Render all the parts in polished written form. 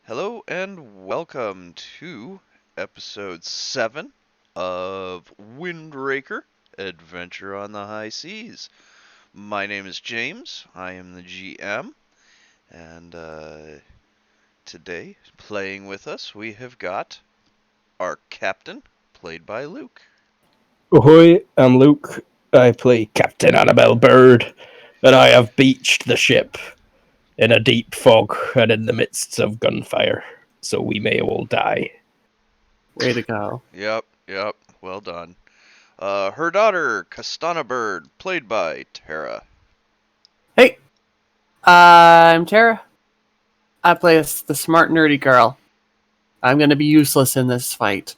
Hello and welcome to episode 7 of Windraker Adventure on the High Seas. My name is James, I am the GM, and today, playing with us, we have got our captain, played by Luke. Ahoy, I'm Luke. I play Captain Annabelle Bird, and I have beached the ship in a deep fog and in the midst of gunfire, so we may all die. Way to go. Yep, well done. Her daughter, Castana Bird, played by Tara. Hey, I'm Tara. I play as the smart nerdy girl. I'm gonna be useless in this fight.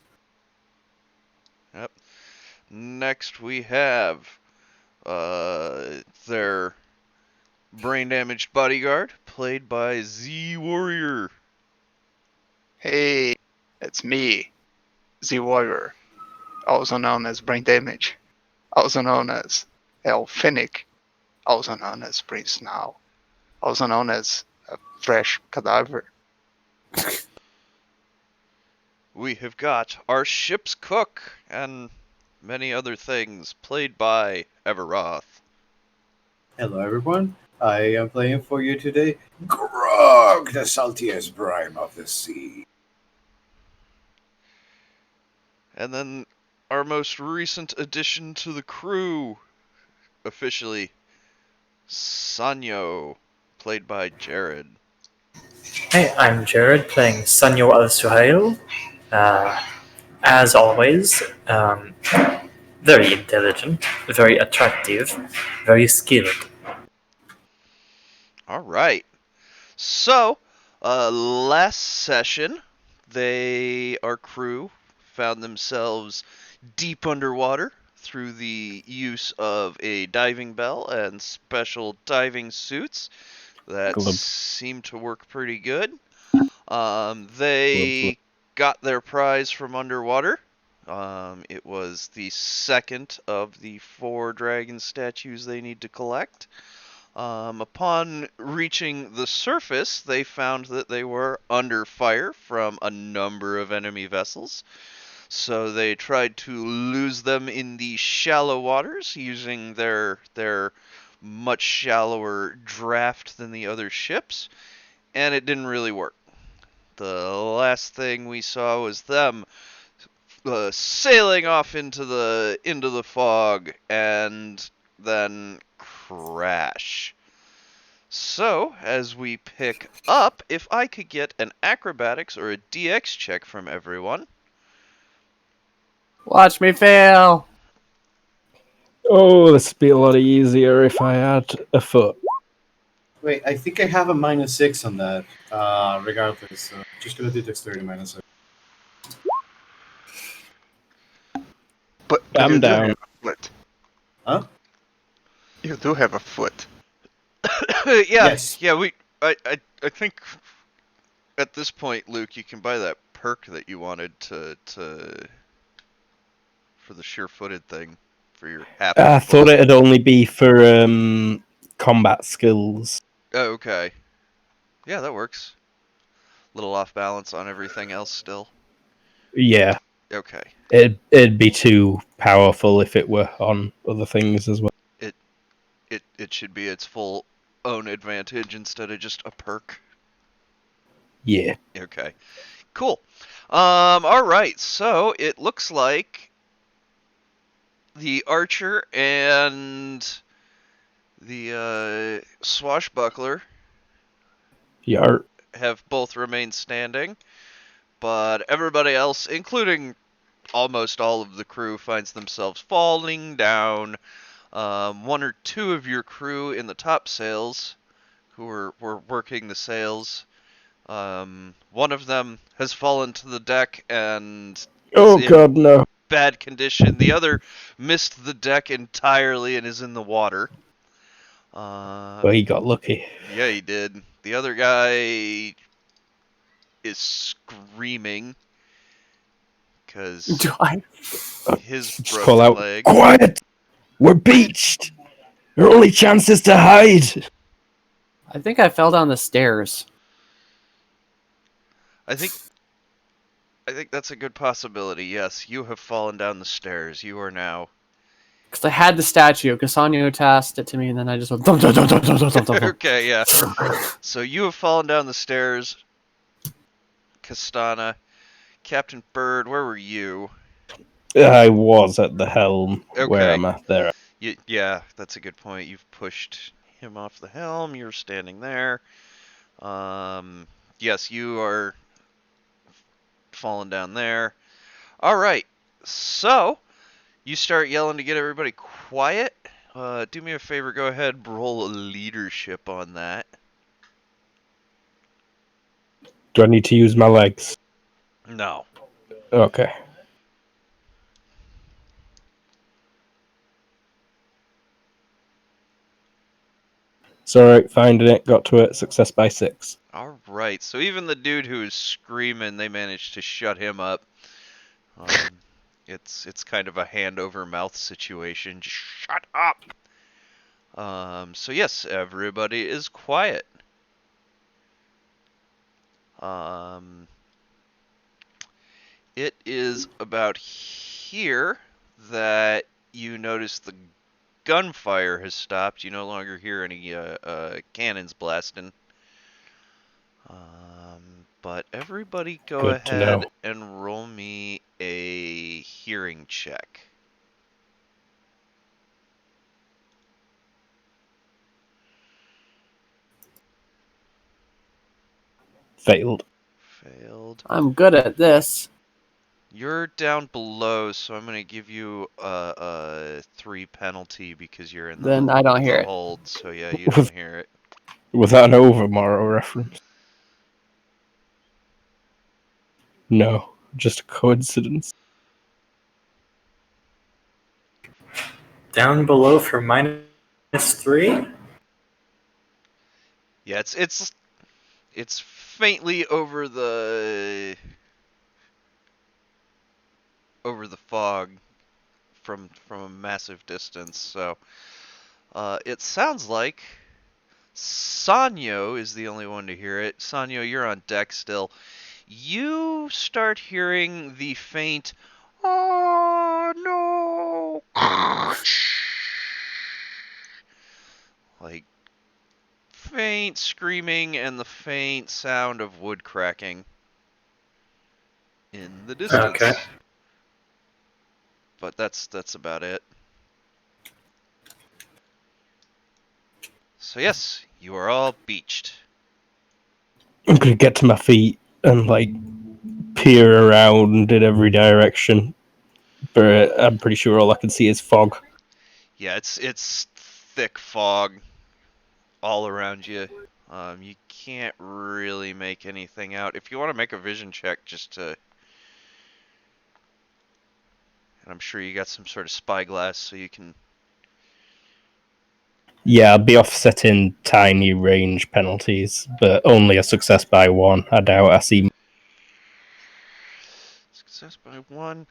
Yep. Next we have their brain damaged bodyguard, played by Z Warrior. Hey, it's me, Z Warrior, also known as Brain Damage, also known as Elfinic, also known as Brain Snow, also known as a fresh cadaver. We have got our ship's cook and many other things, played by Everroth. Hello, everyone. I am playing for you today. Grog, the saltiest brine of the sea. And then our most recent addition to the crew, officially, Sanyo, played by Jared. Hey, I'm Jared playing Sanyo Al Suhail. As always, very intelligent, very attractive, very skilled. All right. So, last session, our crew found themselves deep underwater through the use of a diving bell and special diving suits that seemed to work pretty good. They got their prize from underwater. It was the second of the 4 dragon statues they need to collect. Upon reaching the surface, they found that they were under fire from a number of enemy vessels. So they tried to lose them in the shallow waters using their much shallower draft than the other ships, and it didn't really work. The last thing we saw was them sailing off into the fog and then crash. So, as we pick up, if I could get an acrobatics or a DX check from everyone. Watch me fail. Oh, this would be a lot easier if I had a foot. Wait, I think I have a -6 on that. Regardless, so just gonna do dexterity -6. But I'm you do down. have a foot. Huh? You do have a foot. Yes. Yeah, I think at this point, Luke, you can buy that perk that you wanted to for the sure-footed thing for your half. I thought it'd only be for combat skills. Oh, okay. Yeah, that works. Little off balance on everything else still. Yeah, Okay. it'd be too powerful if it were on other things as well. It should be its full own advantage instead of just a perk. Yeah. Okay. Cool. All right. So it looks like the archer and the swashbuckler Yar. have both remained standing, but everybody else, including almost all of the crew, finds themselves falling down. 1 or 2 of your crew in the topsails, who were working the sails, one of them has fallen to the deck and Oh is in god, no. bad condition. The other missed the deck entirely and is in the water. Well, he got lucky. Yeah, he did. The other guy is screaming because Do I? his Just call broken out, leg. quiet! We're beached! Our only chance is to hide! I think I fell down the stairs. I think that's a good possibility. Yes, you have fallen down the stairs. You are now. Because I had the statue. Casanio tasked it to me, and then I just went. Dum, dum, dum, dum, dum, dum, dum, dum. Okay, yeah. So you have fallen down the stairs, Castana. Captain Bird, where were you? I was at the helm. Where Okay. am I? There. Yeah, that's a good point. You've pushed him off the helm. You're standing there. Yes, you are falling down there. All right. So you start yelling to get everybody quiet. Do me a favor. Go ahead, roll leadership on that. Do I need to use my legs? No. Okay. It's alright, finding it, got to it, success by 6. All right. So even the dude who is screaming, they managed to shut him up. It's kind of a hand over mouth situation. Just shut up. So yes, everybody is quiet. It is about here that you notice the gunfire has stopped. You no longer hear any cannons blasting. But everybody go Good to ahead know. and roll me a hearing check. Failed. Failed. I'm good at this. You're down below, so I'm gonna give you a 3 penalty because you're in Then I don't hear the it. hold. So yeah, you don't hear it. Was that an Overmorrow reference? No, just a coincidence. Down below for -3. Yeah, it's faintly over the fog from a massive distance. So it sounds like Sanyo is the only one to hear it. Sanyo, you're on deck still. You start hearing the faint, "Oh no!" like faint screaming and the faint sound of wood cracking in the distance. Okay. But that's about it. So yes, you are all beached. I'm gonna get to my feet and peer around in every direction. But I'm pretty sure all I can see is fog. Yeah, it's thick fog all around you. You can't really make anything out. If you want to make a vision check, just to, and I'm sure you got some sort of spyglass, so you can. Yeah, I'll be offsetting tiny range penalties, but only a success by 1. I doubt I see. Success by 1.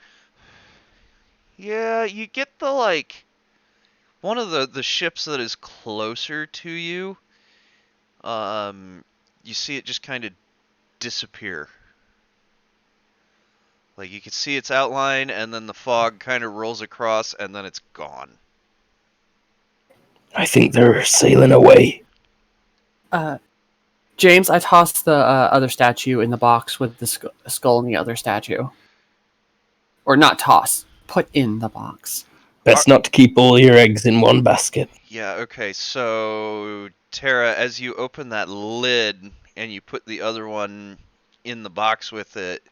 Yeah, you get the one of the ships that is closer to you. You see it just kind of disappear. Like you can see its outline, and then the fog kind of rolls across, and then it's gone. I think they're sailing away. James, I tossed the other statue in the box with the skull in the other statue. Or not toss, put in the box. Best not to keep all your eggs in one basket. Yeah, okay, so Tara, as you open that lid and you put the other one in the box with it,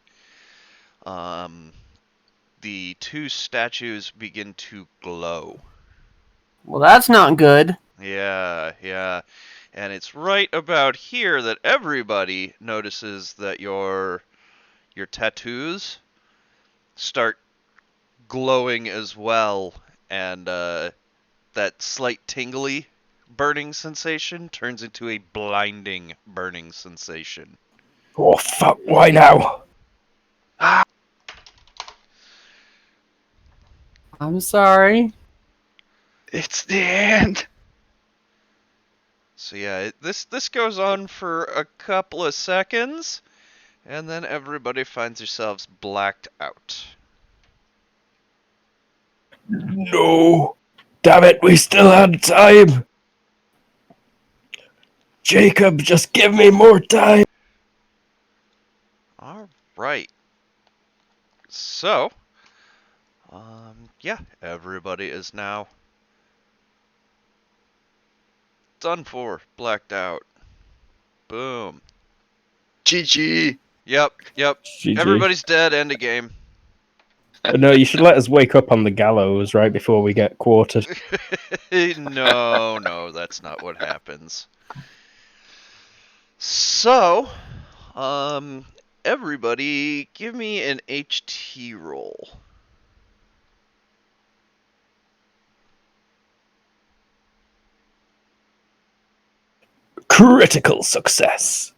the 2 statues begin to glow. Well, that's not good. Yeah. And it's right about here that everybody notices that your tattoos start glowing as well, and that slight tingly burning sensation turns into a blinding burning sensation. Oh, fuck, why now? I'm sorry. It's the end. So yeah, this goes on for a couple of seconds, And then everybody finds yourselves blacked out. No! Damn it, we still had time! Jacob, just give me more time! All right. So, yeah, everybody is now done for, blacked out. Boom. GG. Yep. GG. Everybody's dead. End of game. No, you should let us wake up on the gallows right before we get quartered. No, that's not what happens. So, everybody, give me an HT roll. Critical success.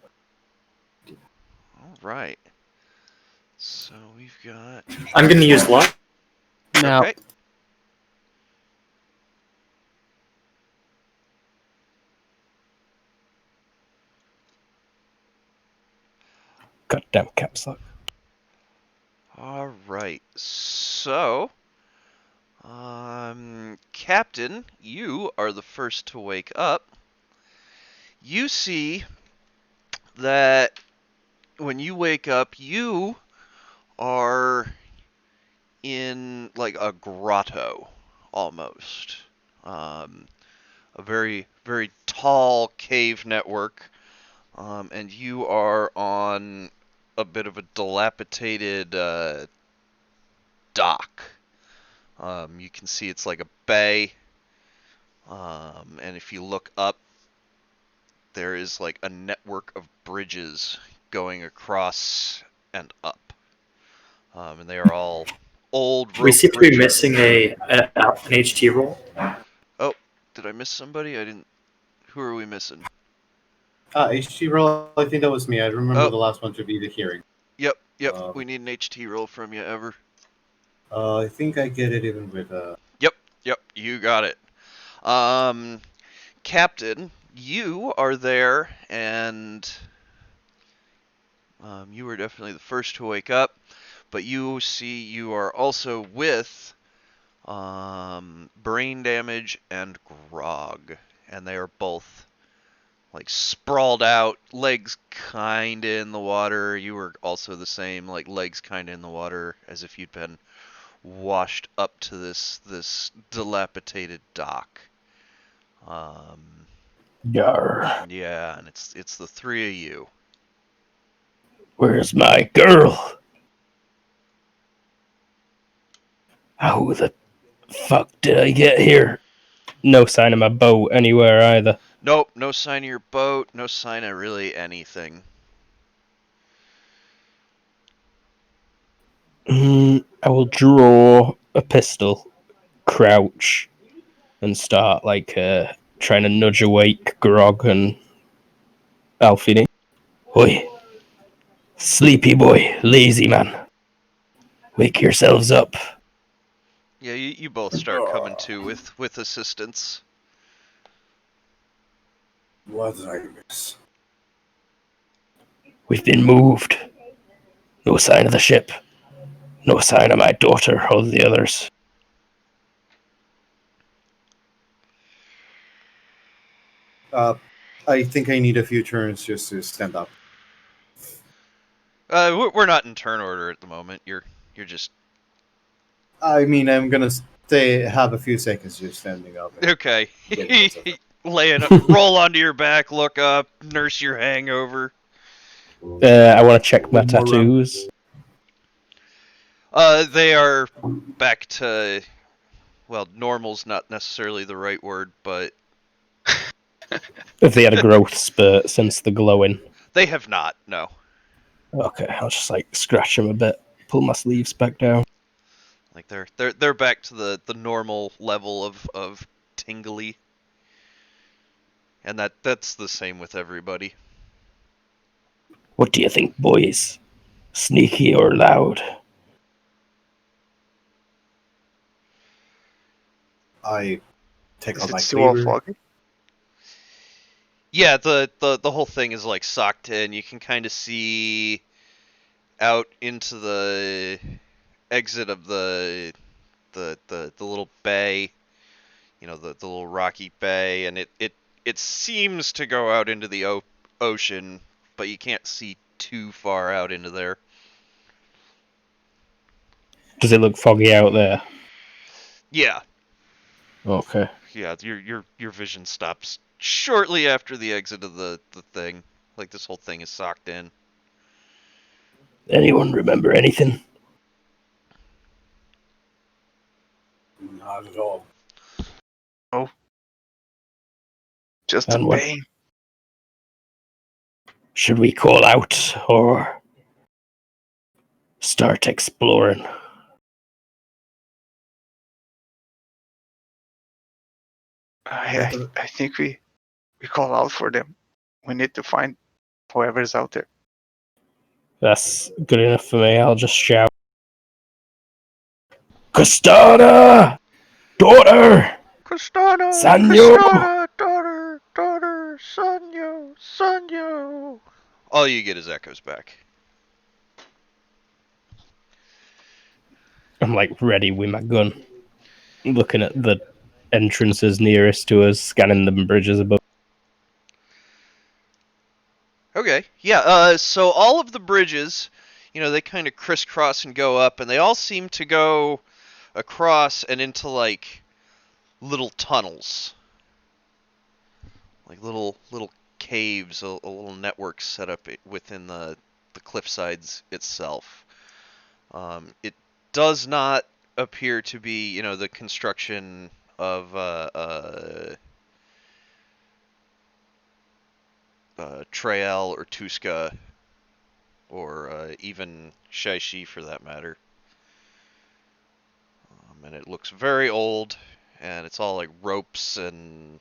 All right. So we've got. I'm going to use luck. No. Okay. Goddamn caps lock. All right. So, Captain, you are the first to wake up. You see that when you wake up, you are in like a grotto almost. A very, very tall cave network, and you are on a bit of a dilapidated dock. You can see it's like a bay, and if you look up, there is like a network of bridges going across and up, and they are all old We rope seem to be bridges. missing an HT roll. Oh, did I miss somebody? I didn't. Who are we missing? HG roll, I think that was me. I remember Oh. the last one to be the hearing. Yep. Um, We need an HT roll from you, Ever. I think I get it even with Yep. You got it. Captain, you are there, and you were definitely the first to wake up. But you see, you are also with brain damage and grog, and they are both like sprawled out, legs kinda in the water. You were also the same, like legs kinda in the water, as if you'd been washed up to this dilapidated dock. Yar. Yeah, and it's the three of you. Where's my girl? How the fuck did I get here? No sign of my boat anywhere either. Nope, no sign of your boat, no sign of really anything. I will draw a pistol, crouch, and start like trying to nudge awake Grog and Alfini. Oi, sleepy boy, lazy man, wake yourselves up. Yeah, you both start coming to with assistance. what did I miss? We've been moved. No sign of the ship. No sign of my daughter or the others. I think I need a few turns just to stand up. We're not in turn order at the moment. You're just I mean, I'm gonna have a few seconds just standing up. okay. Getting myself up. Roll onto your back, look up, nurse your hangover. I want to check my tattoos. They are back to, well, normal's not necessarily the right word, but If they had a growth spurt since the glowing. they have not. No. Okay, I'll just like scratch them a bit, pull my sleeves back down. Like they're back to the normal level of tingly. And that's the same with everybody. What do you think, boys? Sneaky or loud? I take Is out it my still all cleaver. foggy? Yeah, the whole thing is like socked in. You can kind of see out into the exit of the little bay, the little rocky bay, and it seems to go out into the ocean, but you can't see too far out into there. Does it look foggy out there? Yeah, Okay. yeah. Your vision stops shortly after the exit of the thing. Like this whole thing is socked in. Anyone remember anything? Not at all. Just the And what pain. should we call out or start exploring? I think we call out for them. We need to find whoever's out there. That's good enough for me. I'll just shout, Castana! Daughter! Cristana, Sanyo! Cristana, daughter, Sanyo. All you get is echoes back. I'm like ready with my gun, looking at the entrances nearest to us, scanning the bridges above. Okay, yeah. So all of the bridges, they kind of crisscross and go up, and they all seem to go across and into like little tunnels, like little caves, a little network set up within the cliff sides itself. It does not appear to be, the construction of Trael or Tuska or even Shaishi for that matter. And it looks very old, and it's all like ropes, and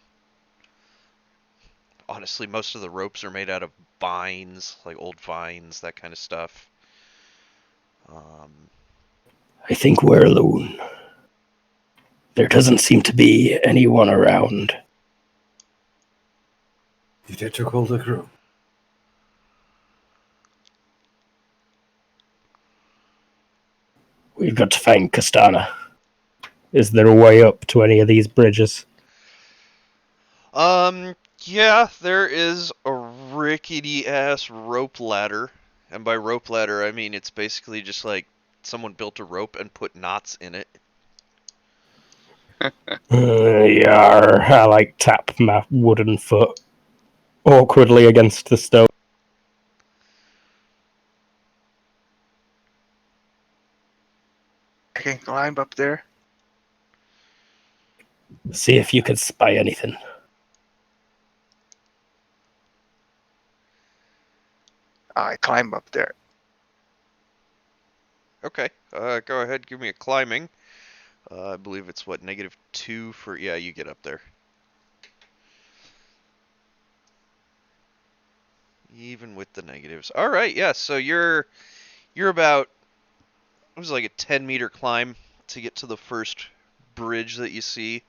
honestly, most of the ropes are made out of vines, like old vines, that kind of stuff. I think we're alone. There doesn't seem to be anyone around. You did to call the crew. We've got to find Castana. Is there a way up to any of these bridges? Yeah, there is a rickety ass rope ladder, and by rope ladder I mean it's basically just like someone built a rope and put knots in it. Yar, I like tap my wooden foot awkwardly against the stone. I can climb up there. See if you can spy anything. I climb up there. Okay, go ahead, give me a climbing. I believe it's what, -2 for, yeah, you get up there. Even with the negatives. All right, yeah, so you're about, it was like a 10-meter climb to get to the first bridge that you see.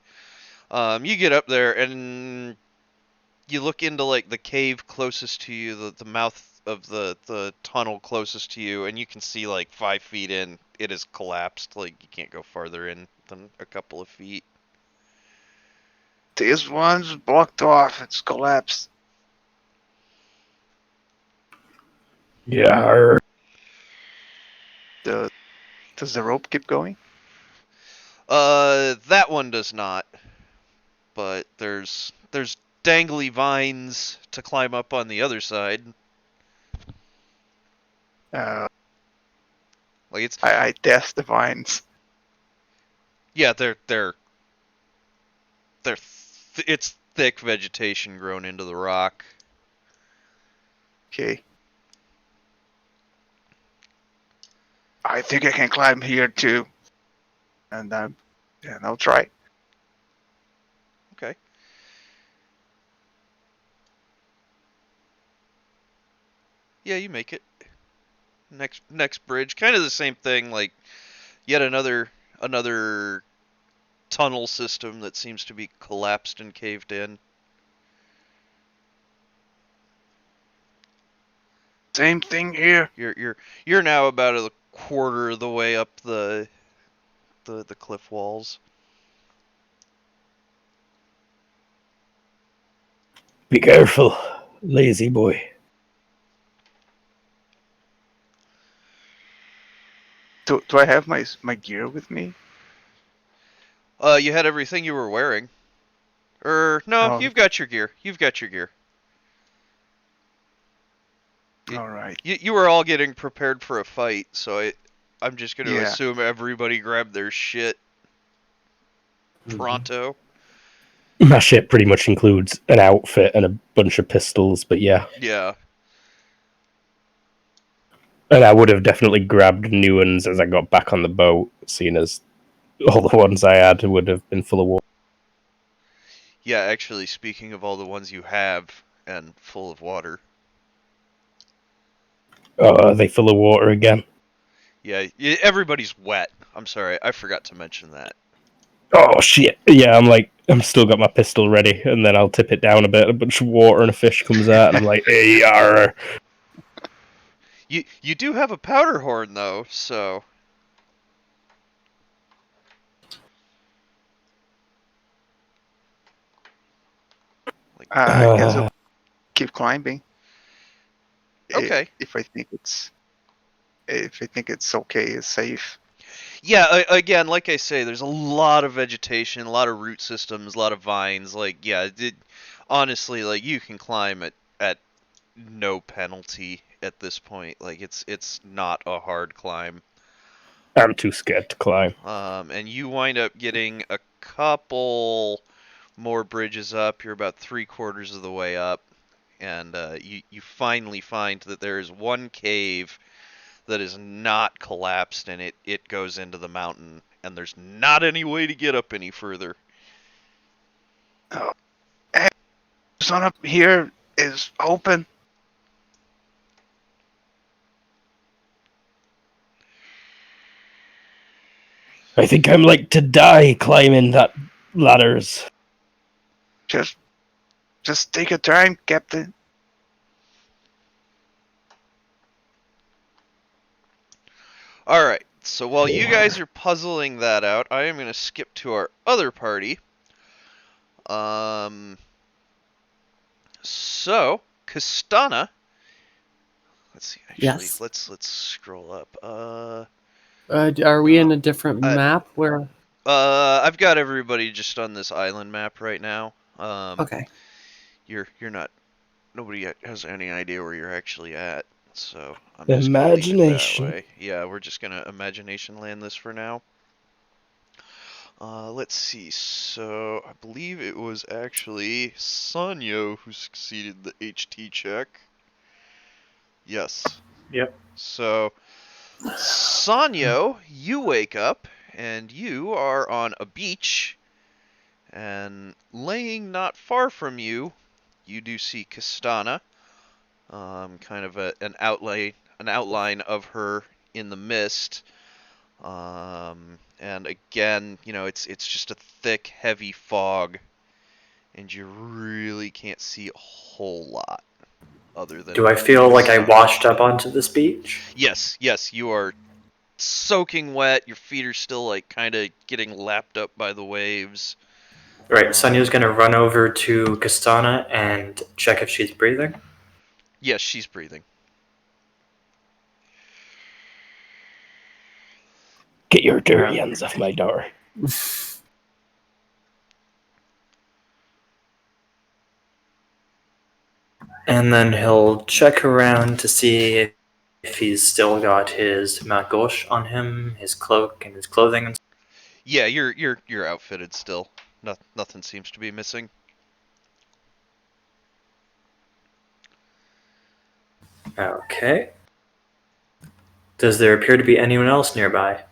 You get up there and you look into like the cave closest to you, the mouth of the tunnel closest to you, and you can see like 5 feet in, it has collapsed. Like you can't go farther in than a couple of feet. This one's blocked off. It's collapsed. Yar. Does the rope keep going? That one does not. But there's dangly vines to climb up on the other side. Uh, Like it's I test the vines. yeah, it's thick vegetation grown into the rock. Okay. I think I can climb here too. And yeah, I'll try. Okay. Yeah, you make it. Next bridge, kind of the same thing. Like yet another tunnel system that seems to be collapsed and caved in. Same thing here. You're now about a quarter of the way up the cliff walls. Be careful, lazy boy. Do I have my gear with me? You had everything you were wearing. No, Oh, you've got your gear. You've got your gear. all right. You were all getting prepared for a fight, so I'm just going to Yeah. assume everybody grabbed their shit pronto. My shit pretty much includes an outfit and a bunch of pistols, but yeah. Yeah. And I would have definitely grabbed new ones as I got back on the boat, seeing as all the ones I had would have been full of water. Yeah, actually, speaking of all the ones you have and full of water. Oh, are they full of water again? Yeah, everybody's wet. I'm sorry, I forgot to mention that. Oh shit! Yeah, I'm still got my pistol ready, and then I'll tip it down a bit. A bunch of water and a fish comes out, and I'm like, "Hey, yarr!" You do have a powder horn though, so like I guess I'll keep climbing. okay. If I think it's okay, it's safe. Yeah, again, like I say, there's a lot of vegetation, a lot of root systems, a lot of vines. Like, yeah, honestly, like you can climb at no penalty at this point. Like, it's not a hard climb. I'm too scared to climb. And you wind up getting a couple more bridges up. You're about 3/4 of the way up, and you finally find that there is one cave that is not collapsed, and it goes into the mountain, and there's not any way to get up any further. Oh, hey, sun up here is open. I think I'm like to die climbing that ladders. Just take your time, Captain. All right. So while you guys are puzzling that out, I am going to skip to our other party. So Castana. Let's see. Actually, Yes. let's scroll up. Are we in a different map where? I've got everybody just on this island map right now. Okay. You're not. Nobody has any idea where you're actually at, so I'm just gonna leave it that Imagination. way. Yeah, we're just gonna imagination land this for now. Let's see. So I believe it was actually Sanyo who succeeded the HT check. Yes. Yep. So Sanyo, you wake up and you are on a beach, and laying not far from you, you do see Castana. Kind of an outline of her in the mist. And again, it's just a thick, heavy fog, and you really can't see a whole lot other than Do I feel like I Castana. washed up onto this beach? Yes, you are soaking wet. Your feet are still like kind of getting lapped up by the waves. Right, Sonya's gonna run over to Castana and check if she's breathing. Yes, she's breathing. Get your dirty hands off my door. And then he'll check around to see if he's still got his magosh on him, his cloak and his clothing and Yeah, you're outfitted still. Nothing seems to be missing. Okay. Does there appear to be anyone else nearby?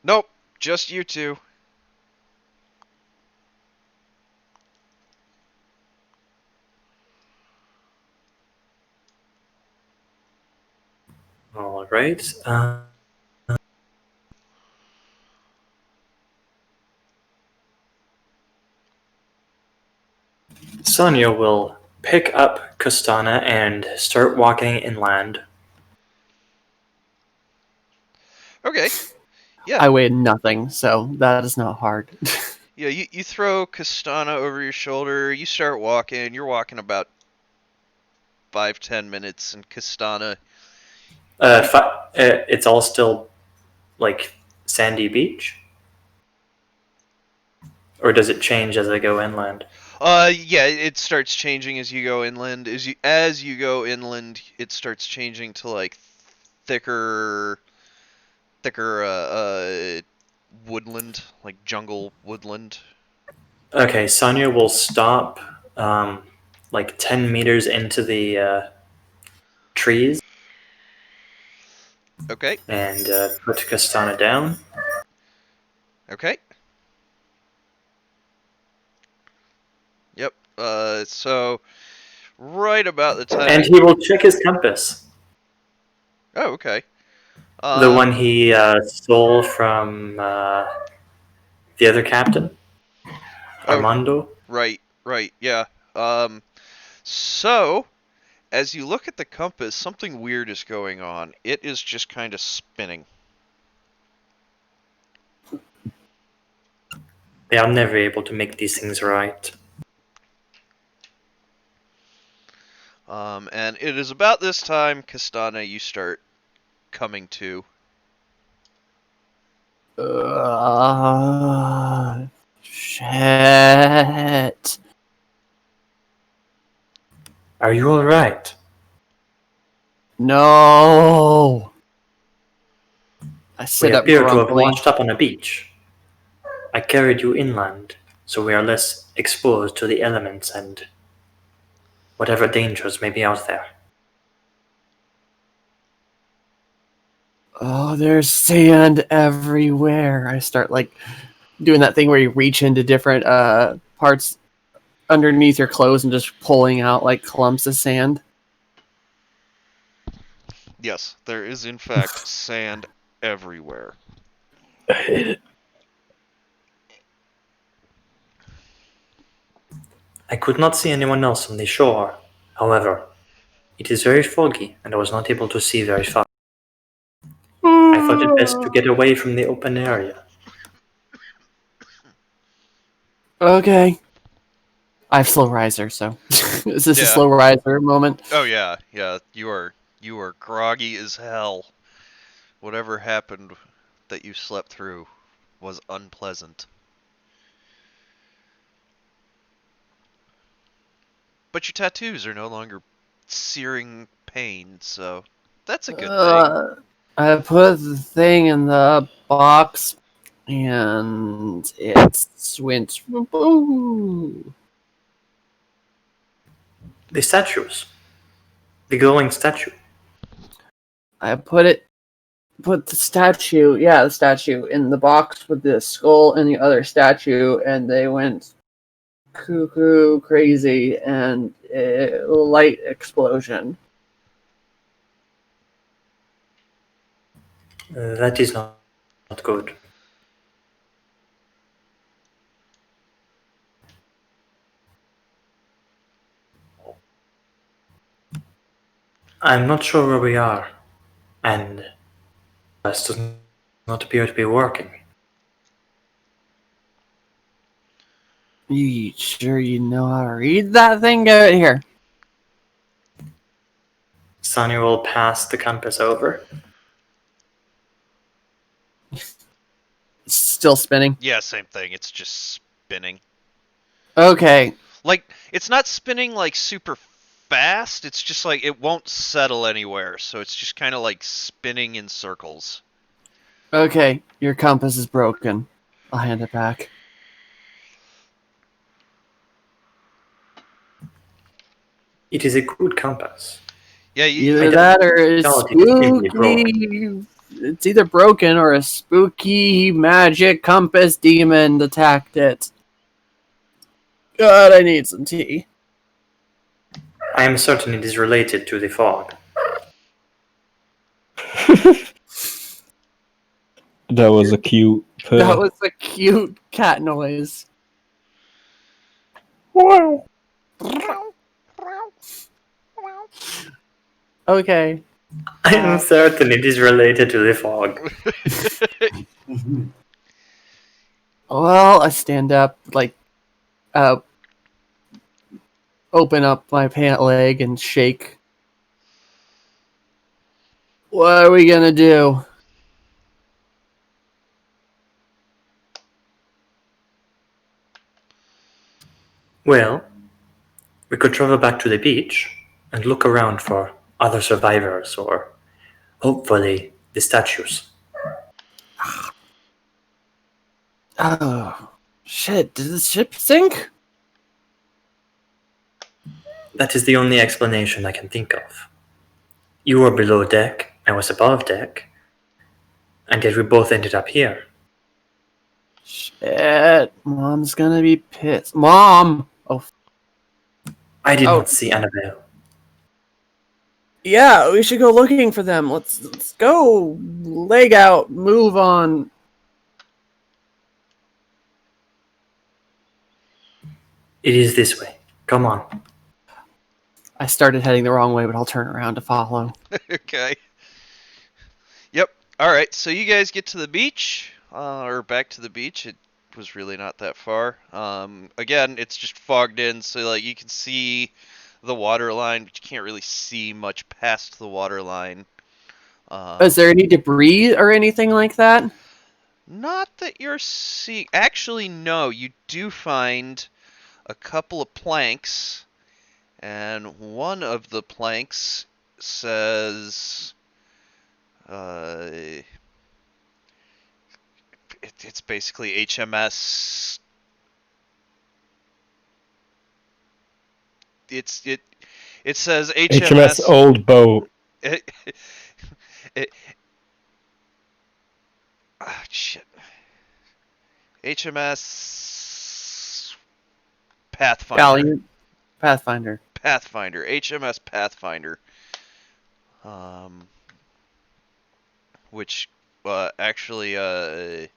Nope, just you two. All right. Sonya will pick up Costana and start walking inland. Okay. Yeah. I weighed nothing, so that is not hard. Yeah, you throw Castana over your shoulder, you start walking, you're walking about 5-10 minutes, and Castana. It's all still like sandy beach, or does it change as I go inland? Yeah, it starts changing as you go inland. As you go inland, it starts changing to like thicker woodland, like jungle woodland. Okay, Sonya will stop like 10 meters into the trees Okay. and put Castana down. Okay. Yep. So right about the time. And he will check his compass. Oh, okay. The one he stole from the other captain, Oh, Armando. right, yeah. So as you look at the compass, something weird is going on. It is just kind of spinning. They are never able to make these things right. And it is about this time, Castana, you start coming to. Shit. Are you alright? No. I We sit up appear to have grumpily. washed up on a beach. I carried you inland, so we are less exposed to the elements and whatever dangers may be out there. Oh, there's sand everywhere. I start like doing that thing where you reach into different parts underneath your clothes and just pulling out like clumps of sand. Yes, there is in fact sand everywhere. I could not see anyone else on the shore. However, it is very foggy and I was not able to see very far. I thought it best to get away from the open area. Okay. I have slow riser, so is this a Yeah. slow riser moment? Oh yeah. You are groggy as hell. Whatever happened that you slept through was unpleasant. But your tattoos are no longer searing pain, so that's a good thing. I put the thing in the box and it went boo. The statues. The glowing statue. I put the statue in the box with the skull and the other statue, and they went cuckoo crazy and a light explosion. That is not good. I'm not sure where we are, and this does not appear to be working. You sure you know how to read that thing? Get it here. Sonny will pass the compass over. It's still spinning. Yeah, same thing. It's just spinning. Okay. Like, it's not spinning like super fast, it's just like it won't settle anywhere, so it's just kind of like spinning in circles. Okay. Your compass is broken. I'll hand it back. It is a good compass. Yeah, Either that or it's Technology is extremely spooky. It's either broken or a spooky magic compass demon attacked it. God, I need some tea. I am certain it is related to the fog. That was a cute purr. That was a cute cat noise. Wow. Okay. I am certain it is related to the fog. Well, I stand up, open up my pant leg and shake. What are we gonna do? Well, we could travel back to the beach and look around for other survivors or, hopefully, the statues. Oh, shit, did the ship sink? That is the only explanation I can think of. You were below deck, I was above deck, and yet we both ended up here. Shit, Mom's gonna be pissed. Mom! Oh, I did Oh. not see Annabelle. yeah, we should go looking for them. Let's go. Leg out, move on. It is this way. Come on. I started heading the wrong way, but I'll turn around to follow. Okay. Yep. All right. So you guys get to the beach, or back to the beach. It was really not that far. Again, it's just fogged in, so like you can see the water line, but you can't really see much past the water line. Is there any debris or anything like that? Not that you're seeing. Actually, no. You do find a couple of planks, and one of the planks says, it's basically HMS. It says HMS HMS. Old Boat. It, it, shit. HMS Pathfinder. Valiant Pathfinder. Pathfinder. HMS Pathfinder. Which, actually,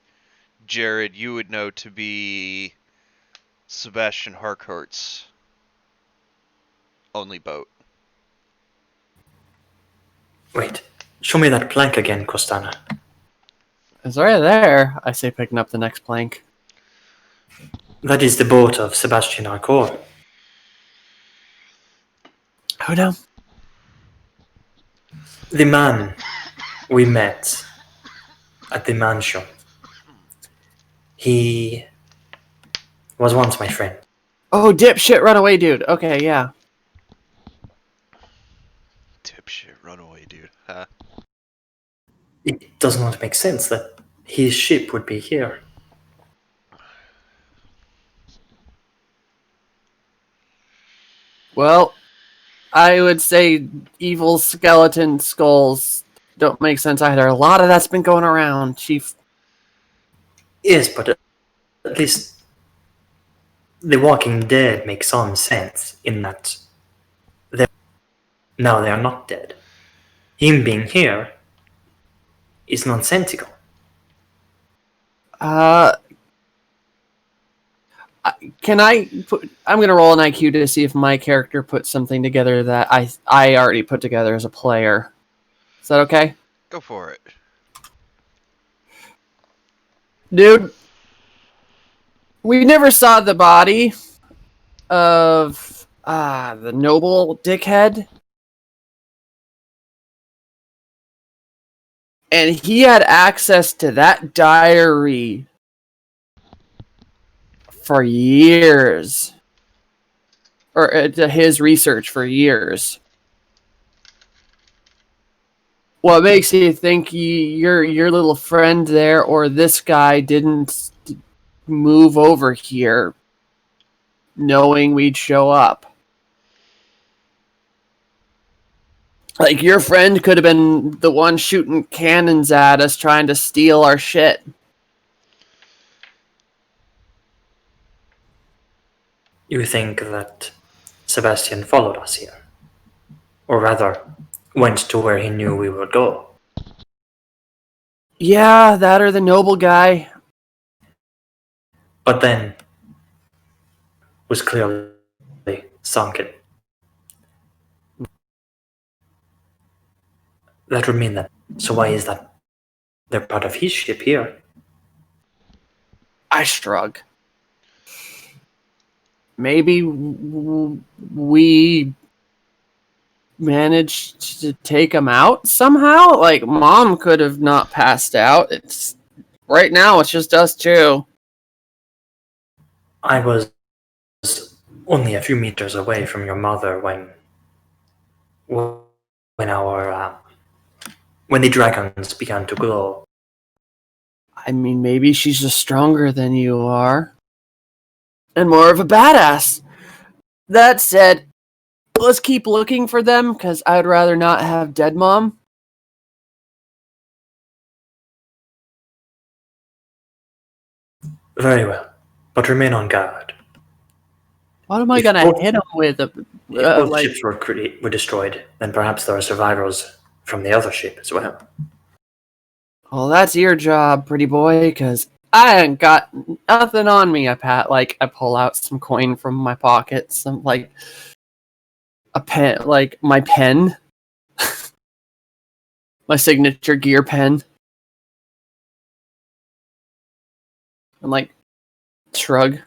Jared, you would know to be Sebastian Harcourt's only boat. Wait, show me that plank again, Costana. It's right there, I say, picking up the next plank. That is the boat of Sebastian Harcourt. Oh no. The man we met at the mansion. He was once my friend. Oh, dipshit, runaway dude. Okay, yeah. Dipshit, runaway dude. Huh? It does not make sense that his ship would be here. Well, I would say evil skeleton skulls don't make sense either. A lot of that's been going around, Chief. Yes, but at least The Walking Dead makes some sense in that now they are not dead. Him being here is nonsensical. Can I put? I'm gonna roll an IQ to see if my character puts something together that I already put together as a player. Is that okay, Go for it. dude? We never saw the body of the noble dickhead, and he had access to that diary for years, or to his research for years. What makes you think your little friend there or this guy didn't move over here knowing we'd show up? Like, your friend could have been the one shooting cannons at us trying to steal our shit. You think that Sebastian followed us here? Or rather, went to where he knew we would go? Yeah, that or the noble guy. But then was clearly sunken. That would mean that. So why is that? They're part of his ship here. I shrug. Maybe we managed to take him out somehow. Like Mom could have not passed out. It's right now. It's just us two. I was only a few meters away from your mother when the dragons began to glow. I mean, maybe she's just stronger than you are, and more of a badass. That said, let's keep looking for them because I'd rather not have dead Mom. Very well, but remain on guard. What am I If gonna both- hit him with? If both Like, ships were destroyed, then perhaps there are survivors from the other ship as well. well, that's your job, pretty boy, because I ain't got nothing on me. I pull out some coin from my pocket, some like a pen, like my pen, my signature gear pen, and like shrug.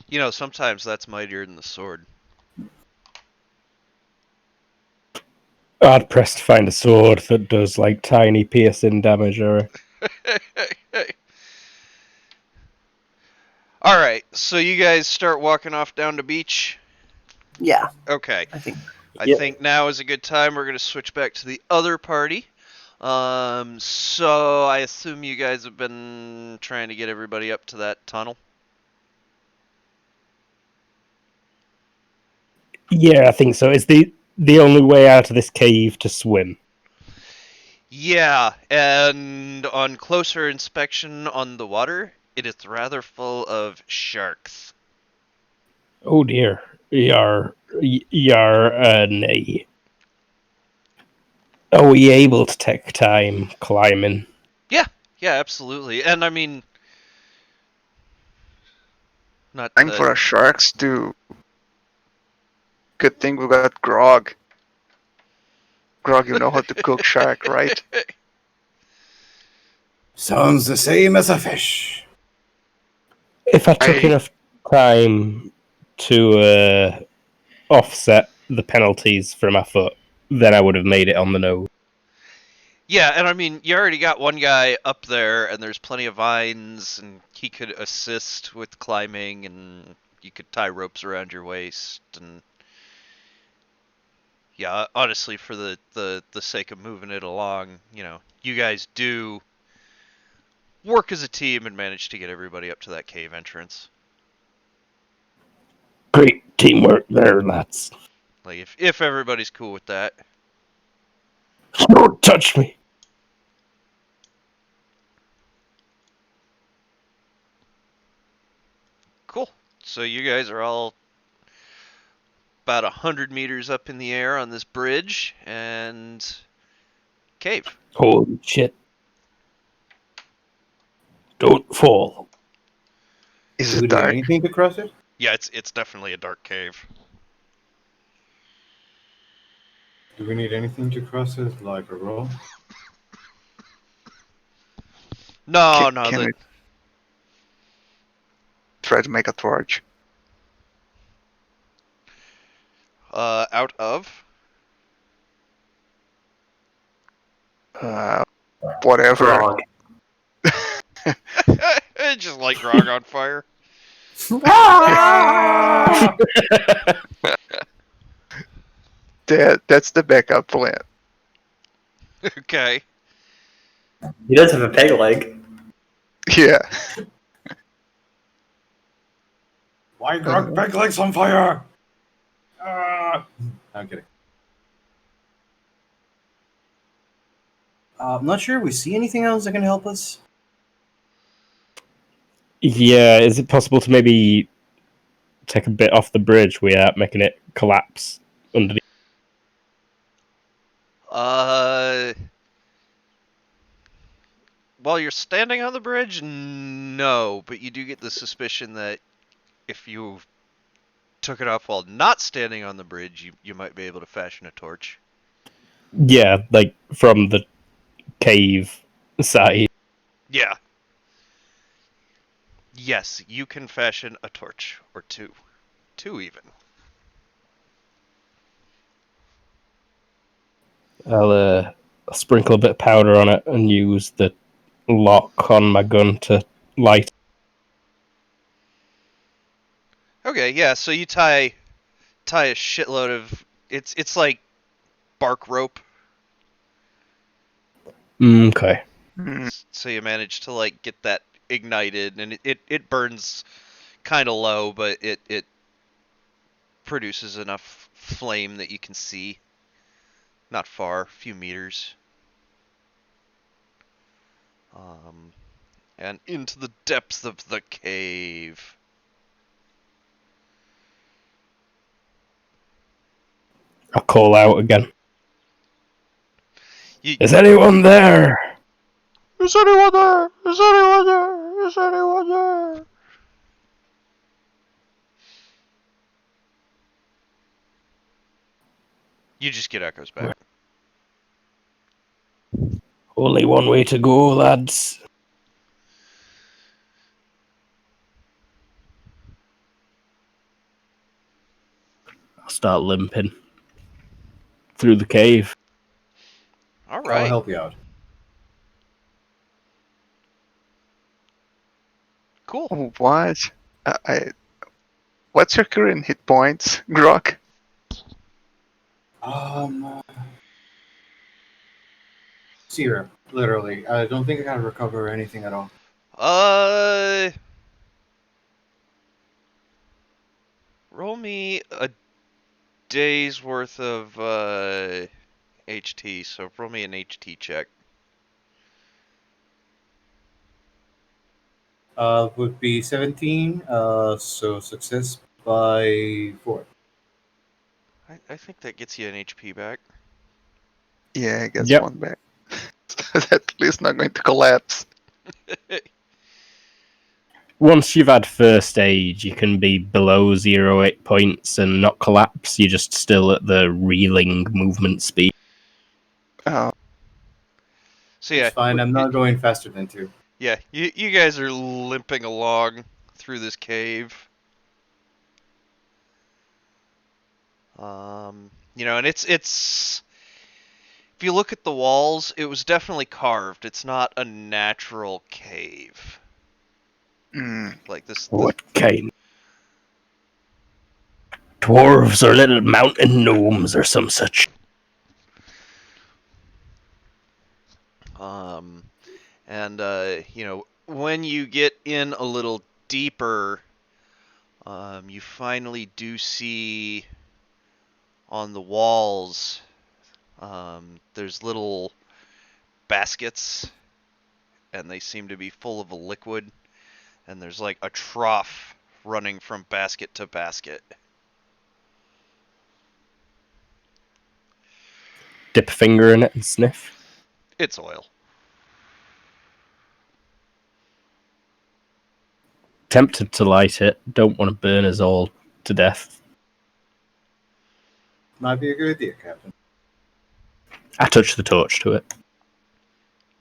You know, sometimes that's mightier than the sword. Hard pressed to find a sword that does like tiny piercing damage or. All right, so you guys start walking off down the beach. Yeah, Okay. I think. I Yep. think now is a good time. We're going to switch back to the other party. So I assume you guys have been trying to get everybody up to that tunnel. Yeah, I think so. It's the only way out of this cave to swim. Yeah, and on closer inspection on the water, it is rather full of sharks. Oh dear. Nay. Are we able to take time climbing? Yeah, absolutely. And I mean, not Time for a sharks too. Good thing we got Grog. Grog, you know how to cook shark, right? Sounds the same as a fish. If I took enough time to offset the penalties for my foot, then I would have made it on the nose. Yeah, and I mean, you already got one guy up there, and there's plenty of vines, and he could assist with climbing, and you could tie ropes around your waist, and yeah, honestly, for the sake of moving it along, you know, you guys do work as a team and manage to get everybody up to that cave entrance. Great teamwork there, lads. Like, if everybody's cool with that. Don't touch me. Cool. So you guys are all about 100 meters up in the air on this bridge, and cave. Holy shit. Don't fall. Is Do it we need dark? anything to cross it? Yeah, it's definitely a dark cave. Do we need anything to cross it, like a roll? No, Can we try to make a torch? Out of Whatever. Grog. just light Grog on fire. That's the backup plan. Okay. He does have a peg leg. Yeah. Why Grog back legs on fire? I'm kidding. I'm not sure. We see anything else that can help us? Yeah, is it possible to maybe take a bit off the bridge without making it collapse underneath? While you're standing on the bridge, no, but you do get the suspicion that if you took it off while not standing on the bridge, you might be able to fashion a torch. Yeah, like from the cave side. Yeah. Yes, you can fashion a torch or two. Two even. I'll sprinkle a bit of powder on it and use the lock on my gun to light. Okay, yeah, so you tie a shitload of it's like bark rope. Okay. Mm, So you manage to like get that ignited and it burns kind of low, but it produces enough flame that you can see not far, a few meters. And into the depths of the cave. I'll call out again. You, Is anyone there? Is anyone there? Is anyone there? Is anyone there? You just get echoes back. Only one way to go, lads. I'll start limping through the cave. All I'll right. help you out. Cool. what? What's your current hit points, Grok? Zero, literally. I don't think I can recover anything at all. Roll me a day's worth of HT. So roll me an HT check. Would be 17. So success by 4. I think that gets you an HP back. Yeah, it gets Yep. one back. At least not going to collapse. Once you've had first aid, you can be below 0 points and not collapse. You're just still at the reeling movement speed. Oh, So yeah, It's fine. I'm not going faster than 2. yeah. You guys are limping along through this cave. And it's if you look at the walls, it was definitely carved. It's not a natural cave. Like this. What kind? Dwarves or little mountain gnomes or some such. And when you get in a little deeper, you finally do see on the walls, there's little baskets, and they seem to be full of a liquid, and there's like a trough running from basket to basket. Dip a finger in it and sniff. It's oil. Tempted to light it. Don't want to burn us all to death. Might be a good idea, Captain. I touch the torch to it.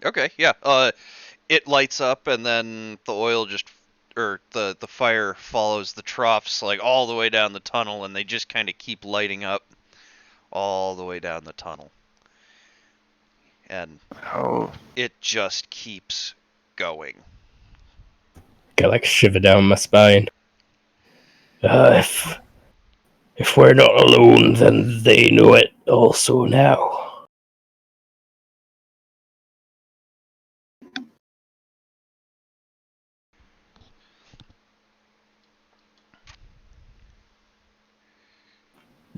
Okay, yeah. It lights up, and then the oil the fire follows the troughs like all the way down the tunnel, and they just kind of keep lighting up all the way down the tunnel. And oh, it just keeps going. Get like a shiver down my spine. If we're not alone, then they know it also now.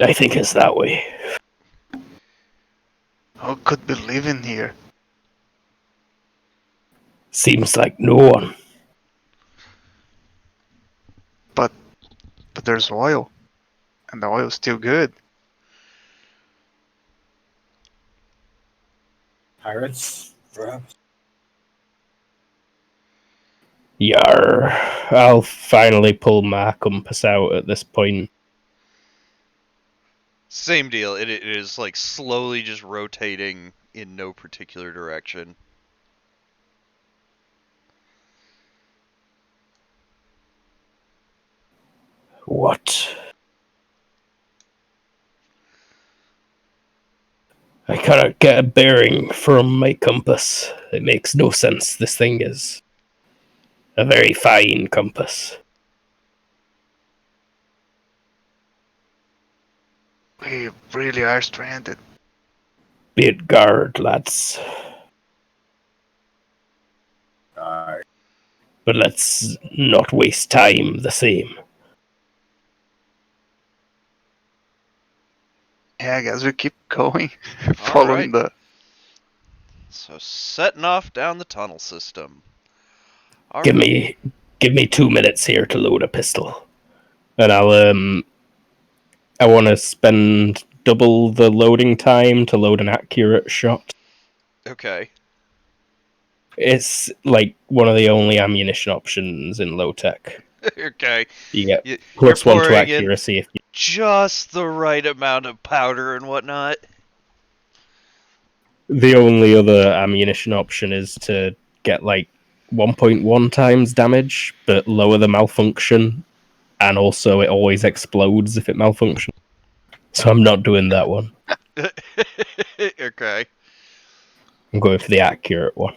I think it's that way. who could be living here? Seems like no one. But there's oil, and the oil's still good. Pirates, perhaps? Yar. I'll finally pull my compass out at this point. Same deal. It is like slowly just rotating in no particular direction. What? I cannot get a bearing from my compass. It makes no sense. This thing is a very fine compass. We really are stranded. Be it guard, lads. Aye. But let's not waste time the same. Yeah, I guess we keep going, All following right. the. So setting off down the tunnel system. All Give right. me 2 minutes here to load a pistol. And I wanna spend double the loading time to load an accurate shot. Okay. It's like one of the only ammunition options in low tech. Okay. You get You're +1 to pouring in accuracy if you just the right amount of powder and whatnot. the only other ammunition option is to get like 1.1 times damage, but lower the malfunction, and also it always explodes if it malfunctions. So I'm not doing that one. Okay. I'm going for the accurate one.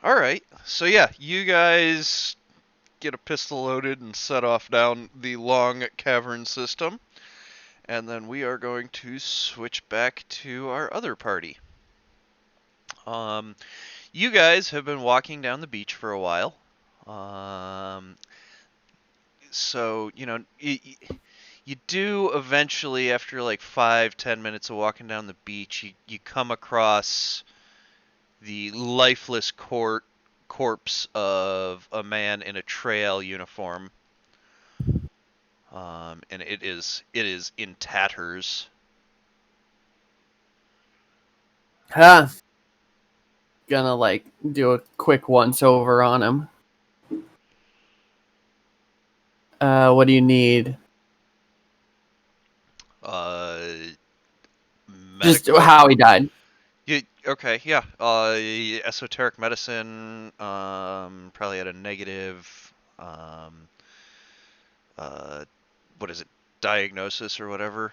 All right. So yeah, you guys get a pistol loaded and set off down the long cavern system. And then we are going to switch back to our other party. You guys have been walking down the beach for a while. So, you do eventually, after like 5-10 minutes of walking down the beach, you come across the lifeless corpse of a man in a trail uniform. And it is in tatters. Huh. Gonna like do a quick once over on him. What do you need? Just Medical. how he died. Okay, yeah. Esoteric medicine, probably at a negative, uh, what is it, diagnosis or whatever,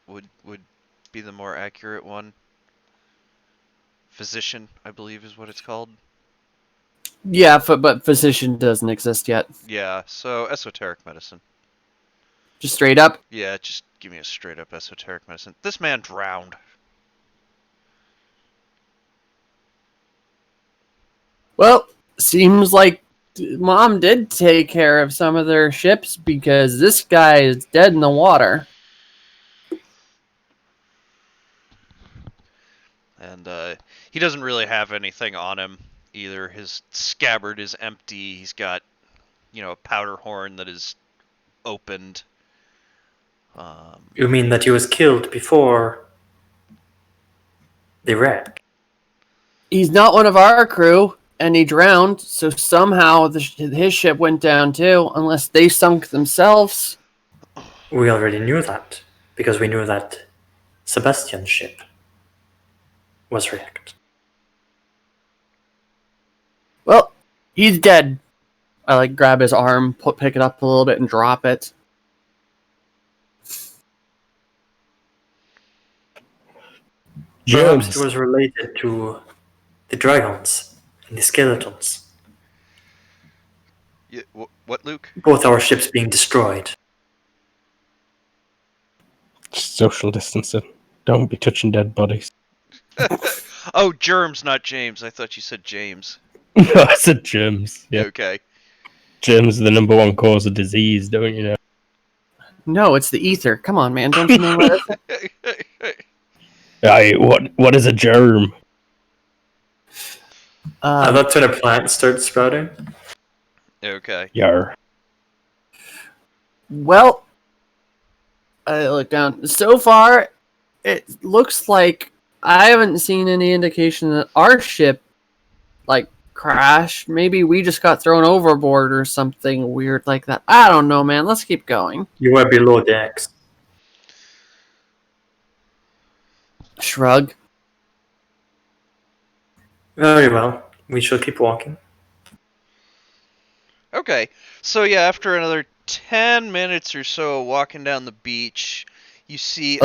would be the more accurate one. Physician, I believe, is what it's called. Yeah, but physician doesn't exist yet. Yeah, so esoteric medicine. Just straight up. Yeah, just give me a straight up esoteric medicine. This man drowned. Well, seems like Mom did take care of some of their ships because this guy is dead in the water. And he doesn't really have anything on him either. His scabbard is empty. He's got, a powder horn that is opened. You mean that he was killed before the wreck? He's not one of our crew, and he drowned, so somehow his ship went down too, unless they sunk themselves. We already knew that, because we knew that Sebastian's ship was wrecked. Well, he's dead. I grab his arm, pick it up a little bit, and drop it. Perhaps Germs. it was related to the dragons and the skeletons. Yeah, what, Luke? Both our ships being destroyed. Social distancing. Don't be touching dead bodies. Oh, germs, not James. I thought you said James. No, I said germs. Yeah. Okay. Germs are the number one cause of disease, don't you know? No, it's the ether. Come on, man. Don't you know that? Aye, what is a germ? That's when a plant starts sprouting. Okay. Yar. Well, I look down. So far, it looks like I haven't seen any indication that our ship, crashed. Maybe we just got thrown overboard or something weird like that. I don't know, man. Let's keep going. You were below decks. shrug. Very well. We shall keep walking. Okay, so yeah, after another 10 minutes or so walking down the beach, you see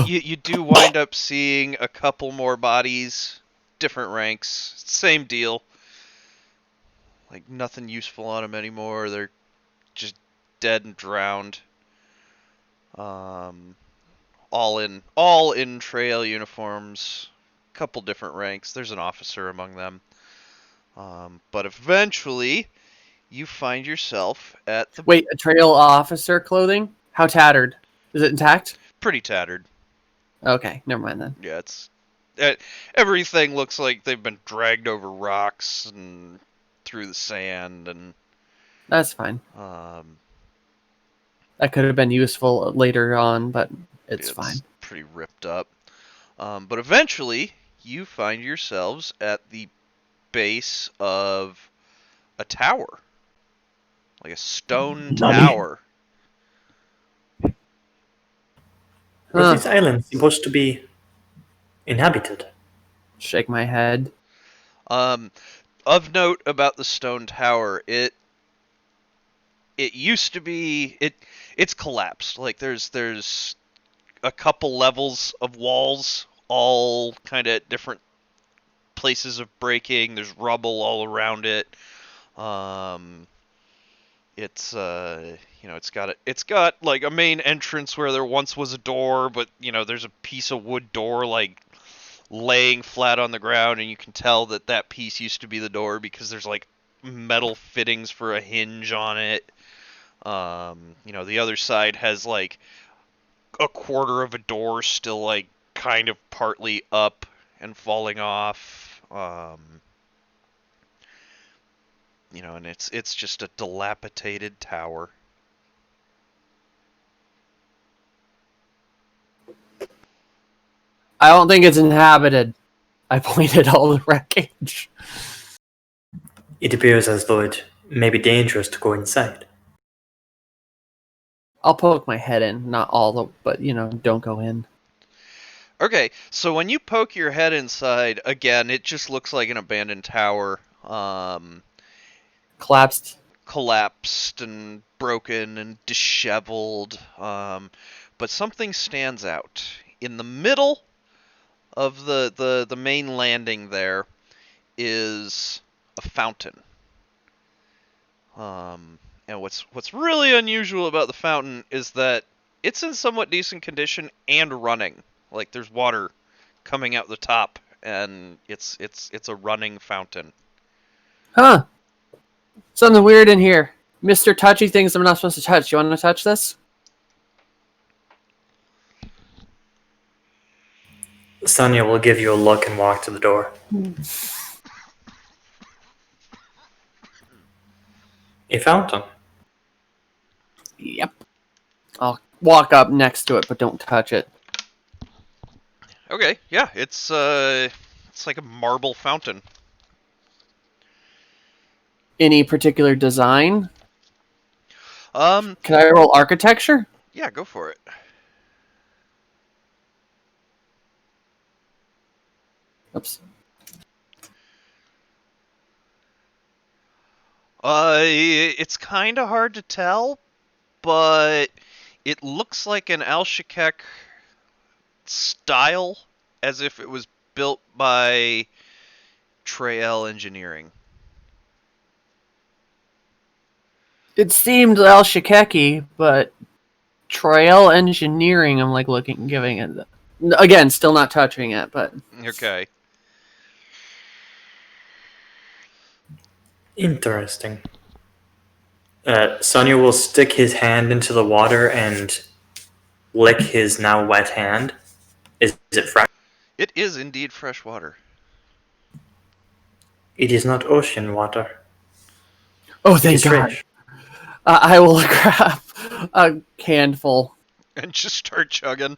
you do wind up seeing a couple more bodies, different ranks, same deal. Like nothing useful on them anymore. They're just dead and drowned. Um, all in trail uniforms, couple different ranks. There's an officer among them. But eventually, you find yourself at the Wait, a trail officer clothing? How tattered? Is it intact? pretty tattered. Okay, never mind then. Yeah, everything looks like they've been dragged over rocks and through the sand, and That's fine. um, That could have been useful later on, but it's fine. pretty ripped up. But eventually, you find yourselves at the base of a tower, like a stone Money. tower. Were Huh. these islands supposed to be inhabited? Shake my head. Of note about the stone tower, it used to be it's collapsed. Like there's a couple levels of walls, all kind of different places of breaking. There's rubble all around it. It's it's got like a main entrance where there once was a door, but there's a piece of wood door like laying flat on the ground, and you can tell that piece used to be the door because there's like metal fittings for a hinge on it. The other side has like a quarter of a door still like kind of partly up and falling off. And it's just a dilapidated tower. I don't think it's inhabited. I pointed all the wreckage. It appears as though it may be dangerous to go inside. I'll poke my head in, not all the, but don't go in. Okay, so when you poke your head inside, again, it just looks like an abandoned tower. Collapsed and broken and disheveled. But something stands out. In the middle of the main landing there is a fountain. And what's really unusual about the fountain is that it's in somewhat decent condition and running. Like there's water coming out the top, and it's a running fountain. Huh. Something weird in here. Mr. Touchy things I'm not supposed to touch. You want to touch this? Sonia will give you a look and walk to the door. A fountain. Yep. I'll walk up next to it, but don't touch it. Okay, yeah, it's like a marble fountain. Any particular design? Can I roll architecture? Yeah, go for it. Oops. It's kind of hard to tell, but it looks like an Al-Shakek style, as if it was built by Trail Engineering. It seemed Al Shakeki, but Trail Engineering, I'm like giving it. Again, still not touching it, but. Okay. Interesting. Sonia will stick his hand into the water and lick his now wet hand. Is it fresh? It is indeed fresh water. It is not ocean water. Oh, thank It's God. fresh. I will grab a handful. And just start chugging.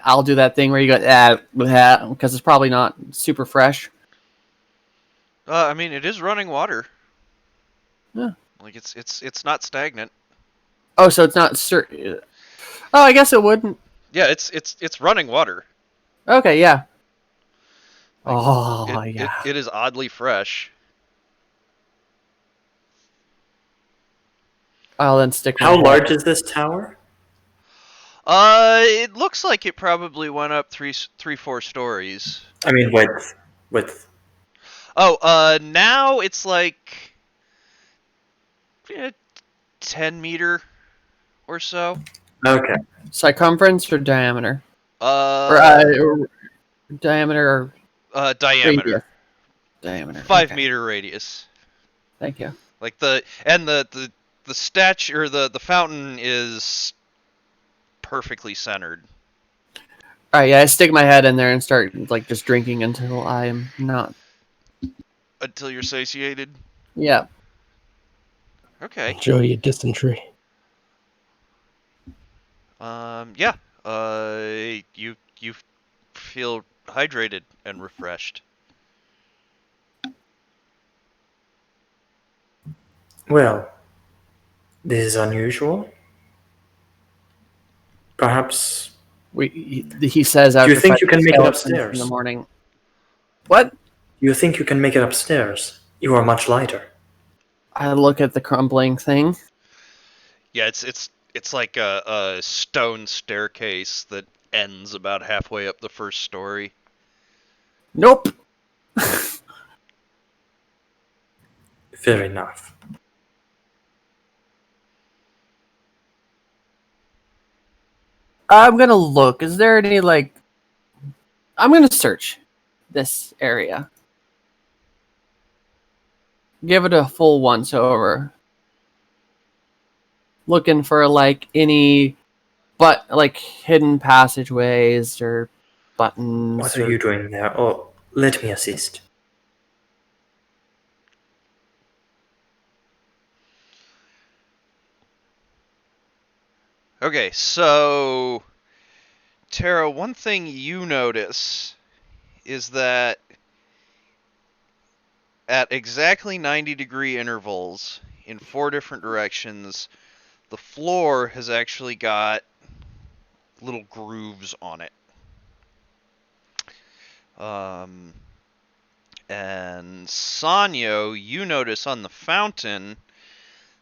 I'll do that thing where you go, because it's probably not super fresh. I mean, it is running water. Yeah. Like it's not stagnant. Oh, so it's not Oh, I guess it wouldn't. Yeah, it's running water. Okay, yeah. Like, Oh, it, yeah. it is oddly fresh. I'll then stick my How head. large is this tower? It looks like it probably went up 4 stories. I mean, width. Oh, now it's like 10 meter or so. Okay. Circumference or diameter? Uh, Or diameter or diameter, radius? Diameter. 5 meter radius. Thank you. Like the statue or the fountain is perfectly centered. All right, yeah, I stick my head in there and start like just drinking until I'm not. Until you're satiated. Yeah. Okay. Enjoy your dysentery. Yeah. You feel hydrated and refreshed. Well, this is unusual. Perhaps. He says Do after you think you fighting can make it skeletons in upstairs? the morning. What? You think you can make it upstairs? You are much lighter. I look at the crumbling thing. Yeah, it's like a stone staircase that ends about halfway up the first story. Nope. Fair enough. I'm gonna look. Is there any like? I'm gonna search this area. Give it a full once over. Looking for like any, but like hidden passageways or buttons. What are you doing there? Oh, let me assist. Okay, so Tara, one thing you notice is that at exactly 90-degree intervals in 4 different directions, the floor has actually got little grooves on it. And Sanyo, you notice on the fountain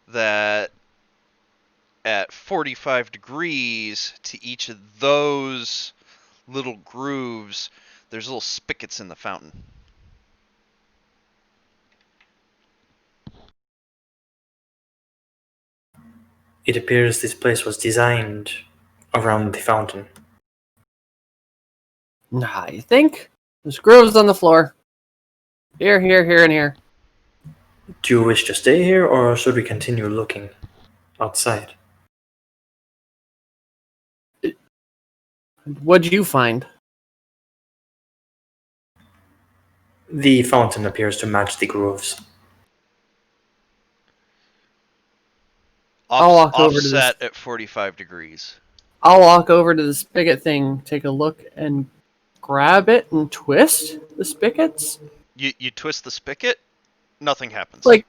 that at 45 degrees to each of those little grooves, there's little spigots in the fountain. It appears this place was designed around the fountain. Nah, you think? There's grooves on the floor. Here, here, here, and here. Do you wish to stay here, or should we continue looking outside? What'd you find? The fountain appears to match the grooves. I'll walk over to this. Offset at 45 degrees. I'll walk over to the spigot thing, take a look, and grab it and twist the spigots. You twist the spigot, nothing happens. Like,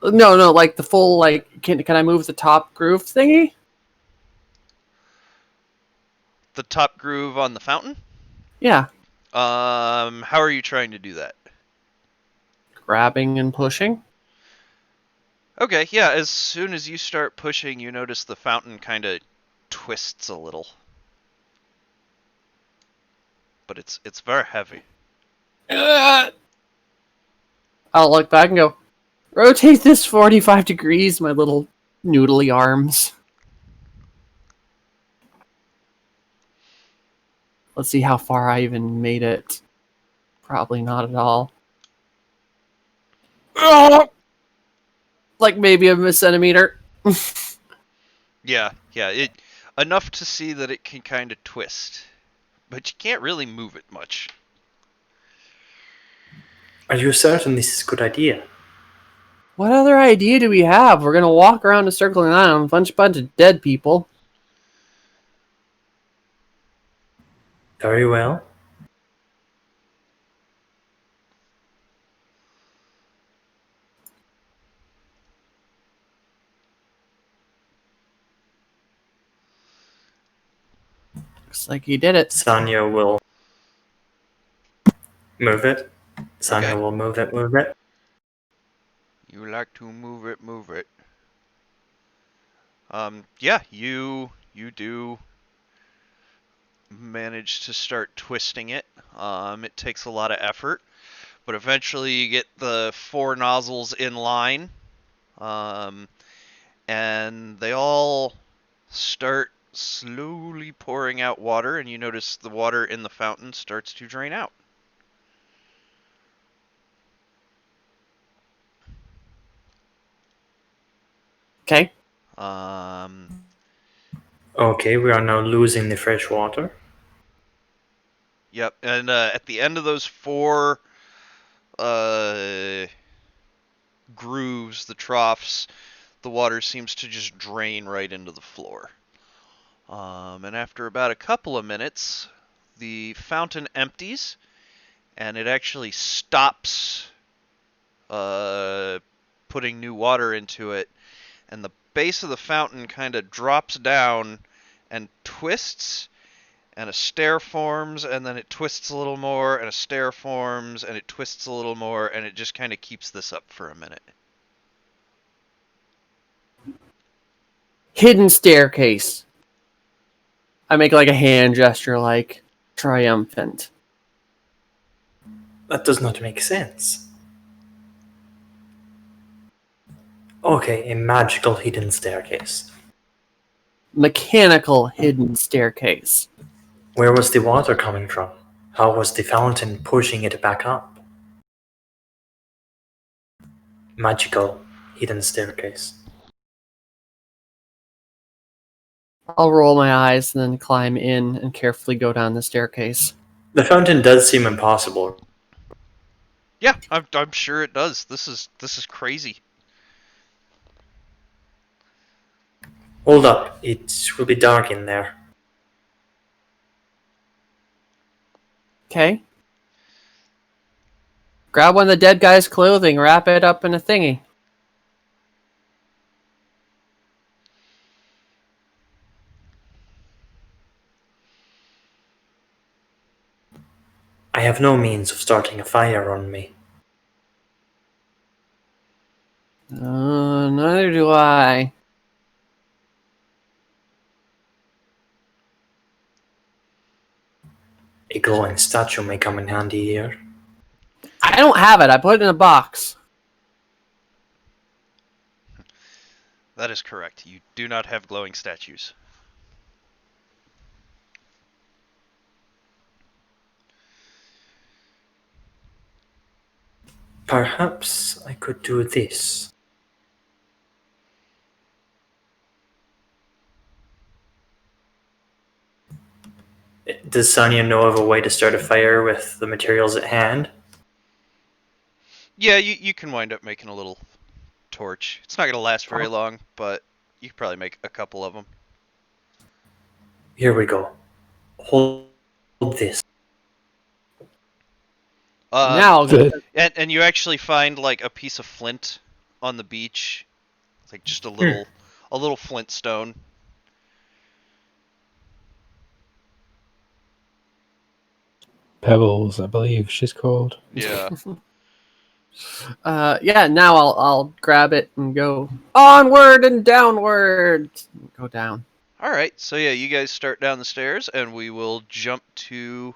no, like the full like. Can I move the top groove thingy? the top groove on the fountain? Yeah, How are you trying to do that? grabbing and pushing. Okay, yeah, as soon as you start pushing, you notice the fountain kind of twists a little. But it's very heavy. I'll look back and go, rotate this 45 degrees, my little noodly arms. Let's see how far I even made it. Probably not at all. Like maybe a centimeter. Yeah, it enough to see that it can kind of twist. But you can't really move it much. Are you certain this is a good idea? What other idea do we have? We're gonna walk around a circling island, bunch of dead people. Very well. Looks like he did it. Sanya will move it. Sanya Okay. will move it, move it. You like to move it, move it. Yeah, you do manage to start twisting it. It takes a lot of effort, but eventually you get the 4 nozzles in line, and they all start slowly pouring out water, and you notice the water in the fountain starts to drain out. Okay. Okay, we are now losing the fresh water. Yep, and at the end of those 4 grooves, the troughs, the water seems to just drain right into the floor. And after about a couple of minutes, the fountain empties, and it actually stops putting new water into it, and the base of the fountain kind of drops down and twists, and a stair forms, and then it twists a little more, and a stair forms, and it twists a little more, and it just kind of keeps this up for a minute. Hidden staircase. I make like a hand gesture, like triumphant. That does not make sense. Okay, a magical hidden staircase. Mechanical hidden staircase. Where was the water coming from? How was the fountain pushing it back up? Magical hidden staircase. I'll roll my eyes and then climb in and carefully go down the staircase. The fountain does seem impossible. Yeah, I'm sure it does. This is crazy. Hold up, it will be dark in there. Okay. Grab one of the dead guy's clothing, wrap it up in a thingy. I have no means of starting a fire on me. Neither do I. A glowing statue may come in handy here. I don't have it. I put it in a box. That is correct. You do not have glowing statues. Perhaps I could do this. Does Sanya know of a way to start a fire with the materials at hand? Yeah, you can wind up making a little torch. It's not going to last very long, but you could probably make a couple of them. Here we go. Hold this. Now I'll go. And you actually find like a piece of flint on the beach, like just a little flint stone. Pebbles, I believe she's called. Yeah. Yeah, now I'll grab it and go onward and downward. Go down. All right. So yeah, you guys start down the stairs, and we will jump to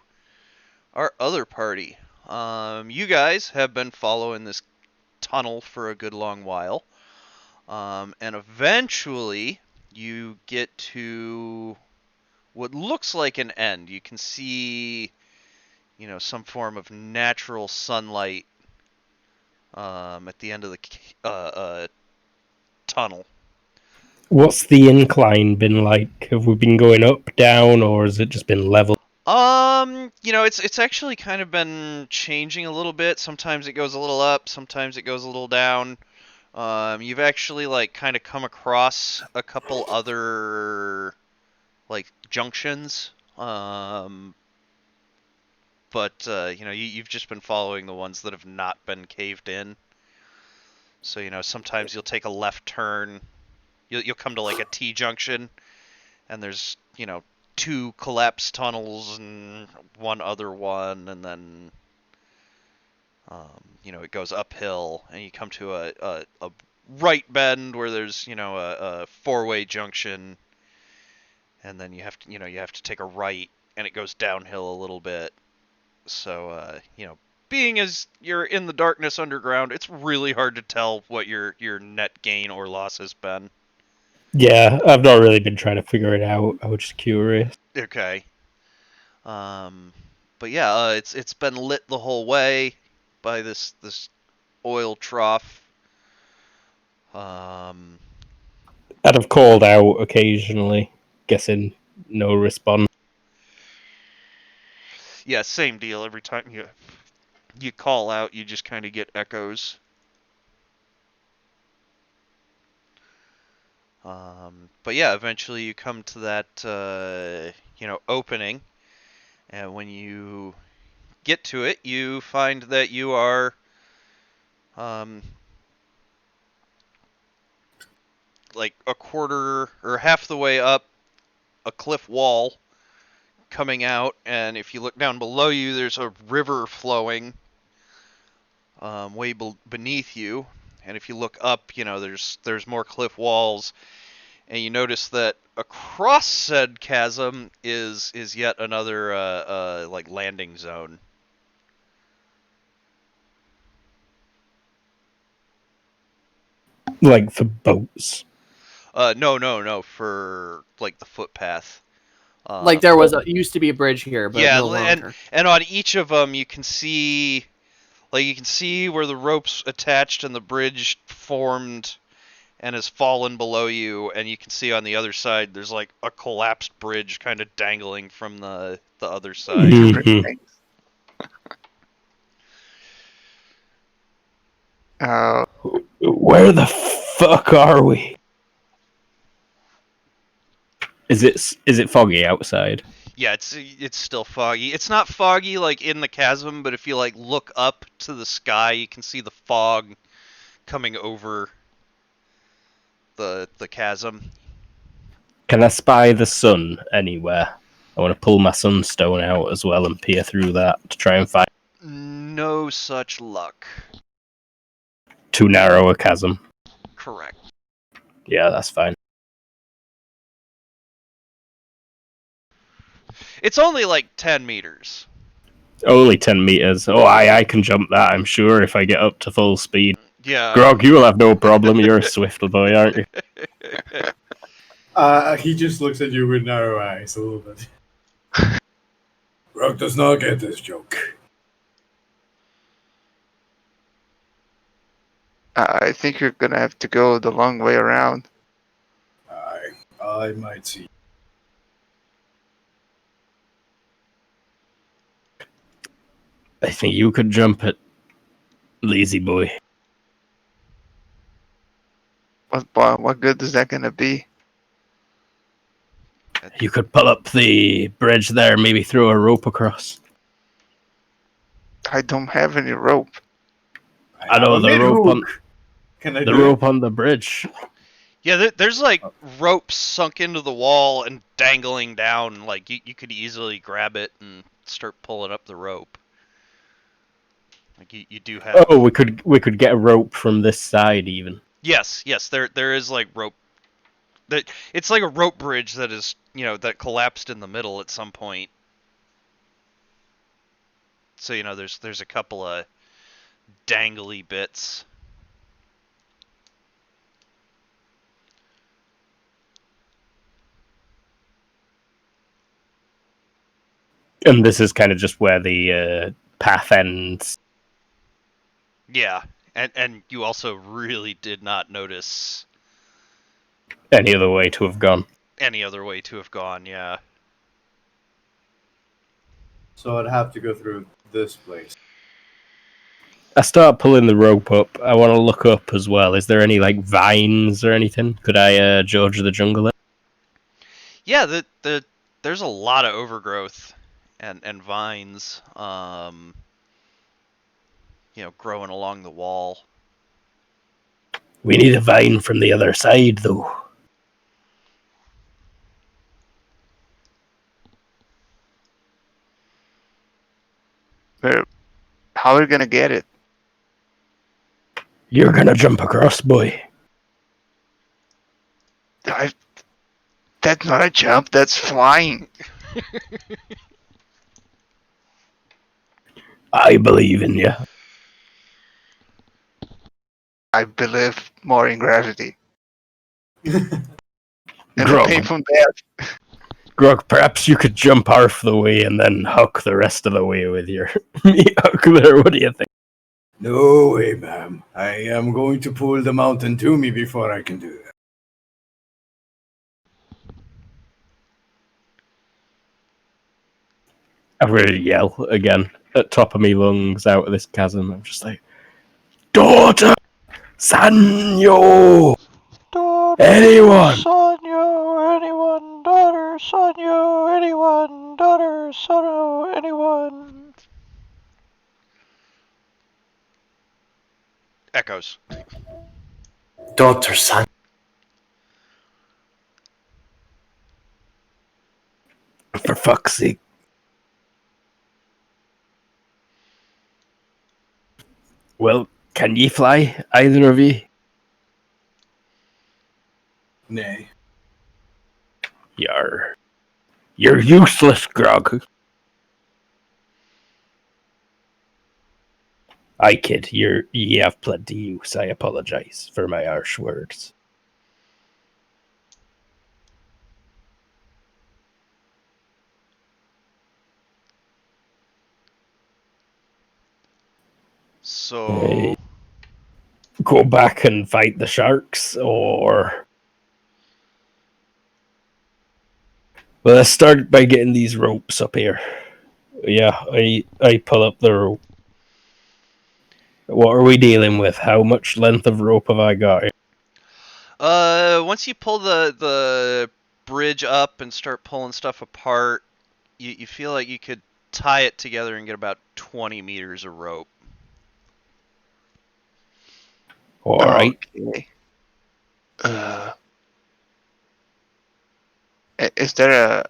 our other party. You guys have been following this tunnel for a good long while, and eventually you get to what looks like an end. You can see, some form of natural sunlight at the end of the tunnel. What's the incline been like? Have we been going up, down, or has it just been level? It's actually kind of been changing a little bit. Sometimes it goes a little up, sometimes it goes a little down. You've actually like kind of come across a couple other like junctions. But you've just been following the ones that have not been caved in. So sometimes you'll take a left turn. You'll come to like a T junction, and there's 2 collapsed tunnels and one other one, and then it goes uphill, and you come to a right bend where there's a 4-way junction, and then you have to take a right, and it goes downhill a little bit. So being as you're in the darkness underground, it's really hard to tell what your net gain or loss has been. Yeah, I've not really been trying to figure it out. I was just curious. Okay. But yeah, it's been lit the whole way by this oil trough. Um, I'd have called out occasionally, guessing no response. yeah, same deal. Every time you call out, you just kind of get echoes. But yeah, eventually you come to that opening, and when you get to it, you find that you are like a quarter or half the way up a cliff wall coming out, and if you look down below you, there's a river flowing way beneath you, and if you look up, there's more cliff walls, and you notice that across said chasm is yet another like landing zone. Like for boats. No, for like the footpath. Like there used to be a bridge here, but yeah, no longer. and on each of them you can see where the ropes attached and the bridge formed and has fallen below you, and you can see on the other side there's like a collapsed bridge kind of dangling from the other side. Mhm. Uh, Where the fuck are we? Is it foggy outside? Yeah, it's still foggy. It's not foggy like in the chasm, but if you like look up to the sky, you can see the fog coming over the chasm. Can I spy the sun anywhere? I want to pull my sunstone out as well and peer through that to try and find No such luck. too narrow a chasm. Correct. Yeah, that's fine. It's only like 10 meters. Only 10 meters. Oh, I can jump that, I'm sure, if I get up to full speed. Yeah. Grog, you will have no problem. You're a swift boy, aren't you? He just looks at you with narrow eyes a little bit. Rock does not get this joke. I think you're gonna have to go the long way around. I might see. I think you could jump it, lazy boy. What good is that gonna be? You could pull up the bridge there, maybe throw a rope across. I don't have any rope. I know the rope on Can I the do rope it? on the bridge. Yeah, there's like ropes sunk into the wall and dangling down. Like you could easily grab it and start pulling up the rope. Like you do have. Oh, we could get a rope from this side even. Yes, there is like rope. That it's like a rope bridge that is that collapsed in the middle at some point. So there's a couple of dangly bits. And this is kind of just where the path ends. Yeah, and you also really did not notice Any other way to have gone. any other way to have gone. Yeah. So I'd have to go through this place. I start pulling the rope up. I want to look up as well. Is there any like vines or anything? Could I George of the Jungle it? Yeah, there's a lot of overgrowth and vines, growing along the wall. We need a vine from the other side, though. How are we gonna get it? You're gonna jump across, boy. That's not a jump, that's flying. I believe in you. I believe more in gravity. And the Grog, painful death. Grog, perhaps you could jump half the way and then huck the rest of the way with your huck there. What do you think? No way, ma'am. I am going to pull the mountain to me before I can do that. I'm going to yell again at top of me lungs out of this chasm. I'm just like, daughter, Sanyo, Daughter, anyone. Sonyo, anyone? Daughter, Sonyo, anyone? Daughter, Sonyo, anyone? Echoes. Daughter, son. For fuck's sake. Well, can ye fly, either of ye? Nay. You're useless, Grog. I kid, ye have plenty use. I apologize for my harsh words. So, Go back and fight the sharks, or... Well, let's start by getting these ropes up here. Yeah, I pull up the rope. What are we dealing with? How much length of rope have I got here? once you pull the bridge up and start pulling stuff apart, you feel like you could tie it together and get about 20 meters of rope. Alright. Okay. Is there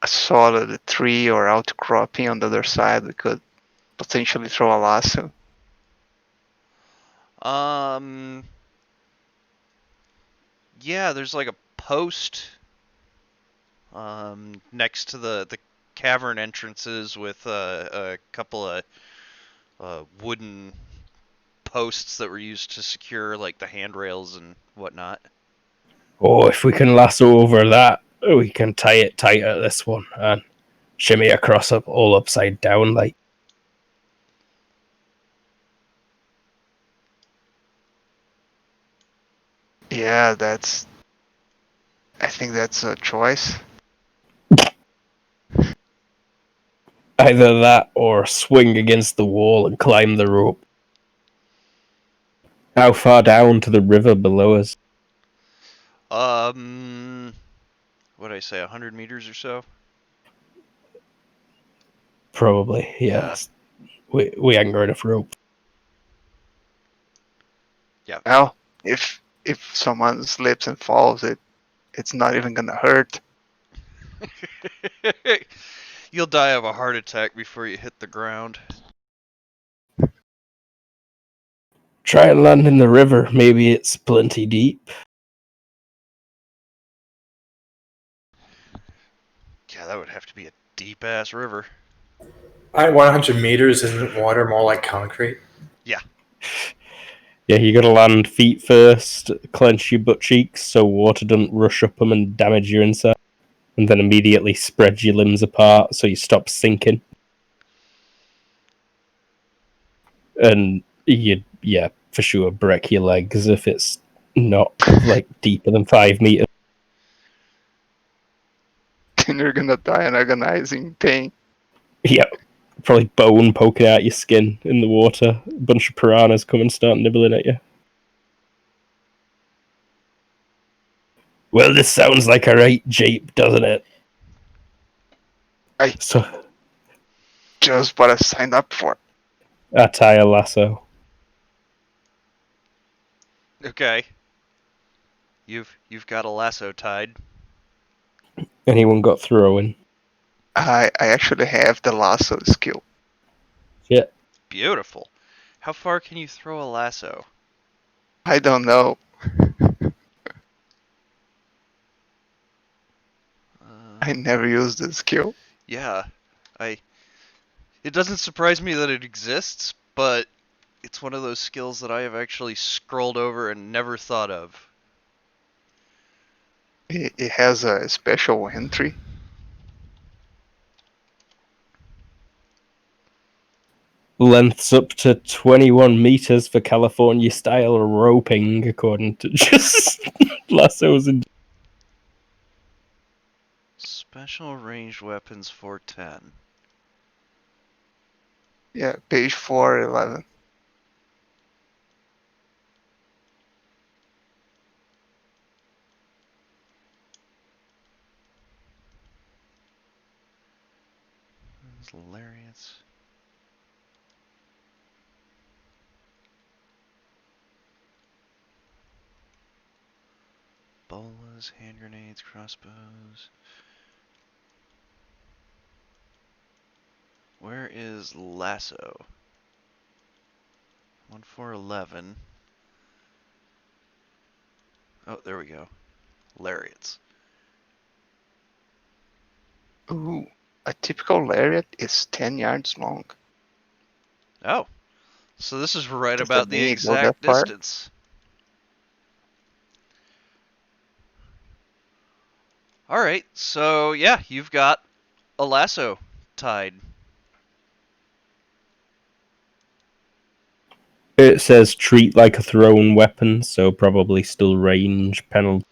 a solid tree or outcropping on the other side we could potentially throw a lasso? Yeah, there's like a post next to the cavern entrances with a couple of wooden posts that were used to secure like the handrails and whatnot. Oh, if we can lasso over that, we can tie it tight at this one and shimmy across up all upside down like. Yeah, I think that's a choice. Either that or swing against the wall and climb the rope. How far down to the river below us? What did I say? 100 meters or so? Probably, yes. We ain't got enough rope. Yeah. Well, if someone slips and falls, it's not even gonna hurt. You'll die of a heart attack before you hit the ground. Try and land in the river. Maybe it's plenty deep. Yeah, that would have to be a deep ass river. At 100 meters, isn't water more like concrete? Yeah. Yeah, you gotta land feet first, clench your butt cheeks so water doesn't rush up them and damage your inside, and then immediately spread your limbs apart so you stop sinking. And yeah, for sure, break your legs if it's not like deeper than 5 meters. Then you're gonna die in agonizing pain. Yep, probably bone poking out your skin in the water. A bunch of piranhas come and start nibbling at you. Well, this sounds like a right jape, doesn't it? I So just what I signed up for. I tie a lasso. Okay. You've got a lasso tied. Anyone got throwing? I actually have the lasso skill. Yeah. Beautiful. How far can you throw a lasso? I don't know. I never used this skill. Yeah, I. It doesn't surprise me that it exists, but it's one of those skills that I have actually scrolled over and never thought of. It has a special entry. Lengths up to 21 meters for California style roping, according to just lassos and. Special ranged weapons 410. Yeah, page 411. Lariats. Bolas, hand grenades, crossbows. Where is lasso? 1411. Oh, there we go. Lariats. Ooh, a typical lariat is 10 yards long. Oh, so this is right Does about that the mean it go that exact far? distance. Alright, so yeah, you've got a lasso tied. It says treat like a thrown weapon, so probably still range penalty.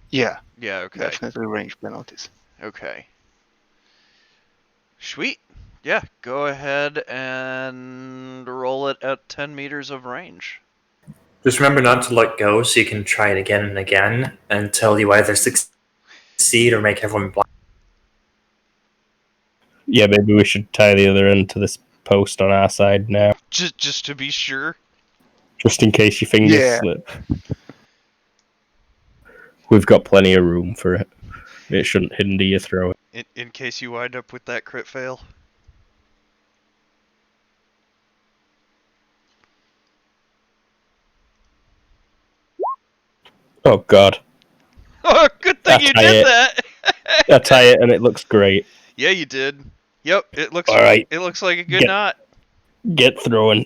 Yeah, Yeah, okay. definitely range penalties. Okay. Sweet. Yeah, go ahead and roll it at 10 meters of range. Just remember not to let go so you can try it again and again until you either succeed or make everyone blind. Yeah, maybe we should tie the other end to this post on our side now, Just to be sure. just in case your fingers Yeah. slip. We've got plenty of room for it. It shouldn't hinder you throwing. In case you wind up with that crit fail. Oh god. Oh, good thing you did that. I tie it and it looks great. Yeah, you did. Yep, it looks Alright, like a good knot. get throwing.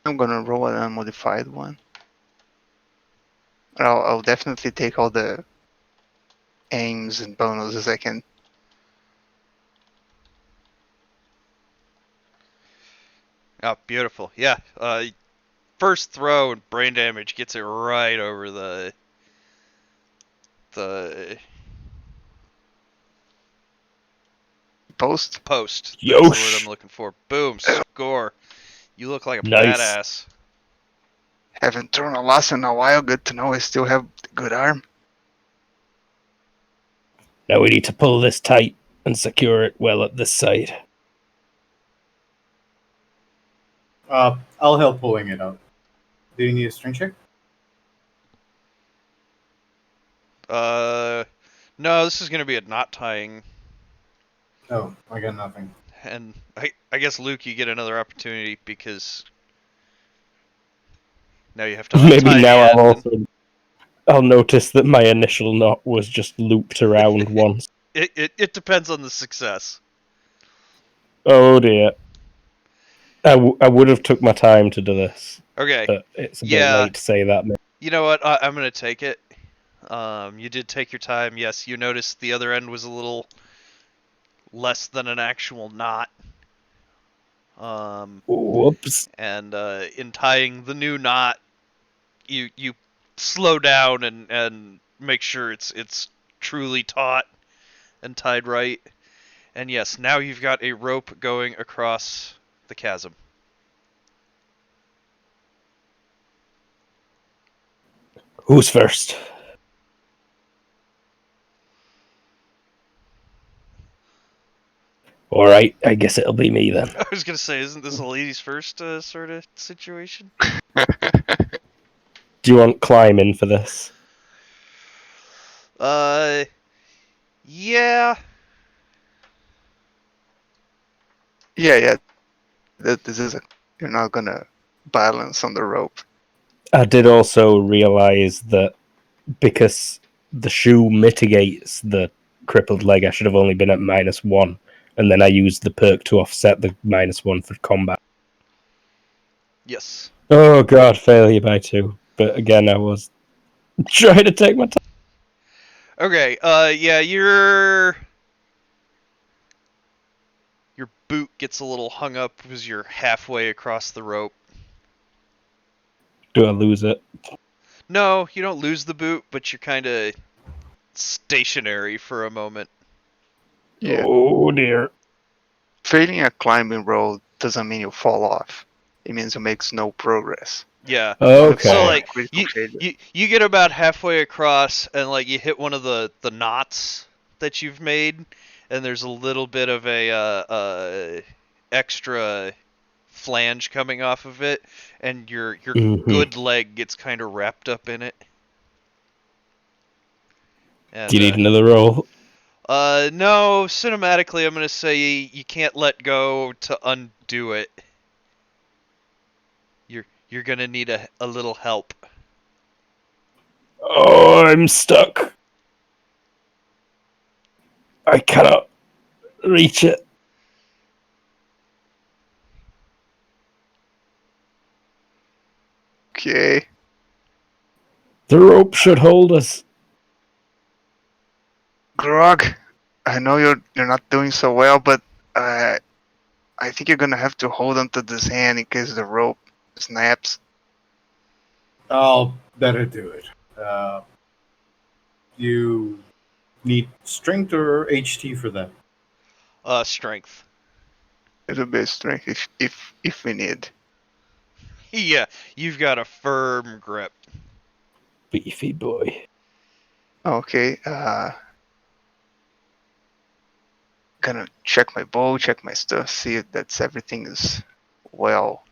I'm gonna roll an unmodified one. I'll definitely take all the aims and bonuses I can. Oh, beautiful. Yeah. First throw and brain damage gets it right over the Post. post. That's the word Yosh! I'm looking for. Boom, score. You look like a Nice. badass. Haven't thrown a lasso in a while. Good to know I still have good arm. Now we need to pull this tight and secure it well at this side. I'll help pulling it up. Do you need a string check? No, this is gonna be a knot tying, No, I got nothing. and I guess Luke, you get another opportunity because now you have to untie Maybe now the end. I'll notice that my initial knot was just looped around once. It depends on the success. Oh dear. I would have took my time to do this, Okay. but it's a bit Yeah. late to say that. You know what? I'm gonna take it. You did take your time. Yes, you noticed the other end was a little less than an actual knot. Whoops. And in tying the new knot, you slow down and make sure it's truly taut and tied right. And yes, now you've got a rope going across the chasm. Who's first? All right, I guess it'll be me then. I was gonna say, isn't this a ladies first sort of situation? Do you want climbing for this? Yeah. Yeah. This is you're not gonna balance on the rope. I did also realize that because the shoe mitigates the crippled leg, I should have only been at -1, and then I used the perk to offset the -1 for combat. Yes. Oh god, failure by 2. But again, I was trying to take my time. Okay. Yeah. Your boot gets a little hung up because you're halfway across the rope. Do I lose it? No, you don't lose the boot, but you're kind of stationary for a moment. Yeah. Oh dear. Failing a climbing roll doesn't mean you fall off. It means it makes no progress. Yeah. Okay. So like Critical failure. you get about halfway across and like you hit one of the knots that you've made, and there's a little bit of a extra flange coming off of it, and your good leg gets kind of wrapped up in it. And, Do you need another roll? no, cinematically, I'm gonna say you can't let go to undo it. You're gonna need a little help. Oh, I'm stuck. I cannot reach it. Okay. The rope should hold us. Grog, I know you're not doing so well, but I think you're gonna have to hold onto this hand in case the rope snaps. I'll better do it. You need strength or HT for that? Strength. It'll be a strength if we need. Yeah, you've got a firm grip. Beefy boy. Okay. Gonna check my bow, check my stuff, see if that's everything is well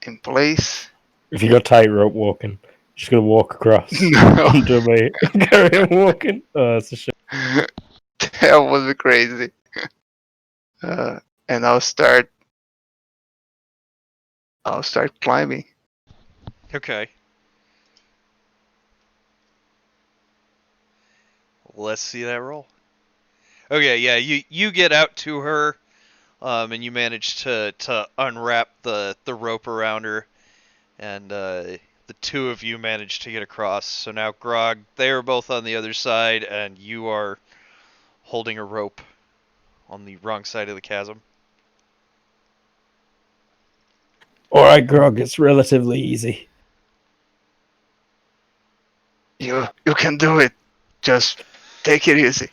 in place. If you got tightrope walking, just gonna walk across No. under me. Carry on walking. Oh, that's a shame. That would be crazy. And I'll start climbing. Okay. Let's see that roll. Okay, yeah, you get out to her, and you manage to unwrap the rope around her, and the two of you manage to get across. So now Grog, they are both on the other side, and you are holding a rope on the wrong side of the chasm. Alright, Grog, it's relatively easy. You can do it. Just take it easy.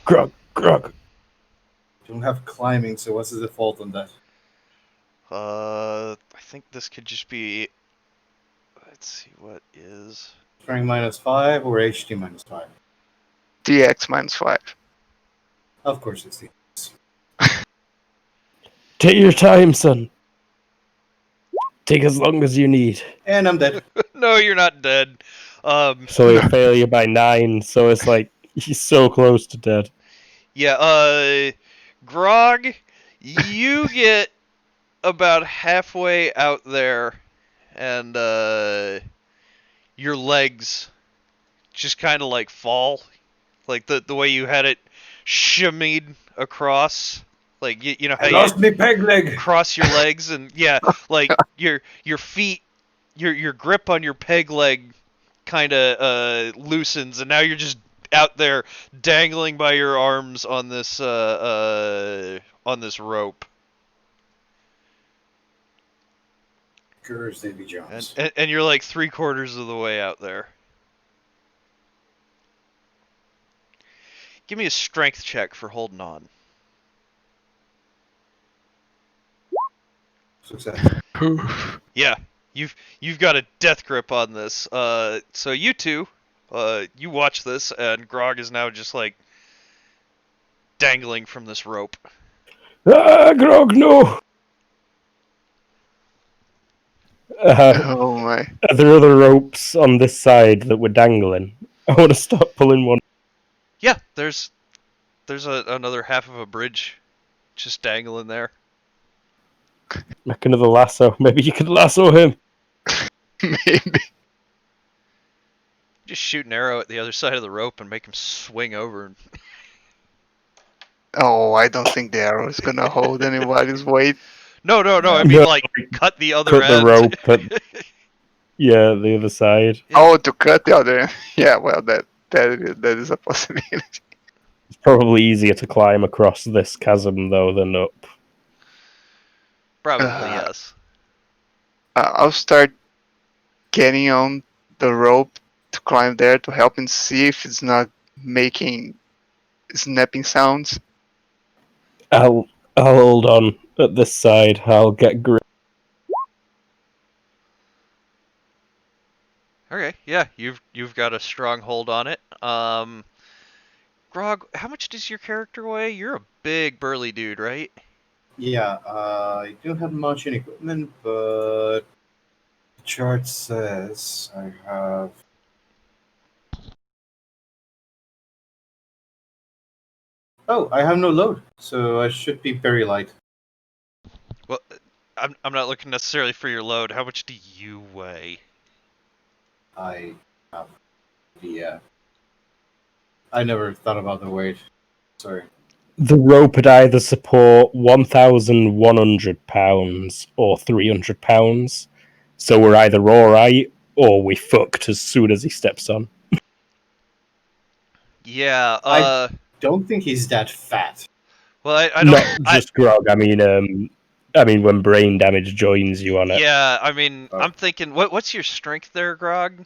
Grog. Don't have climbing, so what's the default on that? I think this could just be. Let's see what is. Strength -5 or HT -5? DX -5. Of course it's the. Take your time, son. Take as long as you need. And I'm dead. No, you're not dead. So a failure by 9, so it's like he's so close to dead. Yeah, Grog, you get about halfway out there, and your legs just kind of like fall, like the way you had it shimmied across, like you know how I lost you me peg leg. cross your legs, and yeah, like your feet, your grip on your peg leg kind of loosens, and now you're just out there dangling by your arms on this rope. Curse Davy Jones. And you're like 3/4 of the way out there. Give me a strength check for holding on. Success. Yeah, you've got a death grip on this. So you two, you watch this, and Grog is now just like dangling from this rope. Ah, Grog, no! Oh my. Are there other ropes on this side that were dangling? I want to start pulling one. Yeah, there's another half of a bridge just dangling there. Make another lasso. Maybe you could lasso him. Maybe. Just shoot an arrow at the other side of the rope and make him swing over. Oh, I don't think the arrow is gonna hold anybody's weight. No. I mean, No, like, cut the other cut the end. rope at the other side. Yeah. Oh, to cut the other end. Yeah, well, that is a possibility. It's probably easier to climb across this chasm though than up. Probably yes. I'll start getting on the rope to climb there to help and see if it's not making snapping sounds. I'll hold on at this side. I'll get grip. Okay, yeah, you've got a strong hold on it. Grog, how much does your character weigh? You're a big burly dude, right? Yeah, I don't have much in equipment, but the chart says I have. Oh, I have no load, so I should be very light. Well, I'm not looking necessarily for your load. How much do you weigh? I have the. I never thought about the weight. Sorry. The rope would either support 1,100 pounds or 300 pounds. So we're either alright or we fucked as soon as he steps on. Yeah, Don't think he's that fat. well, I Not don't. just Grog. I mean, when brain damage joins you on it. Yeah, I mean, Oh. I'm thinking, what's your strength there, Grog?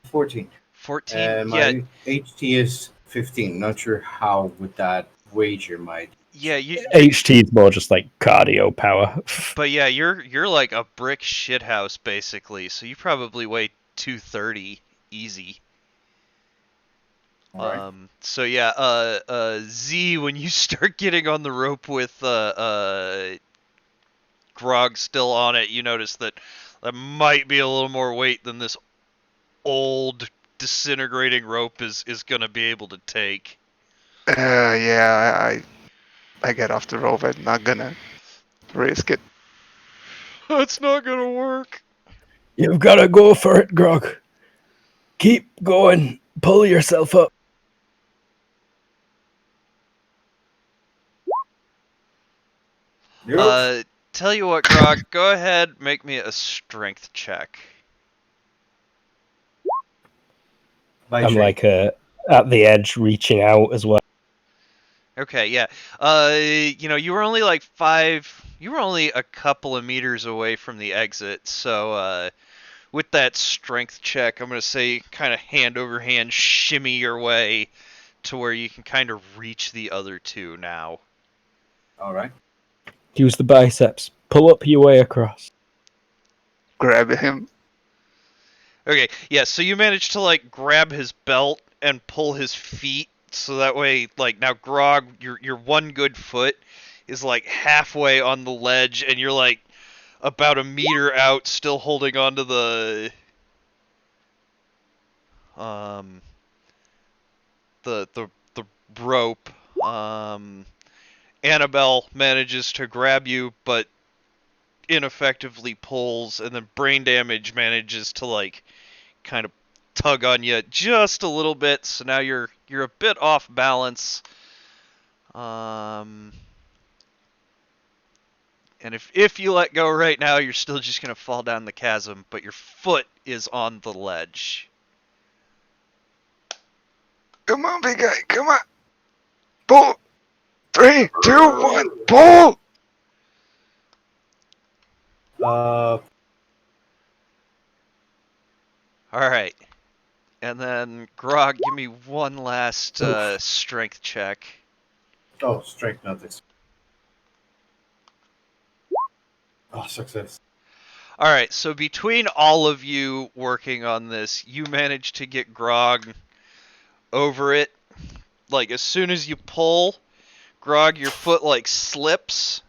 14. 14. And Yeah, my HT is 15. Not sure how would that wager might. yeah, HT is more just like cardio power. but yeah, you're like a brick shithouse basically. So you probably weigh 230 easy. Alright. So yeah, Z, when you start getting on the rope with Grog still on it, you notice that might be a little more weight than this old disintegrating rope is gonna be able to take. Yeah, I get off the rope. I'm not gonna risk it. That's not gonna work. You've got to go for it, Grog. Keep going. Pull yourself up. Nope. Tell you what, Grog, go ahead, make me a strength check. By I'm train. like at the edge, reaching out as well. Okay, yeah. You were only you were only a couple of meters away from the exit, so with that strength check, I'm gonna say kind of hand over hand shimmy your way to where you can kind of reach the other two now. Alright. Use the biceps. Pull up your way across. Grab him. Okay, yeah, so you managed to like grab his belt and pull his feet so that way like now Grog, your one good foot is like halfway on the ledge and you're like about a meter out still holding onto um the rope. Annabelle manages to grab you but ineffectively pulls, and then brain damage manages to like kind of tug on you just a little bit, so now you're a bit off balance. And if you let go right now, you're still just gonna fall down the chasm, but your foot is on the ledge. Come on, big guy. Come on. Pull. 3, 2, 1. Pull. All right, and then Grog, give me one last strength check. Oh, strength, not this. Oh, success. All right, so between all of you working on this, you managed to get Grog over it. Like as soon as you pull, Grog, your foot like slips,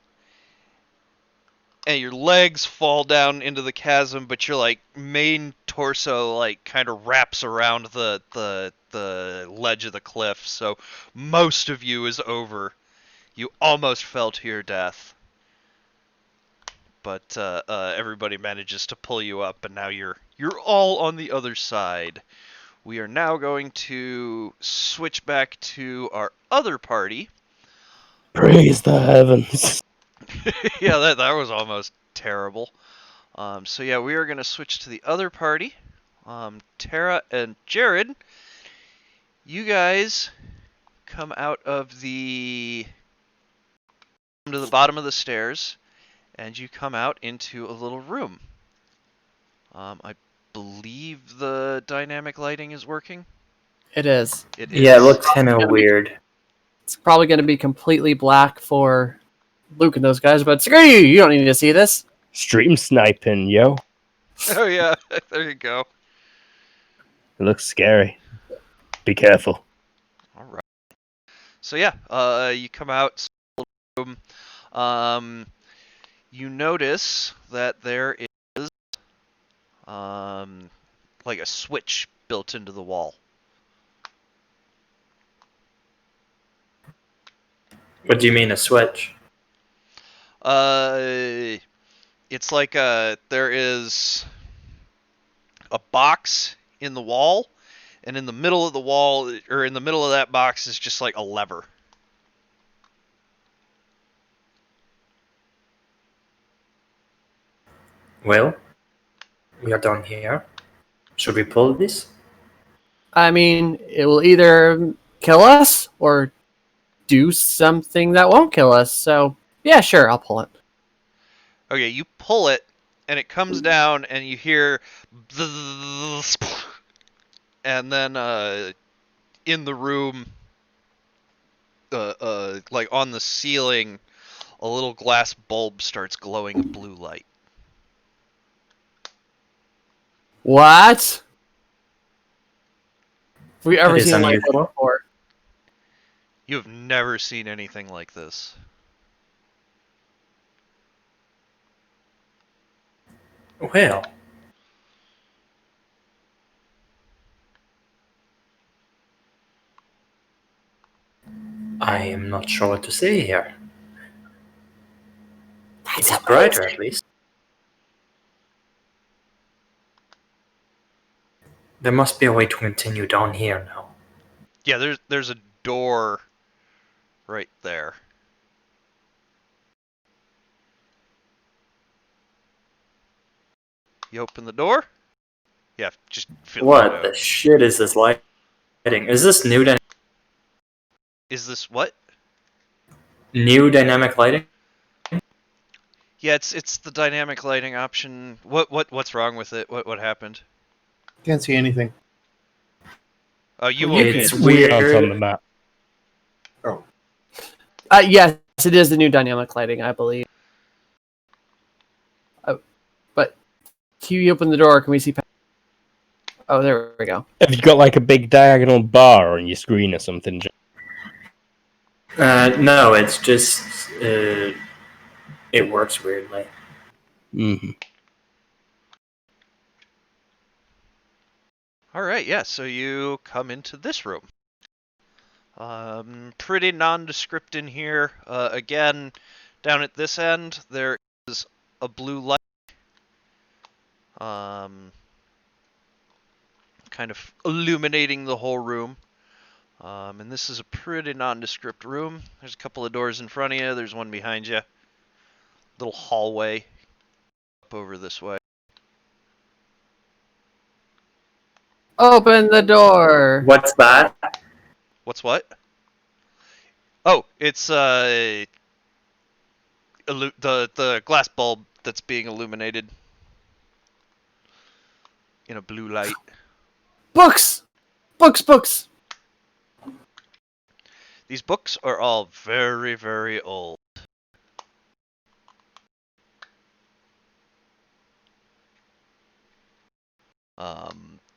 and your legs fall down into the chasm, but your like main torso like kind of wraps around the ledge of the cliff. So most of you is over. You almost fell to your death, but everybody manages to pull you up, and now you're all on the other side. We are now going to switch back to our other party. Praise the heavens. Yeah, that was almost terrible. So yeah, we are going to switch to the other party. Tara and Jared, you guys come out of to the bottom of the stairs, and you come out into a little room. I believe the dynamic lighting is working. It is. It Yeah, it is. looks kind of Gonna be- weird. It's probably going to be completely black for Luke and those guys, but screw you! You don't need to see this. Stream sniping, yo. Oh yeah, there you go. It looks scary. Be careful. All right. So yeah, you come out room. You notice that there is like a switch built into the wall. What do you mean a switch? It's like there is a box in the wall, and in the middle of the wall, or in the middle of that box, is just like a lever. Well, we are down here. Should we pull this? I mean, it will either kill us or do something that won't kill us. So, yeah, sure, I'll pull it. Okay, you pull it, and it comes down, and you hear, and then in the room, like on the ceiling, a little glass bulb starts glowing a blue light. What? Have we ever That is seen like unusual. that before? You have never seen anything like this. Well, I am not sure what to say here. It is brighter, at least. There must be a way to continue down here now. Yeah, there's a door right there. You open the door? Yeah, just fill it What out. the shit is this lighting? Is this Is this what? new dynamic lighting? Yeah, it's the dynamic lighting option. What's wrong with it? What happened? Can't see anything. Oh, you Well, opened It's it. weird. Not on the map. Oh, Yes, it is the new dynamic lighting, I believe. But can you open the door? Can we see? Oh, there we go. Have you got like a big diagonal bar on your screen or something? No, it's just it works weirdly. Mm-hmm. All right, yeah. So you come into this room. Pretty nondescript in here. Again, down at this end there is a blue light. Kind of illuminating the whole room. And this is a pretty nondescript room. There's a couple of doors in front of you. There's one behind you. Little hallway up over this way. Open the door. What's that? What's what? Oh, it's the glass bulb that's being illuminated in a blue light. Books. Books. These books are all very, very old.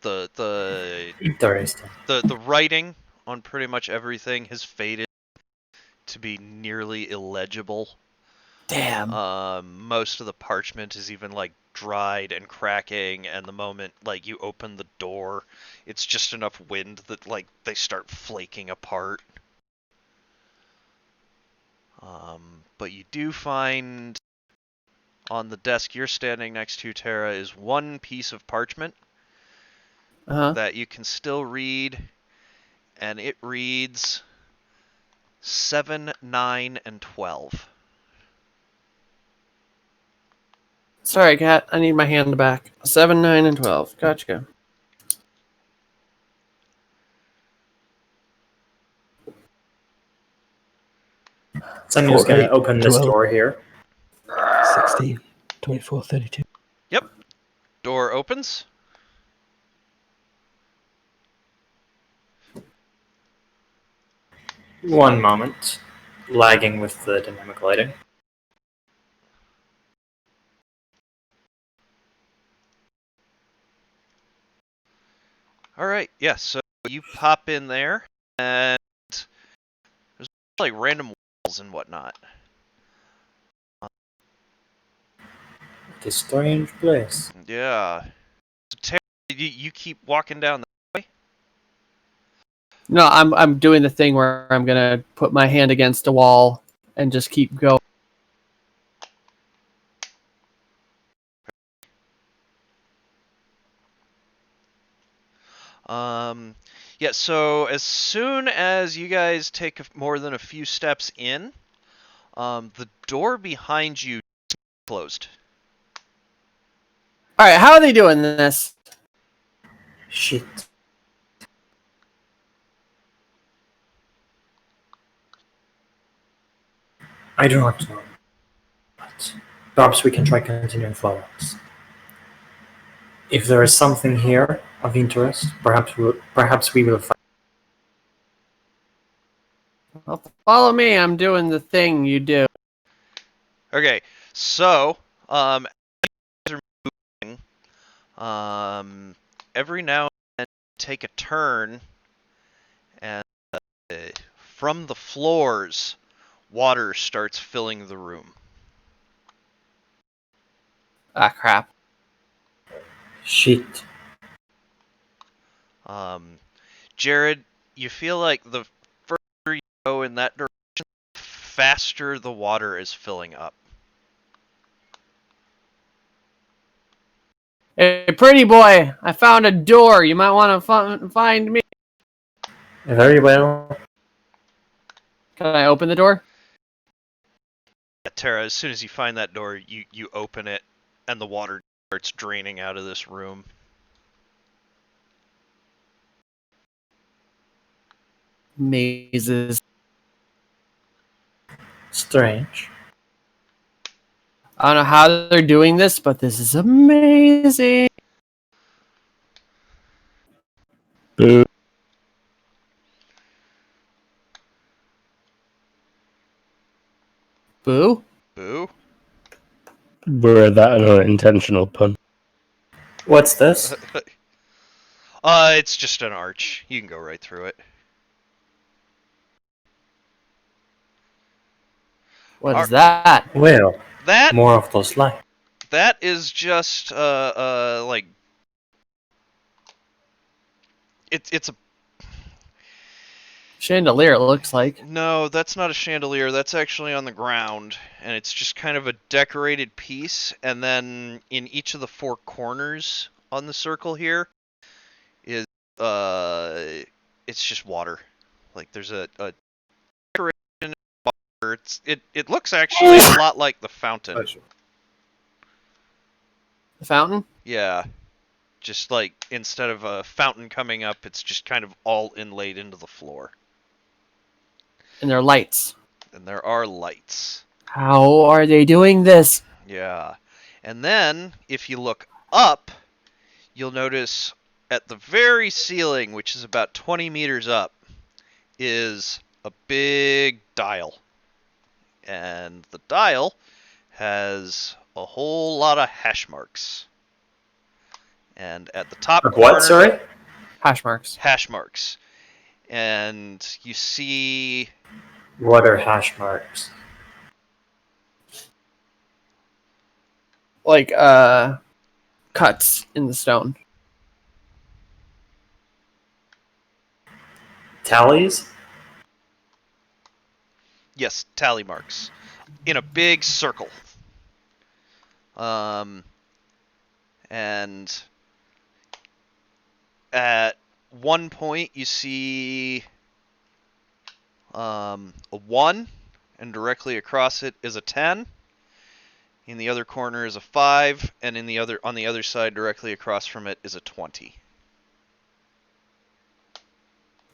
The Interesting. the writing on pretty much everything has faded to be nearly illegible. Damn. Most of the parchment is even like dried and cracking, and the moment like you open the door, it's just enough wind that like they start flaking apart. But you do find on the desk you're standing next to, Tara, is one piece of parchment that you can still read, and it reads 7, 9, and 12. Sorry, Cat. I need my hand back. 7, 9, and 12. Gotcha. Sanyo's 4, gonna 8, open this 12, door here. 16, 24, 32. Yep. Door opens. One moment. Lagging with the dynamic lighting. All right. Yeah. So you pop in there, and there's like random walls and whatnot. What a strange place. Yeah. So Tara, you keep walking down the way. No, I'm doing the thing where I'm gonna put my hand against a wall and just keep going. Yeah, so as soon as you guys take more than a few steps in, the door behind you closed. All right, how are they doing this? Shit. I do not know. But perhaps we can try continuing forwards. If there is something here of interest, perhaps we will find. Well, follow me. I'm doing the thing you do. Okay, so as you guys are moving, every now and then take a turn, and from the floors, water starts filling the room. Ah, crap. Shit. Jared, you feel like the further you go in that direction, the faster the water is filling up. Hey, pretty boy, I found a door. You might want to find me. Very well. Can I open the door? Yeah, Tara, as soon as you find that door, you open it, and the water starts draining out of this room. Mazes. Strange. I don't know how they're doing this, but this is amazing. Boo. Boo? Boo? Were that an unintentional pun? What's this? It's just an arch. You can go right through it. What is that? Well, That more of those lights. that is just like it's a Chandelier, it looks like. no, that's not a chandelier. That's actually on the ground, and it's just kind of a decorated piece. And then in each of the four corners on the circle here is it's just water. Like there's a decoration in water. It looks actually a lot like the fountain. The fountain? Yeah, just like instead of a fountain coming up, it's just kind of all inlaid into the floor. And their lights. And there are lights. How are they doing this? Yeah. And then, if you look up, you'll notice at the very ceiling, which is about 20 meters up, is a big dial. And the dial has a whole lot of hash marks. And at the top corner... What, sorry? Hash marks. Hash marks. And you see What are hash marks? Like cuts in the stone. Tallies? Yes, tally marks in a big circle. And at one point you see a 1, and directly across it is a 10. In the other corner is a 5, and on the other side, directly across from it, is a 20.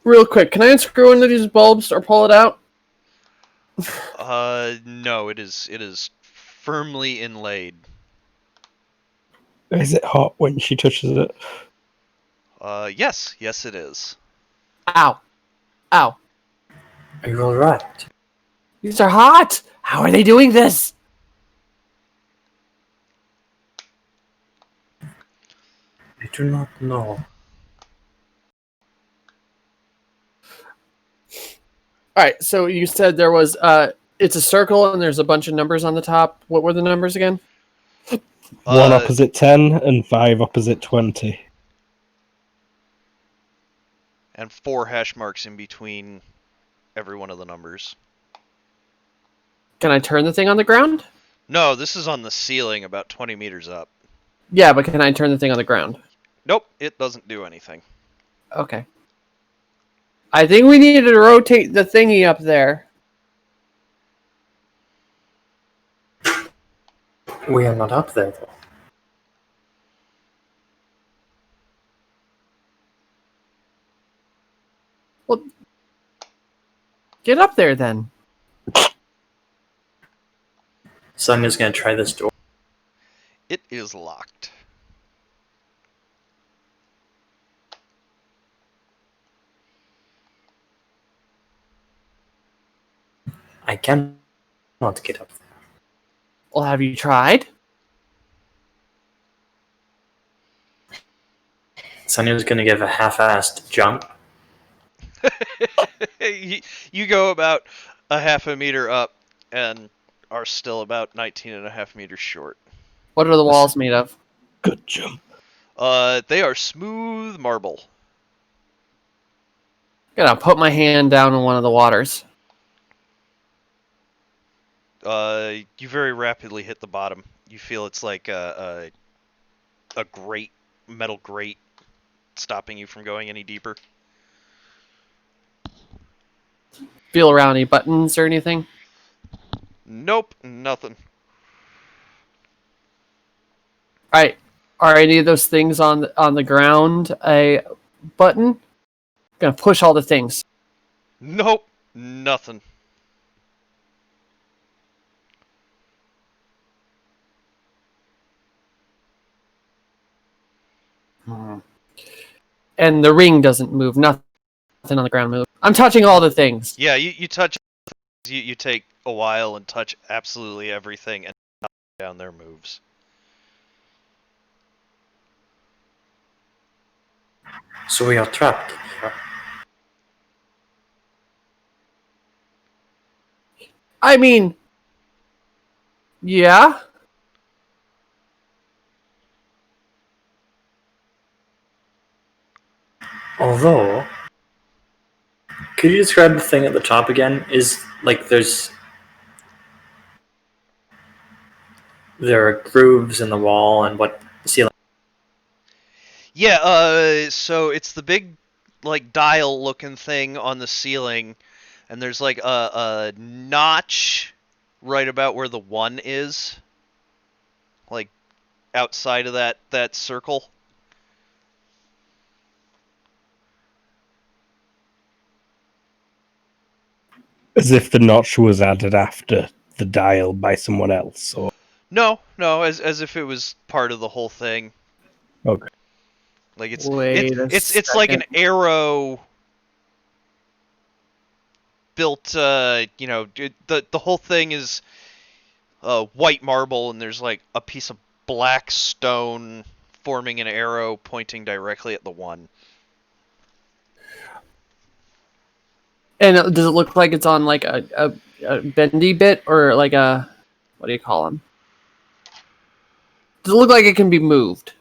Real quick, can I unscrew one of these bulbs or pull it out? No, it is firmly inlaid. Is it hot when she touches it? Yes, it is. Ow. Ow. Are you alright? These are hot! How are they doing this? I do not know. Alright, so you said there was it's a circle and there's a bunch of numbers on the top. What were the numbers again? 1 opposite 10 and 5 opposite 20. And 4 hash marks in between every one of the numbers. Can I turn the thing on the ground? No, this is on the ceiling about 20 meters up. Yeah, but can I turn the thing on the ground? Nope, it doesn't do anything. Okay. I think we need to rotate the thingy up there. We are not up there, though. Well, get up there then. Sonya's gonna try this door. It is locked. I cannot get up there. Well, have you tried? Sonya's gonna give a half-assed jump. You go about a half a meter up and are still about 19 and a half meters short. What are the walls made of? Good jump. They are smooth marble. Gonna put my hand down in one of the waters. You very rapidly hit the bottom. You feel it's like a grate, metal grate, stopping you from going any deeper. Feel around any buttons or anything? Nope, nothing. Alright. Are any of those things on the ground a button? Gonna push all the things. Nope, nothing. And the ring doesn't move. Nothing on the ground moves. I'm touching all the things. Yeah, you touch. You take a while and touch absolutely everything, and nothing down there moves. So we are trapped here. I mean, yeah. Although, could you describe the thing at the top again? Is like there are grooves in the wall and what the ceiling. Yeah, so it's the big, like, dial-looking thing on the ceiling, and there's, like, a notch right about where the 1 is. Like, outside of that circle. As if the notch was added after the dial by someone else. Or No, as if it was part of the whole thing. okay. Like, it's like an second. arrow built, the whole thing is white marble, and there's like a piece of black stone forming an arrow pointing directly at the 1. And does it look like it's on like a bendy bit or like a, what do you call them? Does it look like it can be moved?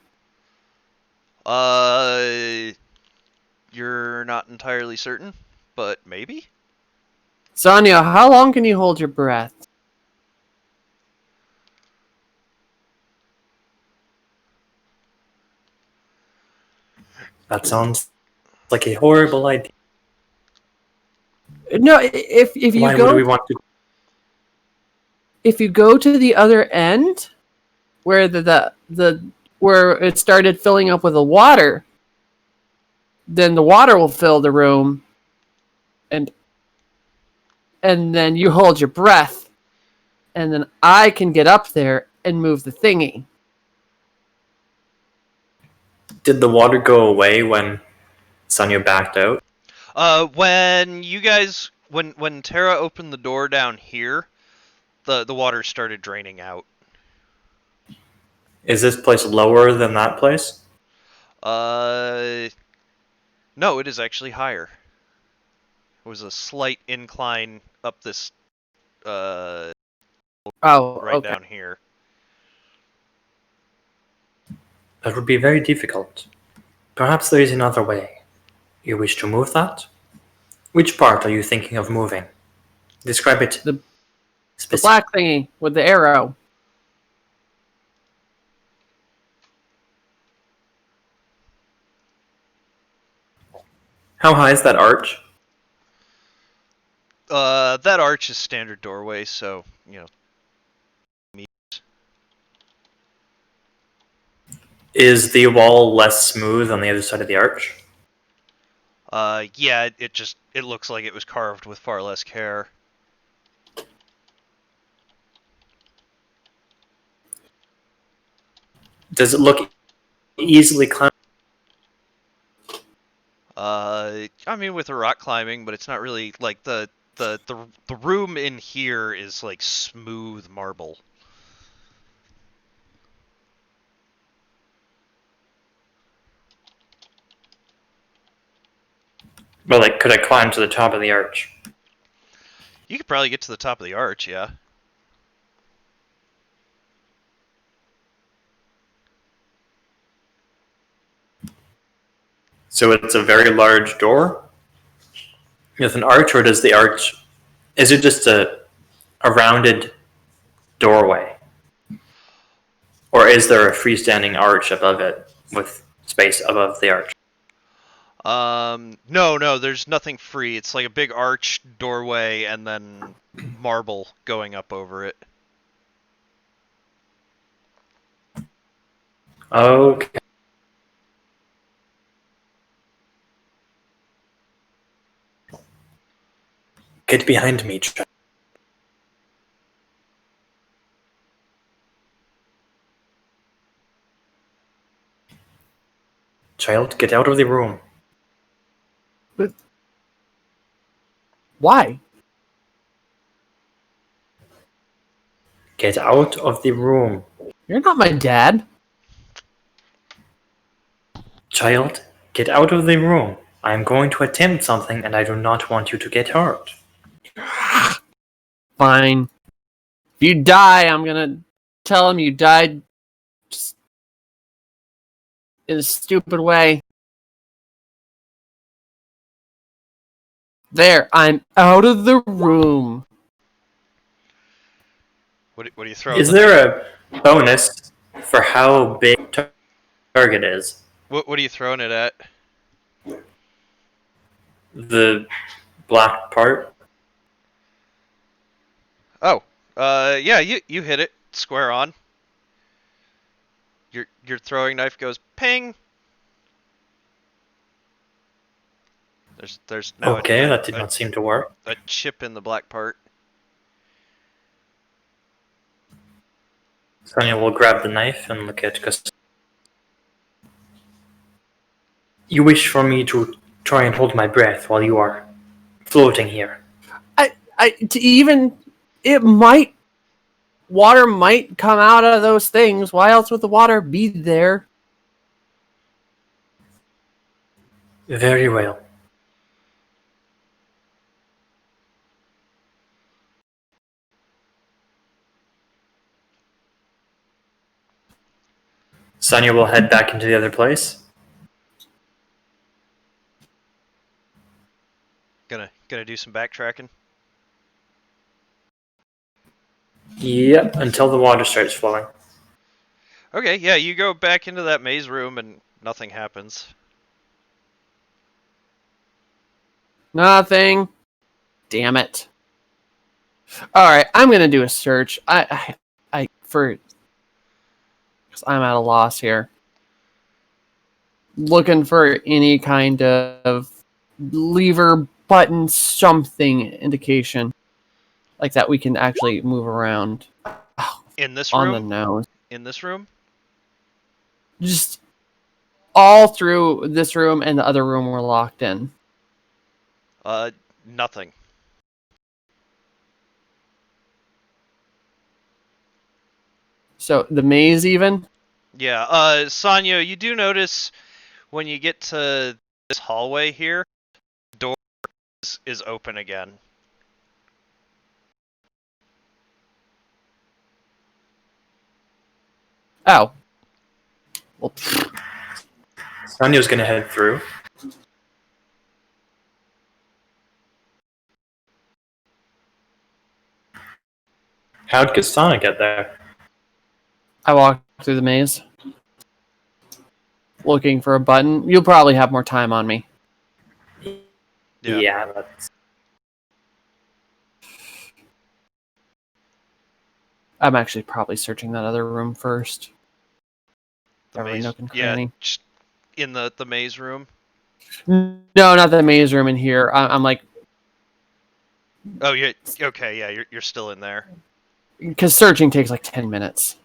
You're not entirely certain, but maybe? Sonia, how long can you hold your breath? That sounds like a horrible idea. No, if you Why go would we want to? if you go to the other end where the where it started filling up with the water, then the water will fill the room, and then you hold your breath, and then I can get up there and move the thingy. Did the water go away when Sonya backed out? When you guys, when Tara opened the door down here, the water started draining out. Is this place lower than that place? No, it is actually higher. It was a slight incline up this, Oh, right okay. down here. That would be very difficult. Perhaps there is another way. You wish to move that? Which part are you thinking of moving? Describe it. The specifically. black thingy with the arrow. How high is that arch? That arch is standard doorway, so, Is the wall less smooth on the other side of the arch? yeah, it looks like it was carved with far less care. Does it look easily climbable? I mean, with the rock climbing, but it's not really like the room in here is like smooth marble. Well, like, could I climb to the top of the arch? You could probably get to the top of the arch, yeah. So it's a very large door with an arch, or does the arch... Is it just a rounded doorway? Or is there a freestanding arch above it with space above the arch? No, there's nothing free. It's like a big arch doorway and then marble going up over it. Okay. Get behind me, child. Get out of the room. But why? Get out of the room. You're not my dad. Child, get out of the room. I am going to attempt something and I do not want you to get hurt. Fine. If you die, I'm gonna tell him you died just in a stupid way. There, I'm out of the room. What do you throw? Is there a bonus for how big target is? What are you throwing it at? The black part? Oh, yeah, you hit it square on. Your throwing knife goes ping. There's now Okay, that did not seem to work. a chip in the black part. Sonia will grab the knife and look at Gus. You wish for me to try and hold my breath while you are floating here. Water might come out of those things. Why else would the water be there? Very well. Sonya will head back into the other place. Gonna do some backtracking. Yep, until the water starts flowing. Okay, yeah, you go back into that maze room and nothing happens. Nothing. Damn it. All right, I'm gonna do a search. Because I'm at a loss here. Looking for any kind of lever, button, something indication like that we can actually move around. In this On the room? nose. In this room? Just all through this room and the other room we're locked in. Nothing. So the maze even? Yeah, Sonya, you do notice when you get to this hallway here, the door is open again. Oh. Well, Sonya's gonna head through. How'd Kastana get there? I walked through the maze. Looking for a button. You'll probably have more time on me. Yeah. That's... I'm actually probably searching that other room first. The Every maze. nook and Yeah, cranny. just in the maze room. No, not the maze room in here. I'm like, Oh, yeah. Okay, yeah, you're still in there. because searching takes like 10 minutes.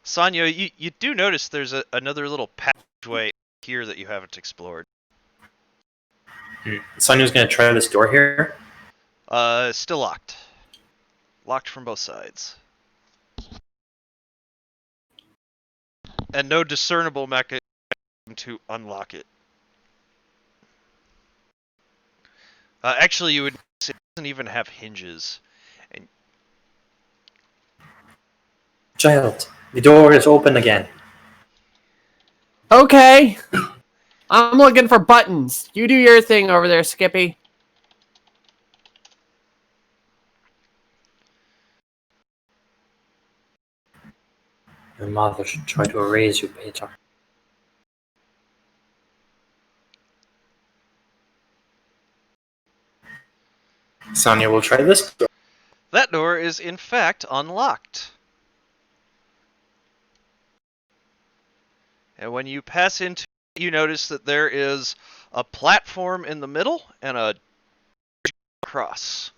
Sonya, you do notice there's another little passageway here that you haven't explored. Sonya's gonna try this door here. Still locked. Locked from both sides. And no discernible mechanism to unlock it. Actually, you would say it doesn't even have hinges. And Child, the door is open again. Okay. I'm looking for buttons. You do your thing over there, Skippy. Your mother should try to erase you, Peter. Sonya will try this door. that door is, in fact, unlocked. And when you pass into it, you notice that there is a platform in the middle and a cross.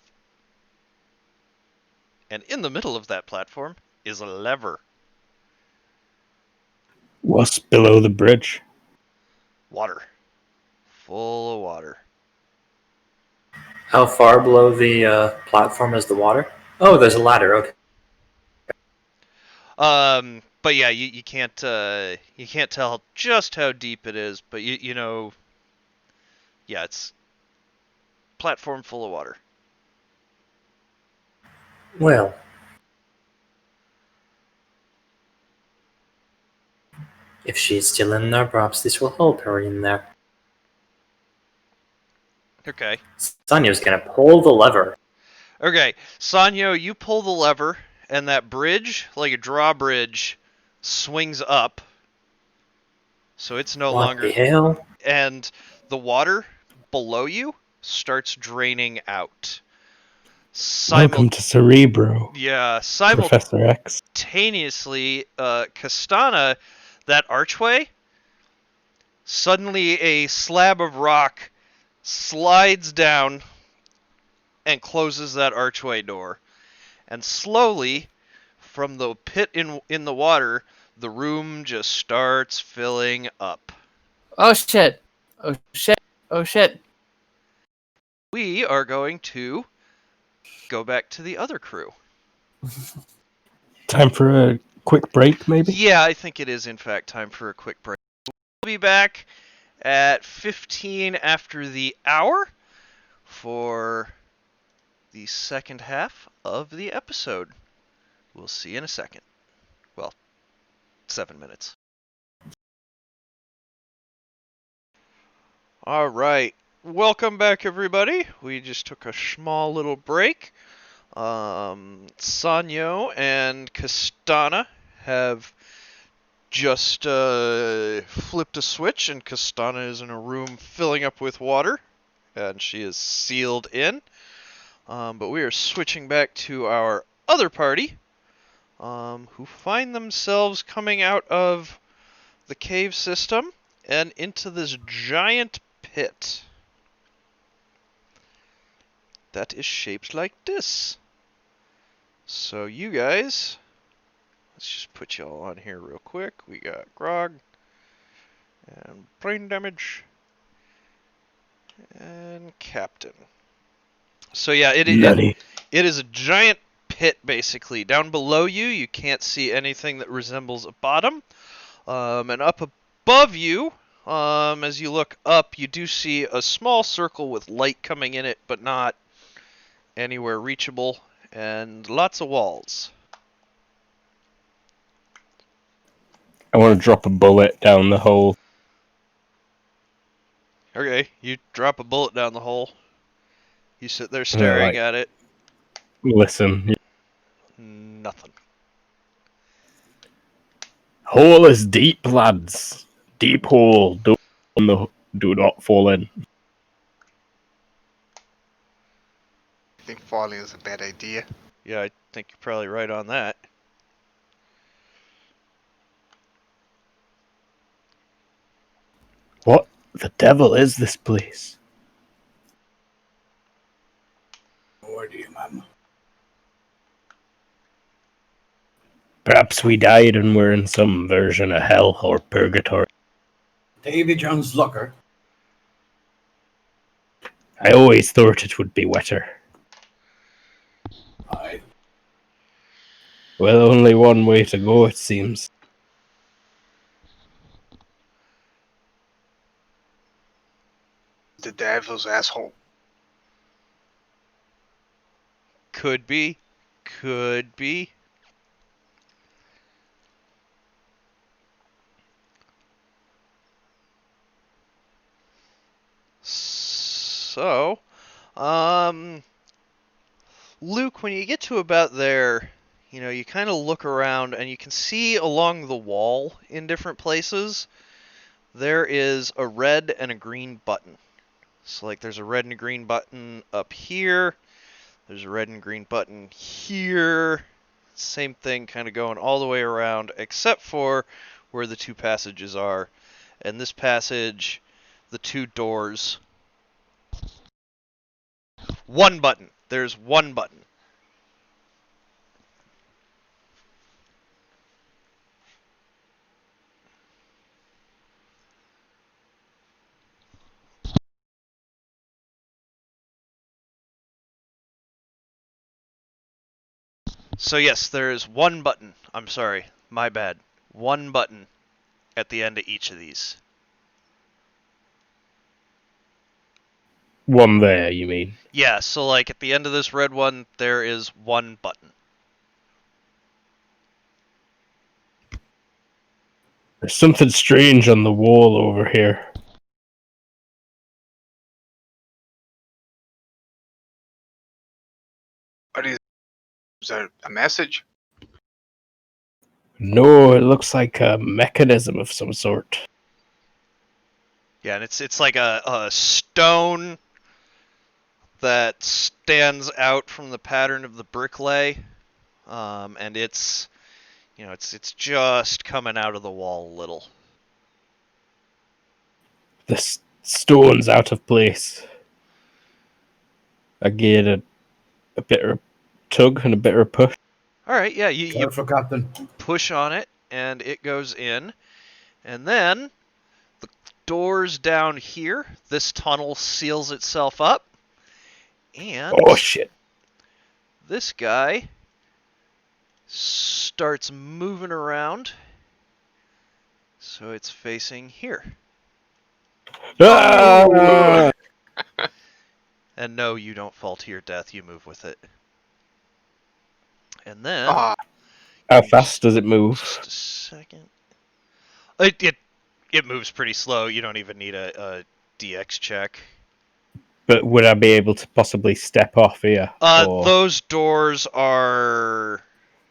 And in the middle of that platform is a lever. What's below the bridge? Water. Full of water. How far below the platform is the water? Oh, there's a ladder. Okay. But yeah, you can't tell just how deep it is, but you know, yeah, it's platform full of water. Well, if she's still in there, perhaps this will help her in there. Okay. Sonya's gonna pull the lever. Okay, Sanyo, you pull the lever, and that bridge, like a drawbridge, swings up. So it's no What longer, the hell? and the water below you starts draining out. Welcome to Cerebro, Yeah, Professor X. simultaneously, Castana, that archway, suddenly a slab of rock slides down and closes that archway door. And slowly, from the pit in the water, the room just starts filling up. Oh shit. Oh shit. Oh shit. We are going to go back to the other crew. Time for a quick break, maybe? Yeah, I think it is in fact time for a quick break. We'll be back at 15 after the hour for the second half of the episode. We'll see you in a second. Well, 7 minutes. All right. Welcome back, everybody. We just took a small little break. Sanyo and Castana have just flipped a switch, and Castana is in a room filling up with water, and she is sealed in. But we are switching back to our other party, who find themselves coming out of the cave system and into this giant pit that is shaped like this. So you guys, let's just put y'all on here real quick. We got Grog and brain damage and Captain. So yeah, it is a giant pit basically. Down below you, you can't see anything that resembles a bottom. And up above you, as you look up, you do see a small circle with light coming in it, but not anywhere reachable, and lots of walls. I want to drop a bullet down the hole. Okay, you drop a bullet down the hole. You sit there staring at it. Listen. Nothing. Hole is deep, lads. Deep hole. Do not fall in. I think falling is a bad idea. Yeah, I think you're probably right on that. What the devil is this place? No idea, ma'am. Perhaps we died and we're in some version of hell or purgatory. Davy Jones Locker. I always thought it would be wetter. Aye. Well, only one way to go, it seems. The devil's asshole. Could be. Could be. So, Luke, when you get to about there, you know, you kind of look around and you can see along the wall in different places, there is a red and a green button. So, like, there's a red and a green button up here. There's a red and green button here. Same thing kind of going all the way around, except for where the two passages are. And this passage, the two doors. One button. There's one button. So yes, there is one button. I'm sorry, my bad. One button at the end of each of these. One there, you mean? Yeah, so like at the end of this red one, there is one button. There's something strange on the wall over here. Is there a message? No, it looks like a mechanism of some sort. Yeah, and it's like a stone that stands out from the pattern of the brick lay, and it's, you know, it's just coming out of the wall a little. The stone's out of place. I gave it a bit of tug and a bit of push. All right, yeah, you Careful, Captain. push on it, and it goes in, and then the doors down here, this tunnel seals itself up, and Oh shit. this guy starts moving around, so it's facing here. Ah! And no, you don't fall to your death, you move with it. And then, Ah, How fast does it move? just a second. It moves pretty slow. You don't even need a DX check. But would I be able to possibly step off here? Or Those doors are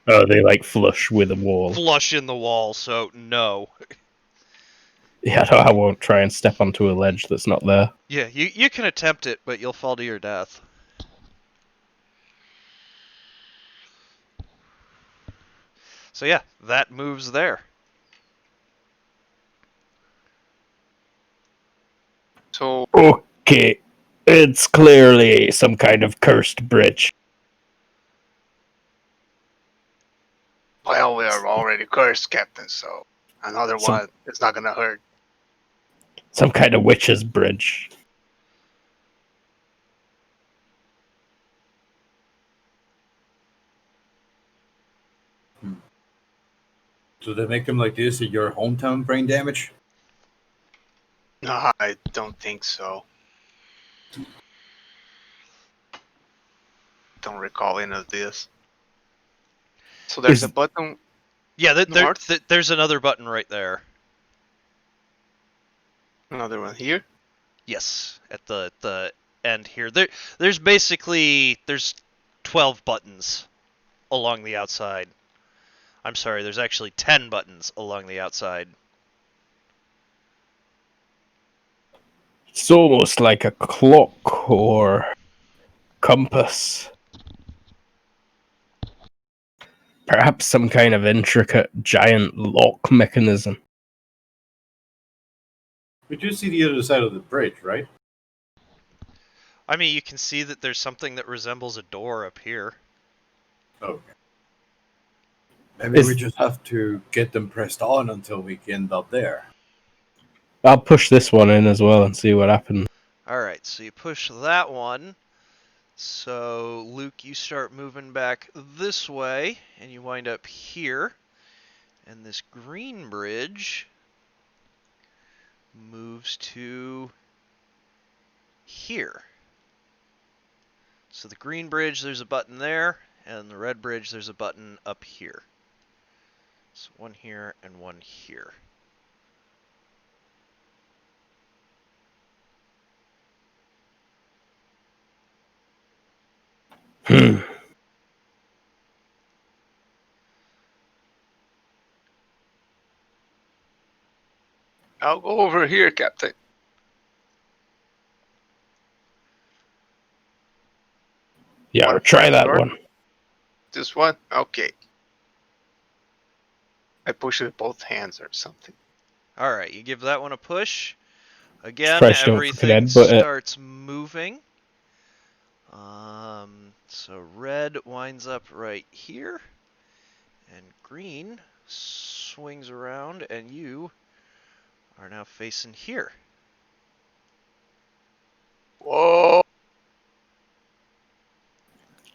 are they like flush with a wall? flush in the wall, so no. Yeah, no, I won't try and step onto a ledge that's not there. Yeah, you can attempt it, but you'll fall to your death. So yeah, that moves there. So, Okay, it's clearly some kind of cursed bridge. well, we are already cursed, Captain, so another Some- one is not gonna hurt. Some kind of witch's bridge. So they make them like this in your hometown, brain damage? No, I don't think so. Don't recall any of this. So there's a button. Yeah, North? there's another button right there. Another one here. Yes, at the end here. There's 12 buttons along the outside. I'm sorry, there's actually 10 buttons along the outside. It's almost like a clock or compass. Perhaps some kind of intricate giant lock mechanism. We do see the other side of the bridge, right? I mean, you can see that there's something that resembles a door up here. Okay. Maybe Is- we just have to get them pressed on until we end up there. I'll push this one in as well and see what happens. Alright, so you push that one. So, Luke, you start moving back this way, and you wind up here. And this green bridge moves to here. So the green bridge, there's a button there, and the red bridge, there's a button up here. So one here and one here. Hmm. I'll go over here, Captain. Yeah, One try that door? one. This one? Okay. I push it with both hands or something. Alright, you give that one a push. Again, Surprised you don't fucking everything headbutt it. starts moving. So red winds up right here, and green swings around, and you are now facing here. Whoa!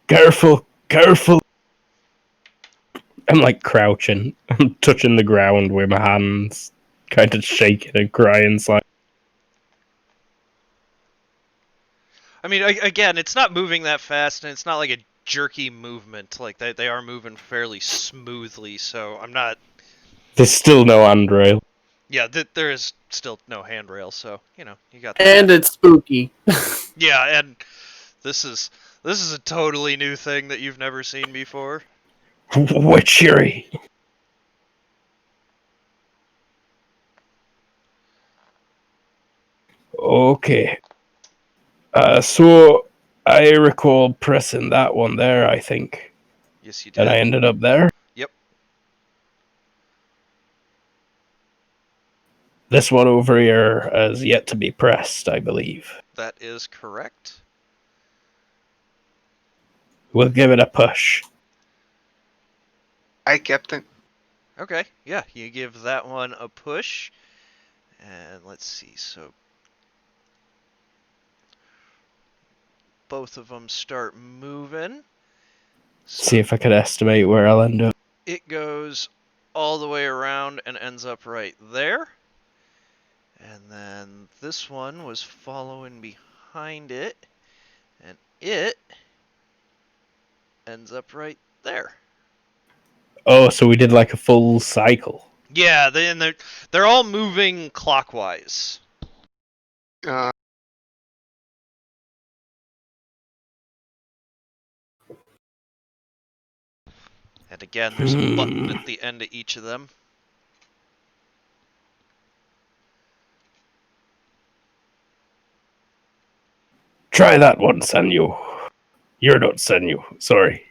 Careful, careful. I'm like crouching. I'm touching the ground with my hands, kind of shaking and crying. Like, I mean, again, it's not moving that fast, and it's not like a jerky movement. Like they are moving fairly smoothly, so I'm not. there's still no handrail. Yeah, there is still no handrail, so you got that. And it's spooky. Yeah, and this is a totally new thing that you've never seen before. Witchery. Okay. So I recall pressing that one there, I think. Yes, you did. And I ended up there. Yep. This one over here has yet to be pressed, I believe. That is correct. We'll give it a push. Hi, Captain. Okay, yeah, you give that one a push. And let's see, so both of them start moving. So See if I could estimate where I'll end up. it goes all the way around and ends up right there. And then this one was following behind it, and it ends up right there. Oh, so we did like a full cycle. Yeah, they're all moving clockwise. Uh, And again, there's a button at the end of each of them. Try that one, Sanyu. You're not Sanyu. Sorry.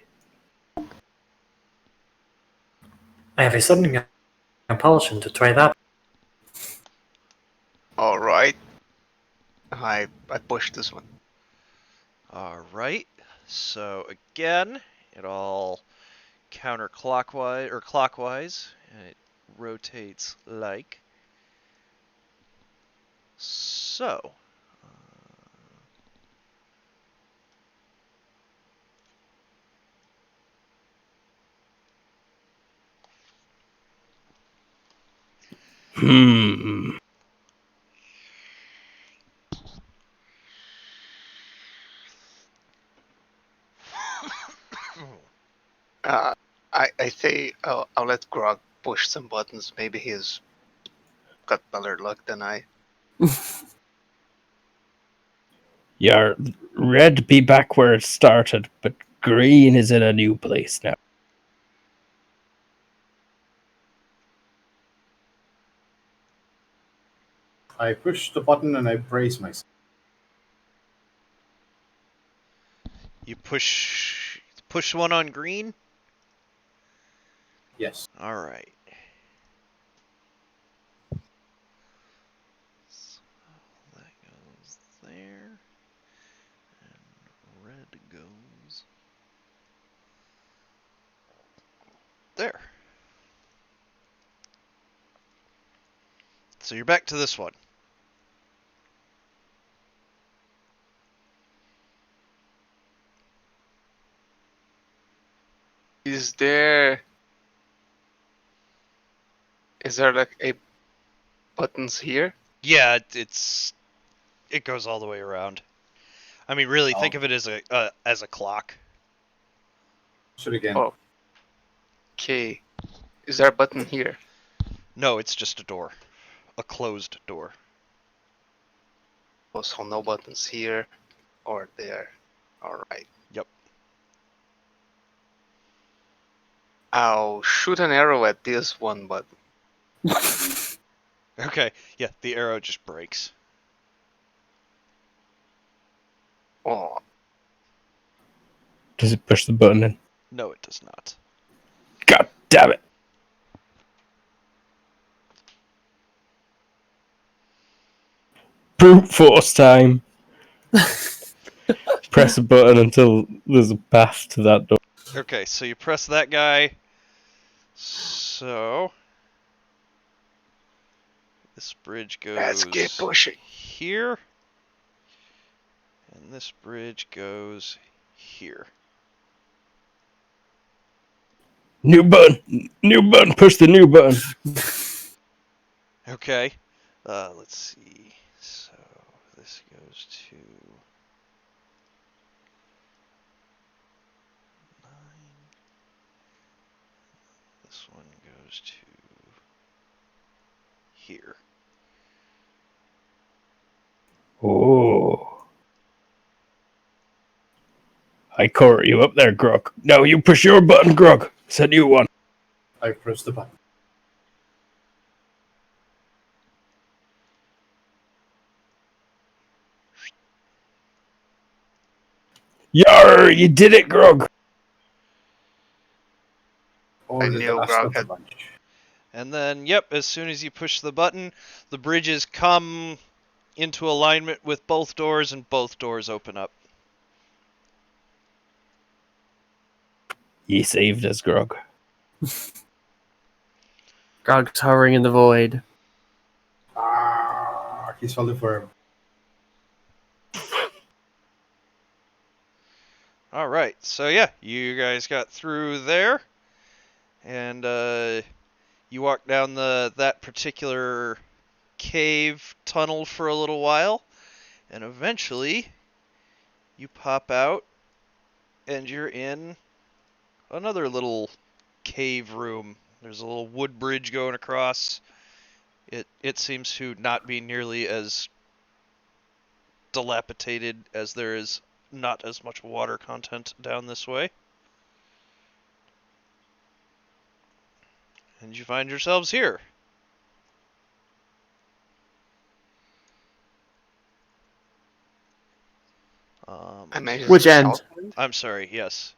I have a sudden compulsion to try that. all right. I pushed this one. Alright, so again, it all counterclockwise, or clockwise, and it rotates like so. Hmm. Uh, I say I'll let Grog push some buttons. Maybe he's got better luck than I. Yeah, red be back where it started, but green is in a new place now. I push the button and I brace myself. You push one on green? Yes. Alright. So that goes there. And red goes there. So you're back to this one. Is there like a buttons here? Yeah, it goes all the way around. I mean, really, think Oh. of it as a clock. Shoot again. Oh. Okay. Is there a button here? No, it's just a door, a closed door. Oh, so no buttons here or there. All right. Yep. I'll shoot an arrow at this one button. Okay. Yeah, the arrow just breaks. Oh, Does it push the button in? No, it does not. God damn it. Brute force time. Press a button until there's a path to that door. Okay, so you press that guy. So this bridge let's keep goes pushing. here, and this bridge goes here. New button. New button. Push the new button. Okay. Let's see. So this goes to 9. This one goes to here. Oh. I corner you up there, Grog. No, you push your button, Grog. It's a new one. I press the button. Yar, you did it, Grog. Or I the knew last Grog of the had- bunch. And then, yep, as soon as you push the button, the bridges come into alignment with both doors, and both doors open up. You saved us, Grog. Grog's hovering in the void. Ah, he's holding for him. All right, so yeah, you guys got through there, and you walk down that particular cave tunnel for a little while, and eventually you pop out, and you're in another little cave room There's a little wood bridge going across. It seems to not be nearly as dilapidated as there is not as much water content down this way. And you find yourselves here. I measure Which the end? south end. I'm sorry, yes.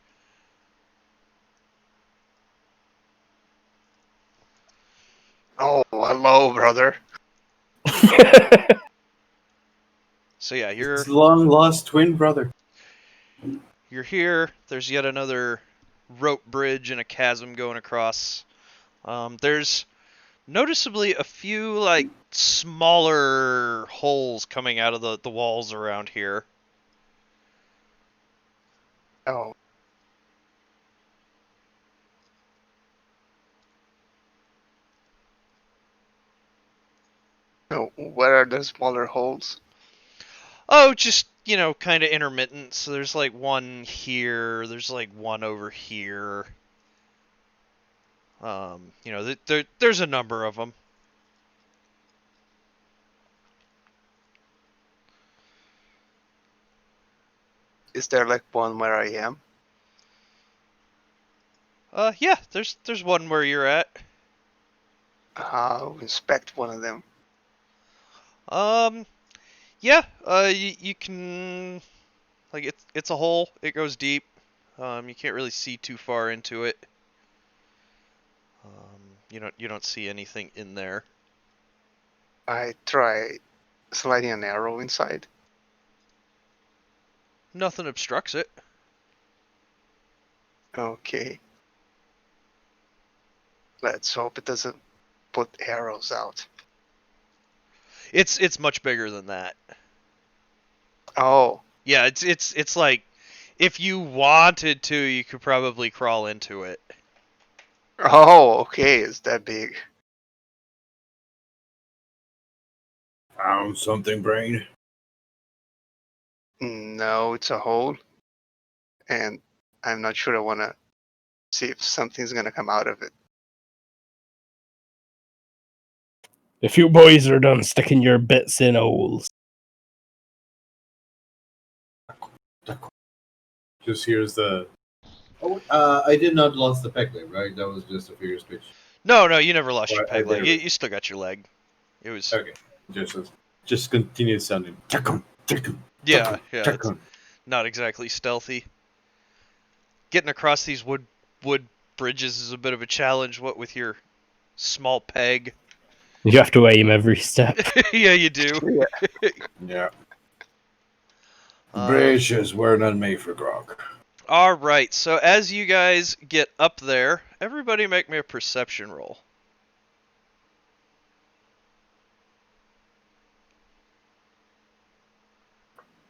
Oh, hello, brother. So yeah, His long lost twin brother. you're here. There's yet another rope bridge and a chasm going across. There's noticeably a few like smaller holes coming out of the walls around here. Oh. So, where are the smaller holes? Oh, just, kind of intermittent. So there's like one here, there's like one over here. There's a number of them. Is there like one where I am? Yeah, there's one where you're at. I'll inspect one of them. Um, yeah, you can, like, it's a hole. It goes deep. You can't really see too far into it. You don't see anything in there. I try sliding an arrow inside. Nothing obstructs it. Okay. Let's hope it doesn't put arrows out. It's much bigger than that. Oh, Yeah, it's like if you wanted to, you could probably crawl into it. oh, okay. It's that big. Found something, Brain. No, it's a hole, and I'm not sure I want to see if something's gonna come out of it. If you boys are done sticking your bits in holes. Just here's the. Oh, I did not lost the peg leg, right? That was just a figure speech. No, you never lost your Or- peg or leg. there- You still got your leg. It was Okay, just continue sounding. yeah. It's not exactly stealthy. Getting across these wood bridges is a bit of a challenge. What with your small peg? You have to aim every step. Yeah, you do. Yeah. Um, Bridges were not made for grog. All right. So as you guys get up there, everybody make me a perception roll.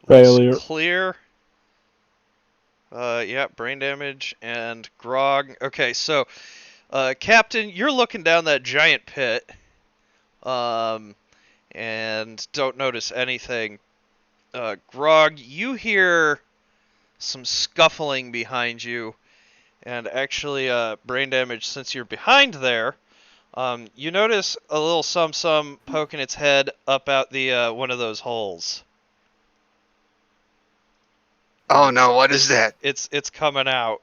Looks Failure. clear. Yeah, brain damage and grog. Okay, so, Captain, you're looking down that giant pit, and don't notice anything. Grog, you hear some scuffling behind you, and actually, brain damage, since you're behind there, you notice a little sum poking its head up out the, one of those holes. Oh no, what is that? It's coming out.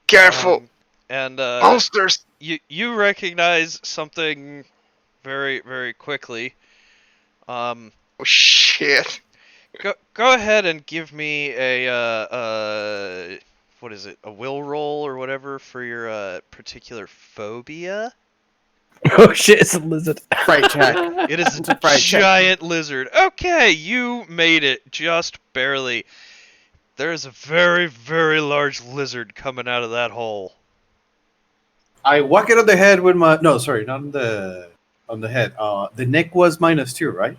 Careful! And Monsters! you recognize something very, very quickly. Oh shit. Go ahead and give me a what is it? A will roll or whatever for your particular phobia. Oh shit, it's a lizard. Fright check. It is It's a a fright check. giant lizard. Okay, you made it just barely. There is a very, very large lizard coming out of that hole. I whack it on the head with my. No, sorry, not on the head. The neck was -2, right?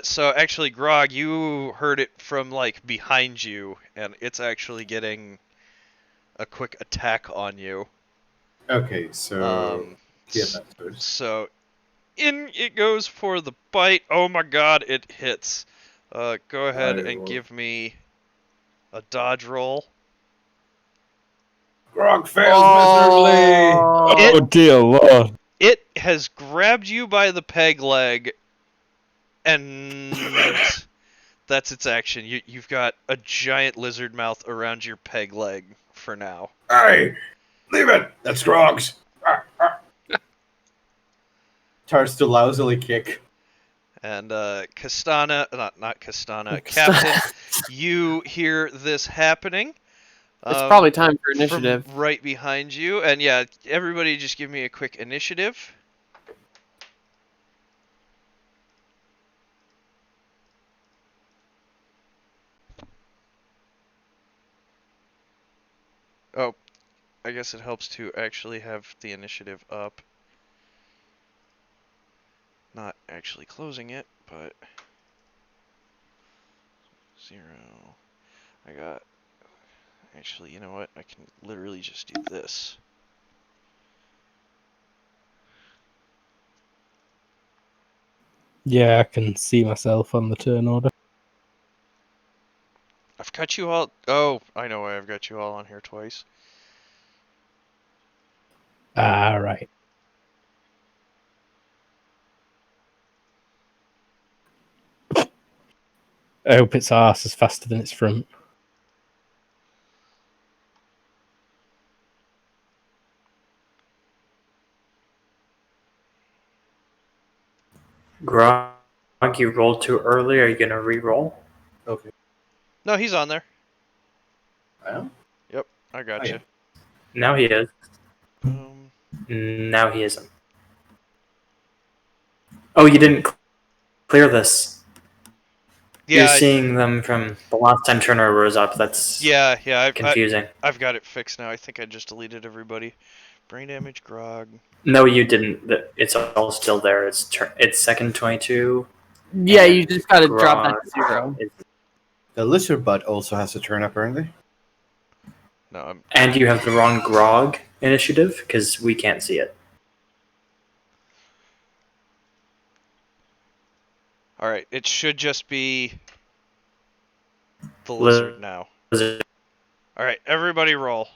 So actually, Grog, you heard it from like behind you, and it's actually getting a quick attack on you. Okay, so yeah, s- that's first. So in it goes for the bite. Oh my god, it hits. Go ahead and roll. give me a dodge roll. Grog fails miserably. Oh dear lord. It has grabbed you by the peg leg, and that's its action. You've got a giant lizard mouth around your peg leg for now. Hey, leave it. That's Grog's. Starts to lousily kick. And Castana, not Castana, Captain, you hear this happening. It's probably time for From initiative. right behind you. And yeah, everybody just give me a quick initiative. Oh, I guess it helps to actually have the initiative up. Not actually closing it, but 0. I got... Actually, you know what? I can literally just do this. Yeah, I can see myself on the turn order. I've got you all... Oh, I know why I've got you all on here twice. Ah, right. I hope its arse is faster than its front. Grog, you rolled too early. Are you gonna re-roll? Okay. No, he's on there. Well, Yep, I got Oh, you. yeah. Now he is. Um, Now he isn't. Oh, you didn't clear this. You're yeah, seeing them from the last time Turner was up. That's yeah, confusing. I've got it fixed now. I think I just deleted everybody. Brain damage, grog. No, you didn't. It's all still there. It's second 22. Yeah, you and just gotta drop that Grog to 0. is- the lizard butt also has a turn apparently. No, I'm... And you have the wrong Grog initiative because we can't see it. Alright, it should just be the lizard now. Lizard. Alright, everybody roll.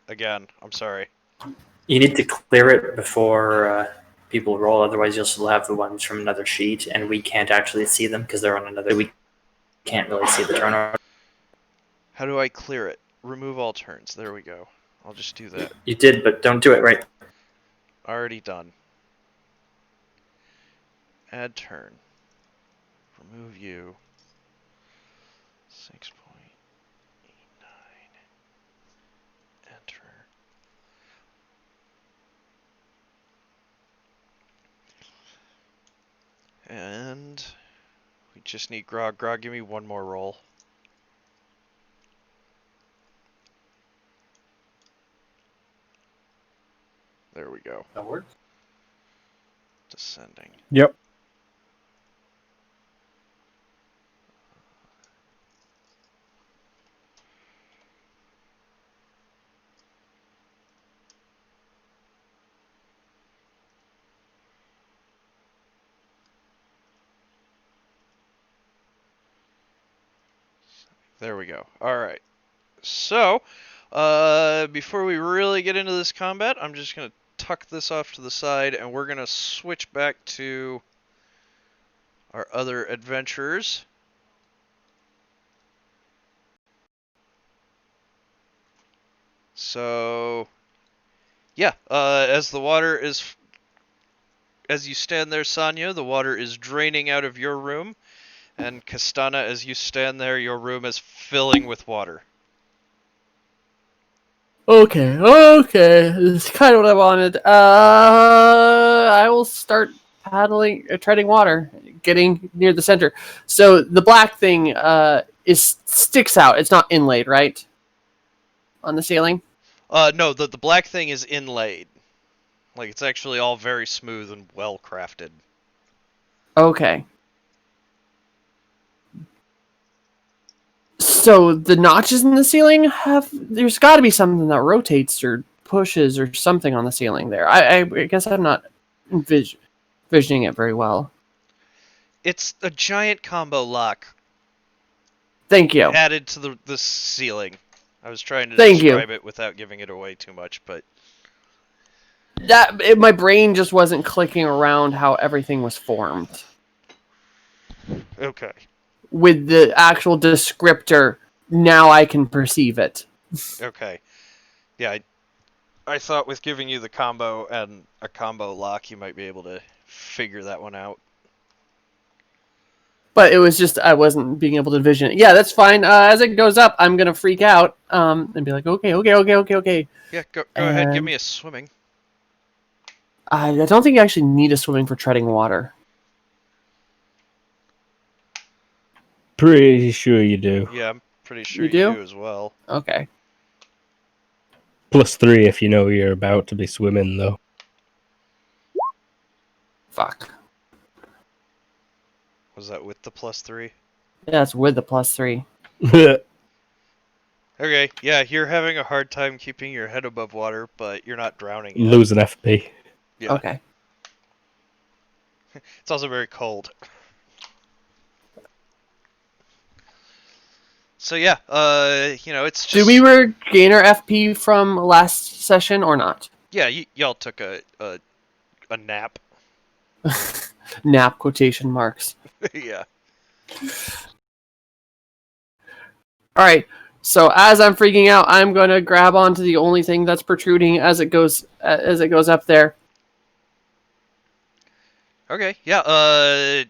Again, I'm sorry. You need to clear it before people roll, otherwise you'll still have the ones from another sheet, and we can't actually see them because they're on another. We can't really see the turn order. How do I clear it? Remove all turns. There we go. I'll just do that. You did, but don't do it right. Already done. Add turn. Remove you. 6.89. Enter. And we just need Grog. Grog, give me one more roll. There we go. That works. Descending. Yep. There we go. Alright. So, before we really get into this combat, I'm just going to tuck this off to the side, and we're going to switch back to our other adventurers. So, yeah, as the water is... As you stand there, Sanya, the water is draining out of your room, and Castana, as you stand there, your room is filling with water. Okay, this is kind of what I wanted. I will start treading water, getting near the center. So the black thing sticks out. It's not inlaid, right? On the ceiling? No, the black thing is inlaid. Like, it's actually all very smooth and well crafted. Okay. So the notches in the ceiling there's got to be something that rotates or pushes or something on the ceiling there. I guess I'm not envisioning it very well. It's a giant combo lock Thank you. added to the ceiling. I was trying to Thank you. describe it without giving it away too much, but My brain just wasn't clicking around how everything was formed. okay. With the actual descriptor, now I can perceive it. Okay. Yeah, I thought with giving you the combo and a combo lock, you might be able to figure that one out. But it was just I wasn't being able to envision it. Yeah, that's fine. As it goes up, I'm gonna freak out and be like, okay. Yeah, go ahead, give And me a swimming. I don't think you actually need a swimming for treading water. Pretty sure you do. Yeah, I'm pretty sure You you do? do as well. Okay. +3 if you know you're about to be swimming, though. Fuck. Was that with the +3? Yeah, it's with the +3. Okay, yeah, you're having a hard time keeping your head above water, but you're not drowning yet. Lose an FP. Yeah. Okay. It's also very cold. So yeah, it's just... Did we regain our FP from last session or not? Yeah, y'all took a nap. Nap quotation marks. Yeah. All right. So as I'm freaking out, I'm going to grab onto the only thing that's protruding as it goes up there. Okay, yeah,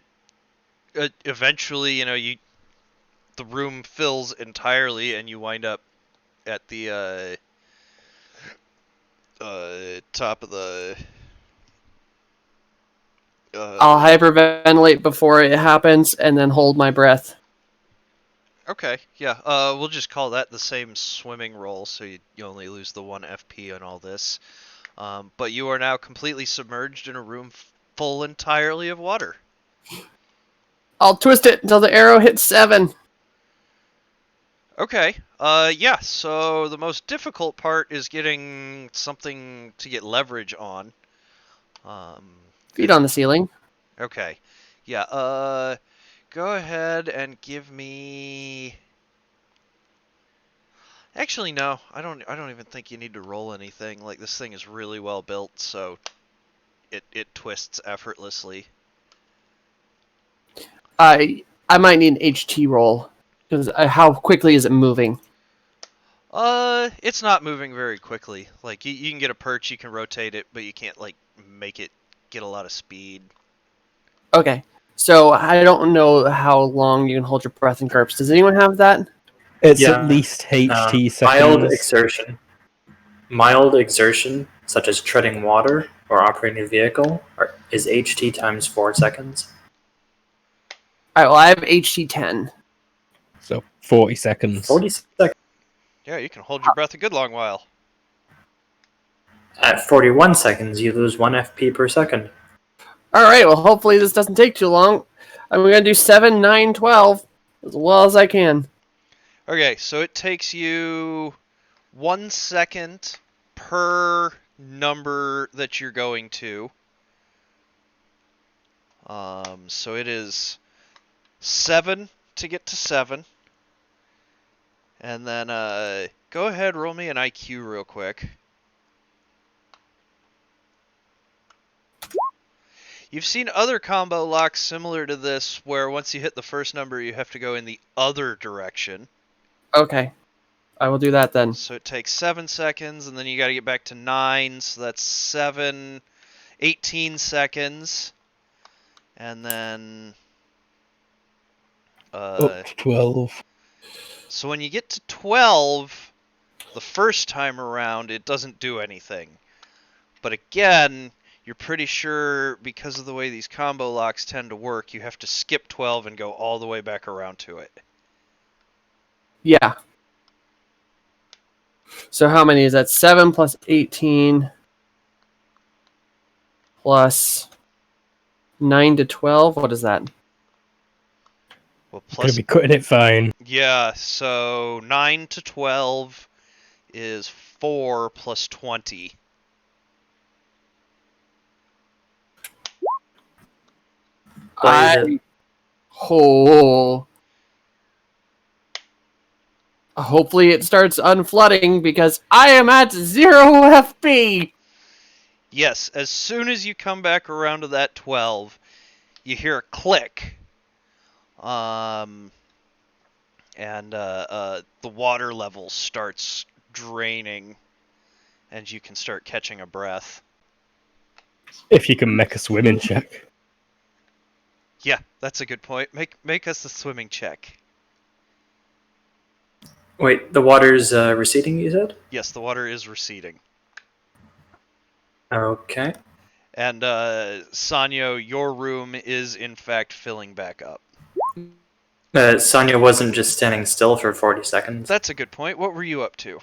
eventually, the room fills entirely and you wind up at the top of the I'll hyperventilate before it happens and then hold my breath. Okay, yeah, we'll just call that the same swimming roll, so you only lose the 1 FP on all this. But you are now completely submerged in a room full entirely of water. I'll twist it until the arrow hits 7. Okay, yeah, so the most difficult part is getting something to get leverage on. Feet on the ceiling. Okay, yeah, go ahead and give me... Actually, no, I don't even think you need to roll anything. Like, this thing is really well built, so it twists effortlessly. I might need an HT roll because how quickly is it moving? It's not moving very quickly. Like, you can get a perch, you can rotate it, but you can't, like, make it get a lot of speed. Okay. So I don't know how long you can hold your breath in GURPS. Does anyone have that? It's Yeah, at least HT Mild seconds. exertion. Mild exertion, such as treading water or operating a vehicle, is HT times 4 seconds. All right. Well, I have HT 10. So 40 seconds. 40 seconds. Yeah, you can hold your breath a good long while. At 41 seconds, you lose 1 FP per second. All right. Well, hopefully this doesn't take too long. I'm gonna do 7, 9, 12 as well as I can. Okay, so it takes you 1 second per number that you're going to. So it is 7 to get to 7. And then, go ahead, roll me an IQ real quick. You've seen other combo locks similar to this, where once you hit the first number, you have to go in the other direction. Okay. I will do that then. So it takes 7 seconds, and then you gotta get back to 9, so that's 18 seconds. And then... Up to 12. So when you get to 12, the first time around, it doesn't do anything. But again, you're pretty sure, because of the way these combo locks tend to work, you have to skip 12 and go all the way back around to it. Yeah. So how many is that? 7 plus 18 plus 9 to 12. What is that? Well, Gonna plus... be cutting it fine. Yeah, so 9 to 12 is 4 plus 20. What is it? Oh. Hopefully it starts unflooding because I am at 0 FP. Yes, as soon as you come back around to that 12, you hear a click. And the water level starts draining, and you can start catching a breath. If you can make a swimming check. Yeah, that's a good point. Make us a swimming check. Wait, the water's receding, you said? Yes, the water is receding. Okay. And Sanyo, your room is in fact filling back up. Sonya wasn't just standing still for 40 seconds. That's a good point. What were you up to?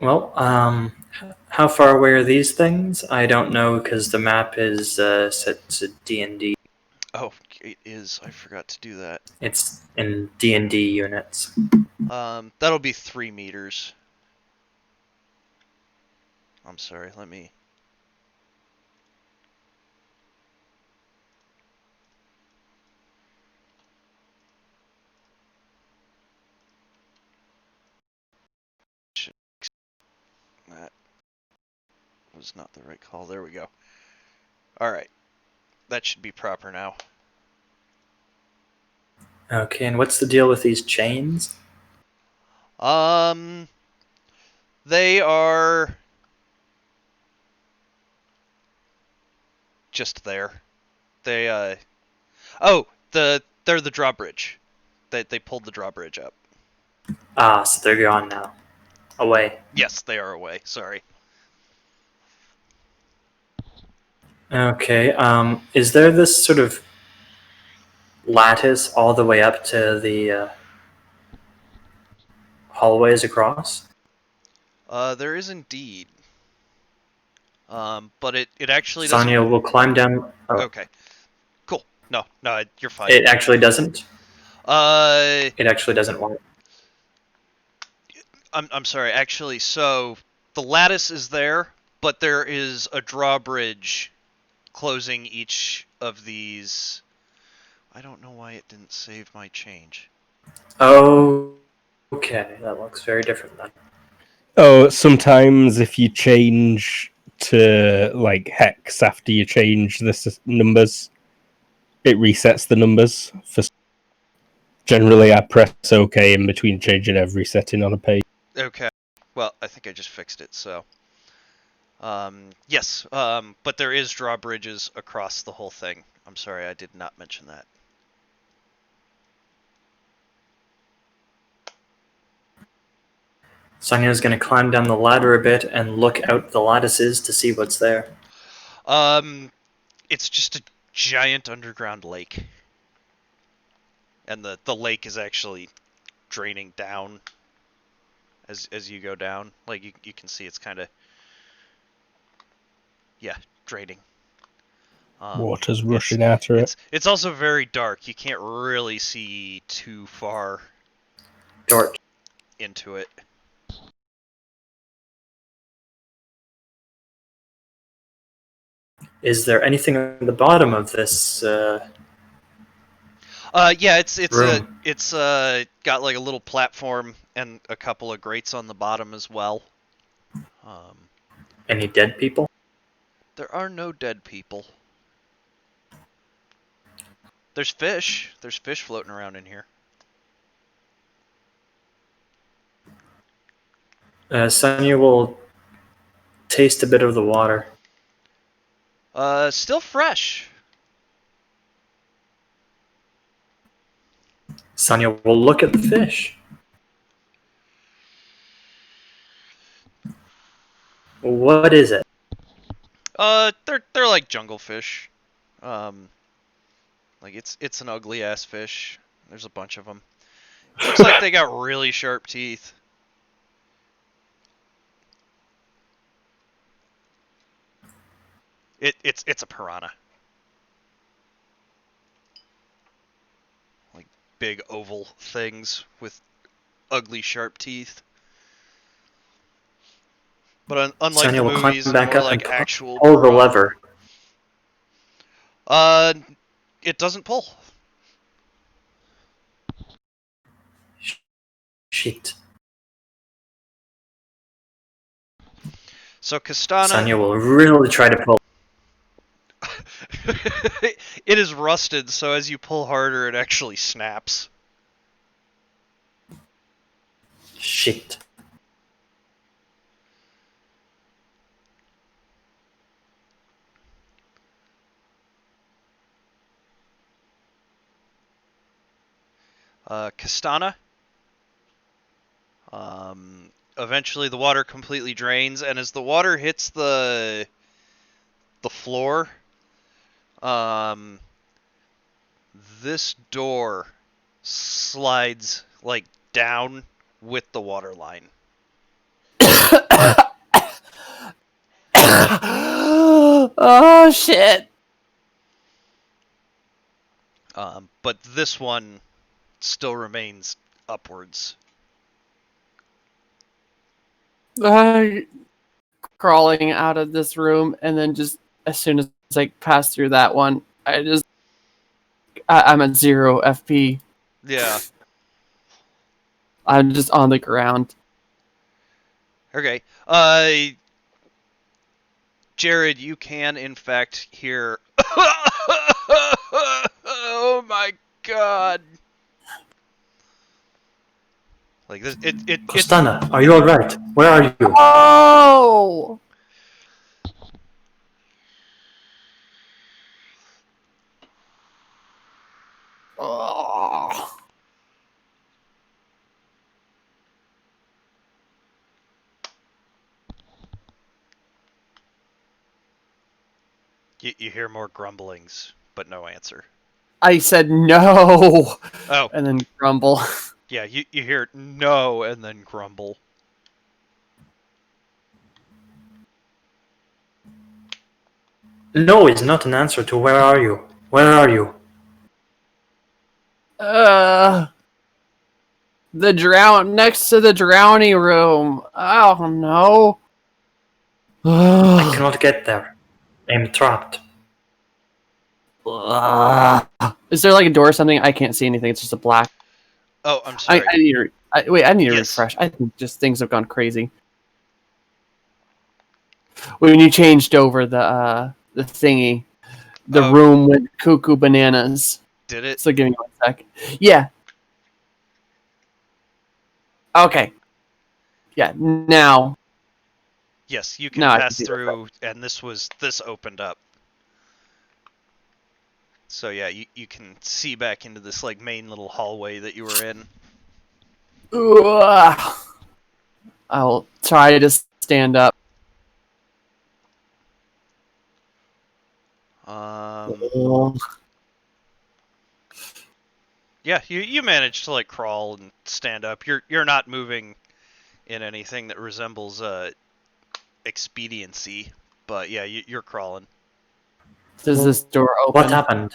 Well, how far away are these things? I don't know because the map is set to D&D. Oh, it is. I forgot to do that. It's in D&D units. That'll be 3 meters. I'm sorry, let me... That was not the right call. There we go. Alright. That should be proper now. Okay, and what's the deal with these chains? They are just there. They they're the drawbridge. They pulled the drawbridge up. Ah, so they're gone now. Away. Yes, they are away. Sorry. Okay, is there this sort of lattice all the way up to the hallways across? There is indeed. But it actually doesn't. Sonya will climb down. Oh, Okay. Cool. No, you're fine. it actually doesn't? Uh, It actually doesn't work. I'm sorry. Actually, so the lattice is there, but there is a drawbridge closing each of these. I don't know why it didn't save my change. Oh, okay. That looks very different then. Oh, sometimes if you change to like hex after you change the numbers, it resets the numbers. Generally, I press OK in between changing every setting on a page. Okay. Well, I think I just fixed it. So, yes. But there is drawbridges across the whole thing. I'm sorry, I did not mention that. Sonya's going to climb down the ladder a bit and look out the lattices to see what's there. It's just a giant underground lake, and the lake is actually draining down as you go down. Like you can see, it's kind of draining. Water's rushing after it. It's also very dark. You can't really see too far Dort. into it. Is there anything on the bottom of this Yeah, it's room? it's got like a little platform and a couple of grates on the bottom as well. Any dead people? There are no dead people. There's fish. There's fish floating around in here. Sonya will taste a bit of the water. Still fresh. Sonya will look at the fish. What is it? They're like jungle fish. Like it's an ugly ass fish. There's a bunch of them. It looks like they got really sharp teeth. It's a piranha. Like big oval things with ugly sharp teeth. But unlike Sonya the will movies, climb back more up like and actual pull the piranha. lever. It doesn't pull. Shit. So Castana, Sonya will really try to pull. it is rusted, so as you pull harder, it actually snaps. Shit. Castana. Eventually, the water completely drains, and as the water hits the floor, this door slides like down with the water line. Oh shit! But this one still remains upwards. Crawling out of this room, and then just as soon as I pass through that one, I'm at 0 FP. Yeah. I'm just on the ground. Okay. Jared, you can in fact hear. Oh my god! Like this, it. Costana, are you alright? Where are you? Oh! Oh. You hear more grumblings, but no answer. I said no, Oh, and then grumble. yeah, you hear no and then grumble. No is not an answer to where are you? Where are you? Next to the drowning room. Oh no. I cannot get there. I am trapped. Is there like a door or something? I can't see anything. It's just a black. Oh, I'm sorry. I need to. I need to Yes. refresh. I think just things have gone crazy. When you changed over the thingy, the Oh. room went cuckoo bananas. Did it? So give me 1 sec. Yeah. Okay. Yeah. Now. Yes, you can No, I can pass see that. through, and this opened up. So yeah, you can see back into this like main little hallway that you were in. Ugh. I'll try to stand up. Yeah, you managed to like crawl and stand up. You're not moving in anything that resembles expediency, but yeah, you're crawling. Does this door open? What happened?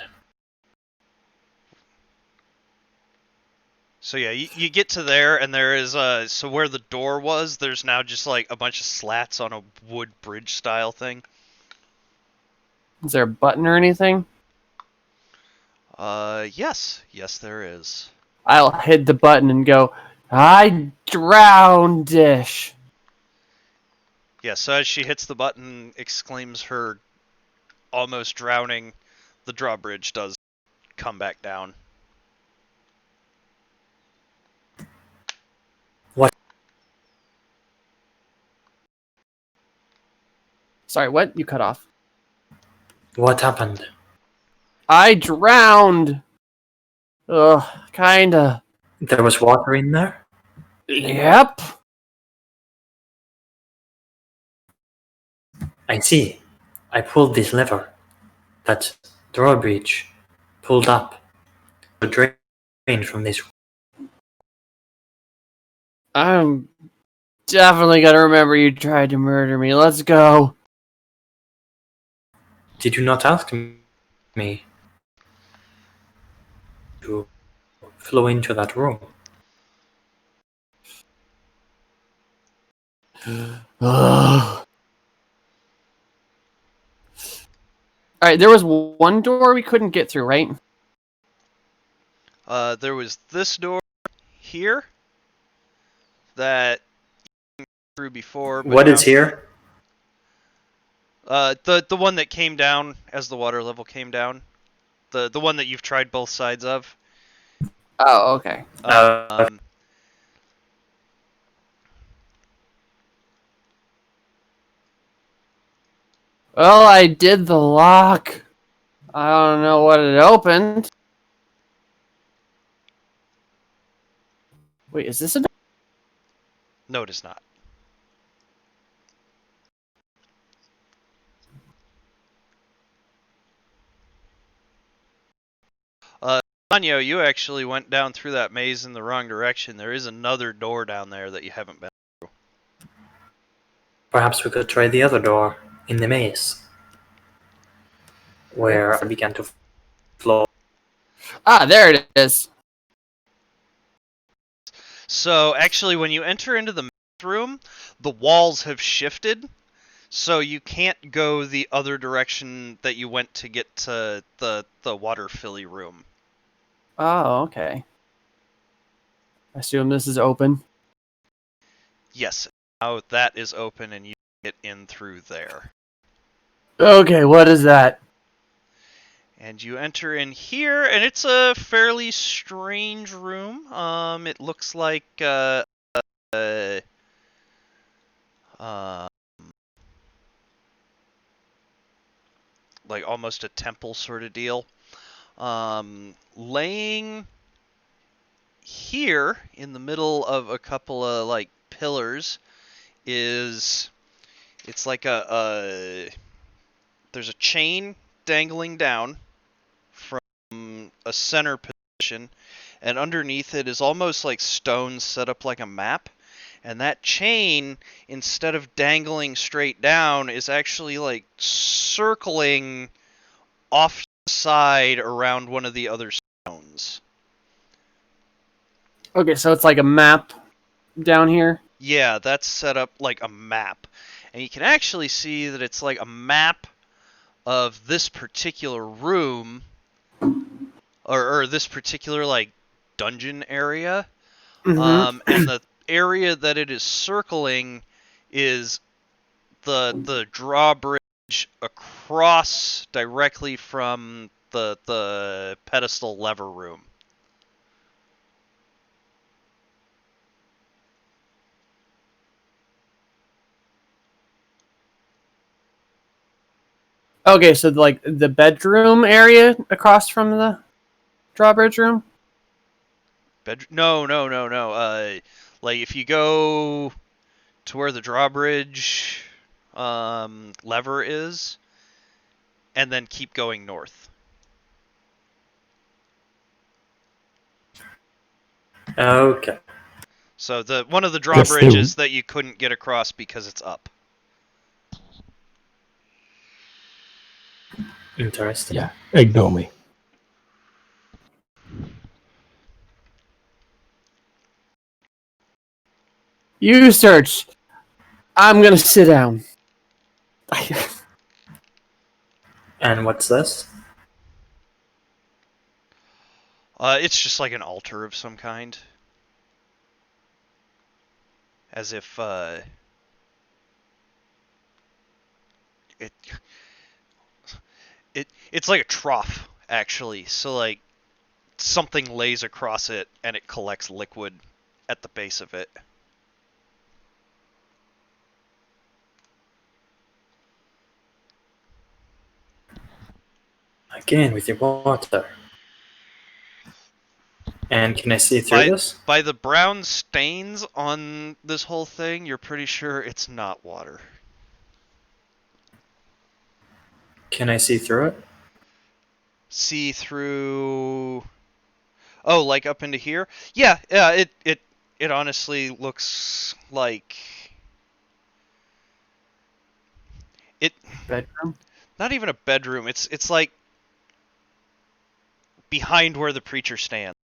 So yeah, you get to there, and there is so where the door was, there's now just like a bunch of slats on a wood bridge style thing. Is there a button or anything? Yes, there is. I'll hit the button and go, I drowned dish. Yeah, so as she hits the button, exclaims her almost drowning, the drawbridge does come back down. Sorry, what? You cut off. What happened? I drowned. Ugh, kinda. There was water in there? Yep. I see. I pulled this lever. That drawbridge pulled up. The drain from this. I'm definitely gonna remember you tried to murder me. Let's go. Did you not ask me to flow into that room? Ugh. Alright, there was one door we couldn't get through, right? There was this door here, that through before. But What now, is here? the one that came down as the water level came down. The one that you've tried both sides of. Oh, okay. Um, Well, I did the lock. I don't know what it opened. Wait, is this a... no, it is not. Anyo, you actually went down through that maze in the wrong direction. There is another door down there that you haven't been. Perhaps we could try the other door in the maze, where I began to float. Ah, there it is. So actually, when you enter into the maze room, the walls have shifted, so you can't go the other direction that you went to get to the water filly room. Oh, okay. I assume this is open. Yes, now that is open and you can get in through there. Okay, what is that? And you enter in here, and it's a fairly strange room. It looks like uh, like almost a temple sort of deal. Laying here in the middle of a couple of like pillars is it's like there's a chain dangling down from a center position, and underneath it is almost like stones set up like a map. And that chain, instead of dangling straight down, is actually like circling off to the side around one of the other stones. Okay, so it's like a map down here. Yeah, that's set up like a map. And you can actually see that it's like a map of this particular room, or this particular like dungeon area. And the area that it is circling is the drawbridge across directly from the pedestal lever room. Okay, so like the bedroom area across from the drawbridge room? No. Like if you go to where the drawbridge lever is, and then keep going north. Okay. So the one of the Yes, drawbridges that you couldn't get across because it's up. Interesting. Yeah, ignore me. You search. I'm gonna sit down. And what's this? It's just like an altar of some kind. As if it it's like a trough actually. So like something lays across it and it collects liquid at the base of it. Again with your water. And can I see through this? By the brown stains on this whole thing, you're pretty sure it's not water. Can I see through it? See through. Oh, like up into here? Yeah. It honestly looks like it. Bedroom? Not even a bedroom. It's like behind where the preacher stands.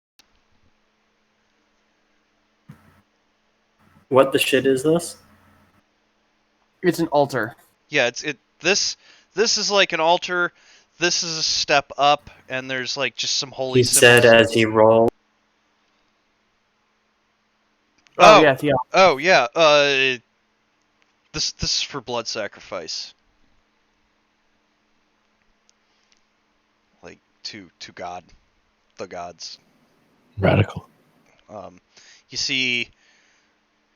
What the shit is this? It's an altar. Yeah. This is like an altar. This is a step up, and there's like just some holy He symbols. said as he rolled. Oh, yeah, yeah. Oh yeah. This is for blood sacrifice. Like to God, the gods. Radical. You see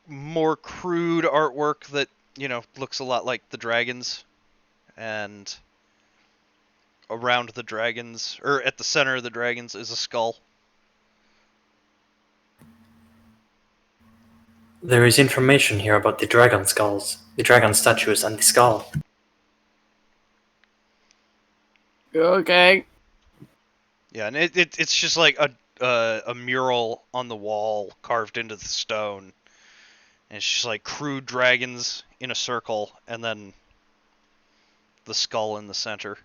more crude artwork that looks a lot like the dragons, and around the dragons, or at the center of the dragons, is a skull. There is information here about the dragon skulls, the dragon statues, and the skull. Okay. Yeah, and it's just like a mural on the wall carved into the stone, and it's just like crude dragons in a circle, and then the skull in the center.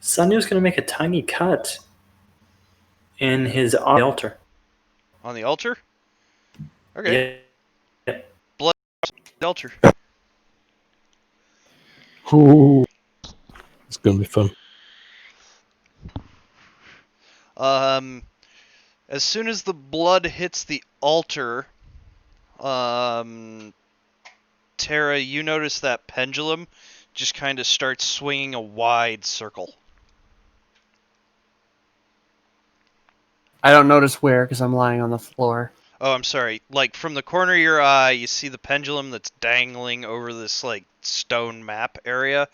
Sanyo's gonna make a tiny cut in his altar. On the altar? Okay. Yeah. The altar. Ooh. It's gonna be fun. As soon as the blood hits the altar, Tara, you notice that pendulum just kind of starts swinging a wide circle. I don't notice where because I'm lying on the floor. Oh, I'm sorry. Like from the corner of your eye, you see the pendulum that's dangling over this like stone map area,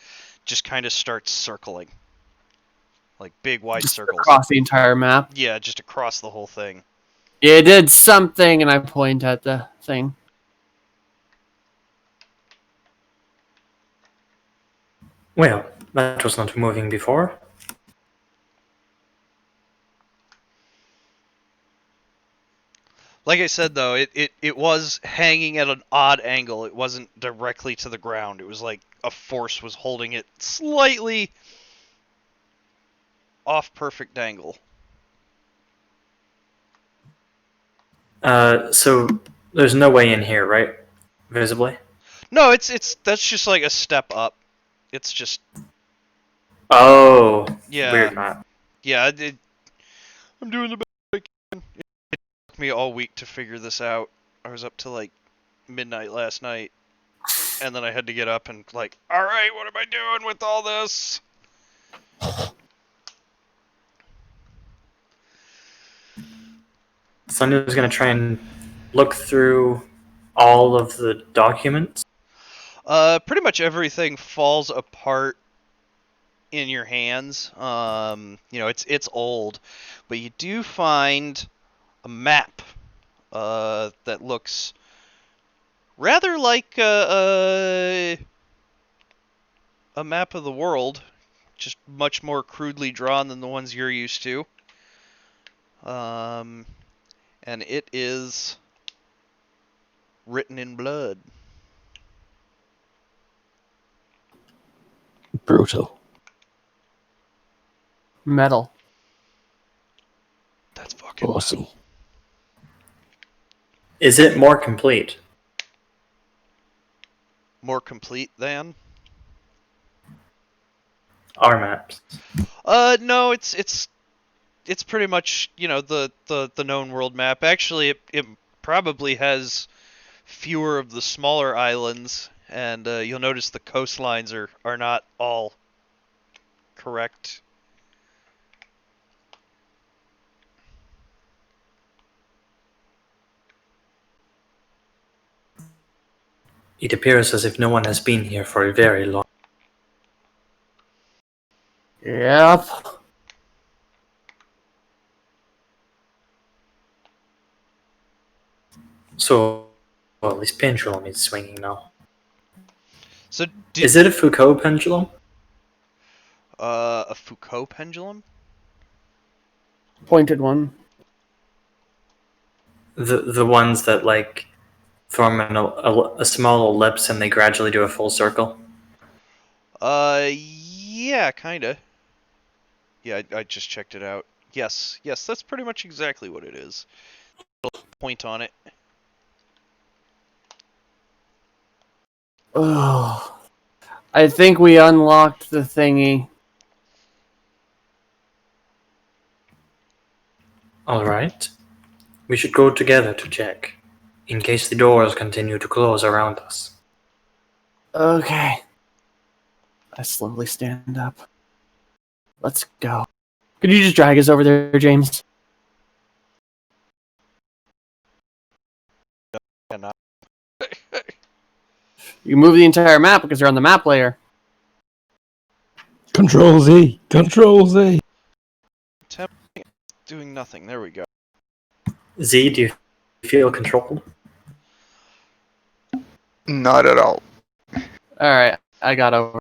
just kind of starts circling, like big wide Just circles. across the entire map. Yeah, just across the whole thing. It did something, and I point at the thing. Well, that was not moving before. Like I said, though, it was hanging at an odd angle. It wasn't directly to the ground. It was like a force was holding it slightly off perfect angle. So there's no way in here, right? Visibly? No, that's just like a step up. It's just Oh, yeah, weird map. yeah. I'm doing the best I can. It took me all week to figure this out. I was up till like midnight last night, and then I had to get up and like, all right, what am I doing with all this? Sanyo's gonna try and look through all of the documents. Pretty much everything falls apart in your hands. It's old, but you do find a map that looks rather like a map of the world, just much more crudely drawn than the ones you're used to. And it is written in blood. Brutal. Metal. That's fucking Awesome. Is it more complete? more complete than. Our maps. No, it's pretty much the known world map. Actually, it probably has fewer of the smaller islands, and you'll notice the coastlines are not all correct. It appears as if no one has been here for a very long. Yep. So, well, this pendulum is swinging now. So, Is it a Foucault pendulum? a Foucault pendulum? Pointed one. The ones that like form a small ellipse and they gradually do a full circle? Yeah, kinda. Yeah, I just checked it out. Yes, that's pretty much exactly what it is. Point on it. Oh. I think we unlocked the thingy. Alright. We should go together to check, in case the doors continue to close around us. Okay. I slowly stand up. Let's go. Could you just drag us over there, James? And You move the entire map because you're on the map layer. Control Z. Control Z. doing nothing. There we go. Z, do you feel controlled? Not at all. Alright, I got over.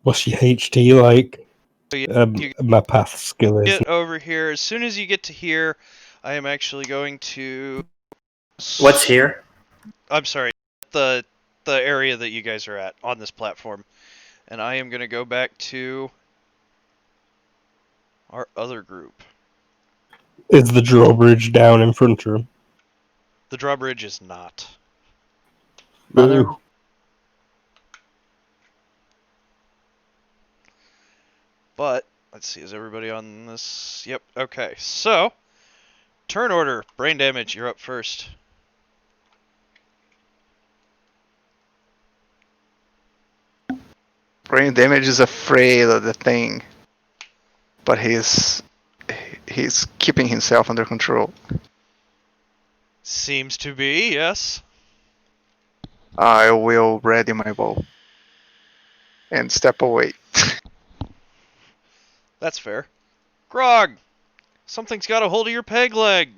What's your HT like? So you My path skill is. get over here. As soon as you get to here, I am actually going to. What's here? I'm sorry, the area that you guys are at on this platform, and I am going to go back to our other group. Is the drawbridge down in front of him? The drawbridge is not. Mother. Boo. But let's see, is everybody on this? Yep. Okay. So, turn order. Brain damage. You're up first. Brain damage is afraid of the thing, but he's keeping himself under control. Seems to be, yes. I will ready my bow and step away. That's fair. Grog, something's got a hold of your peg leg.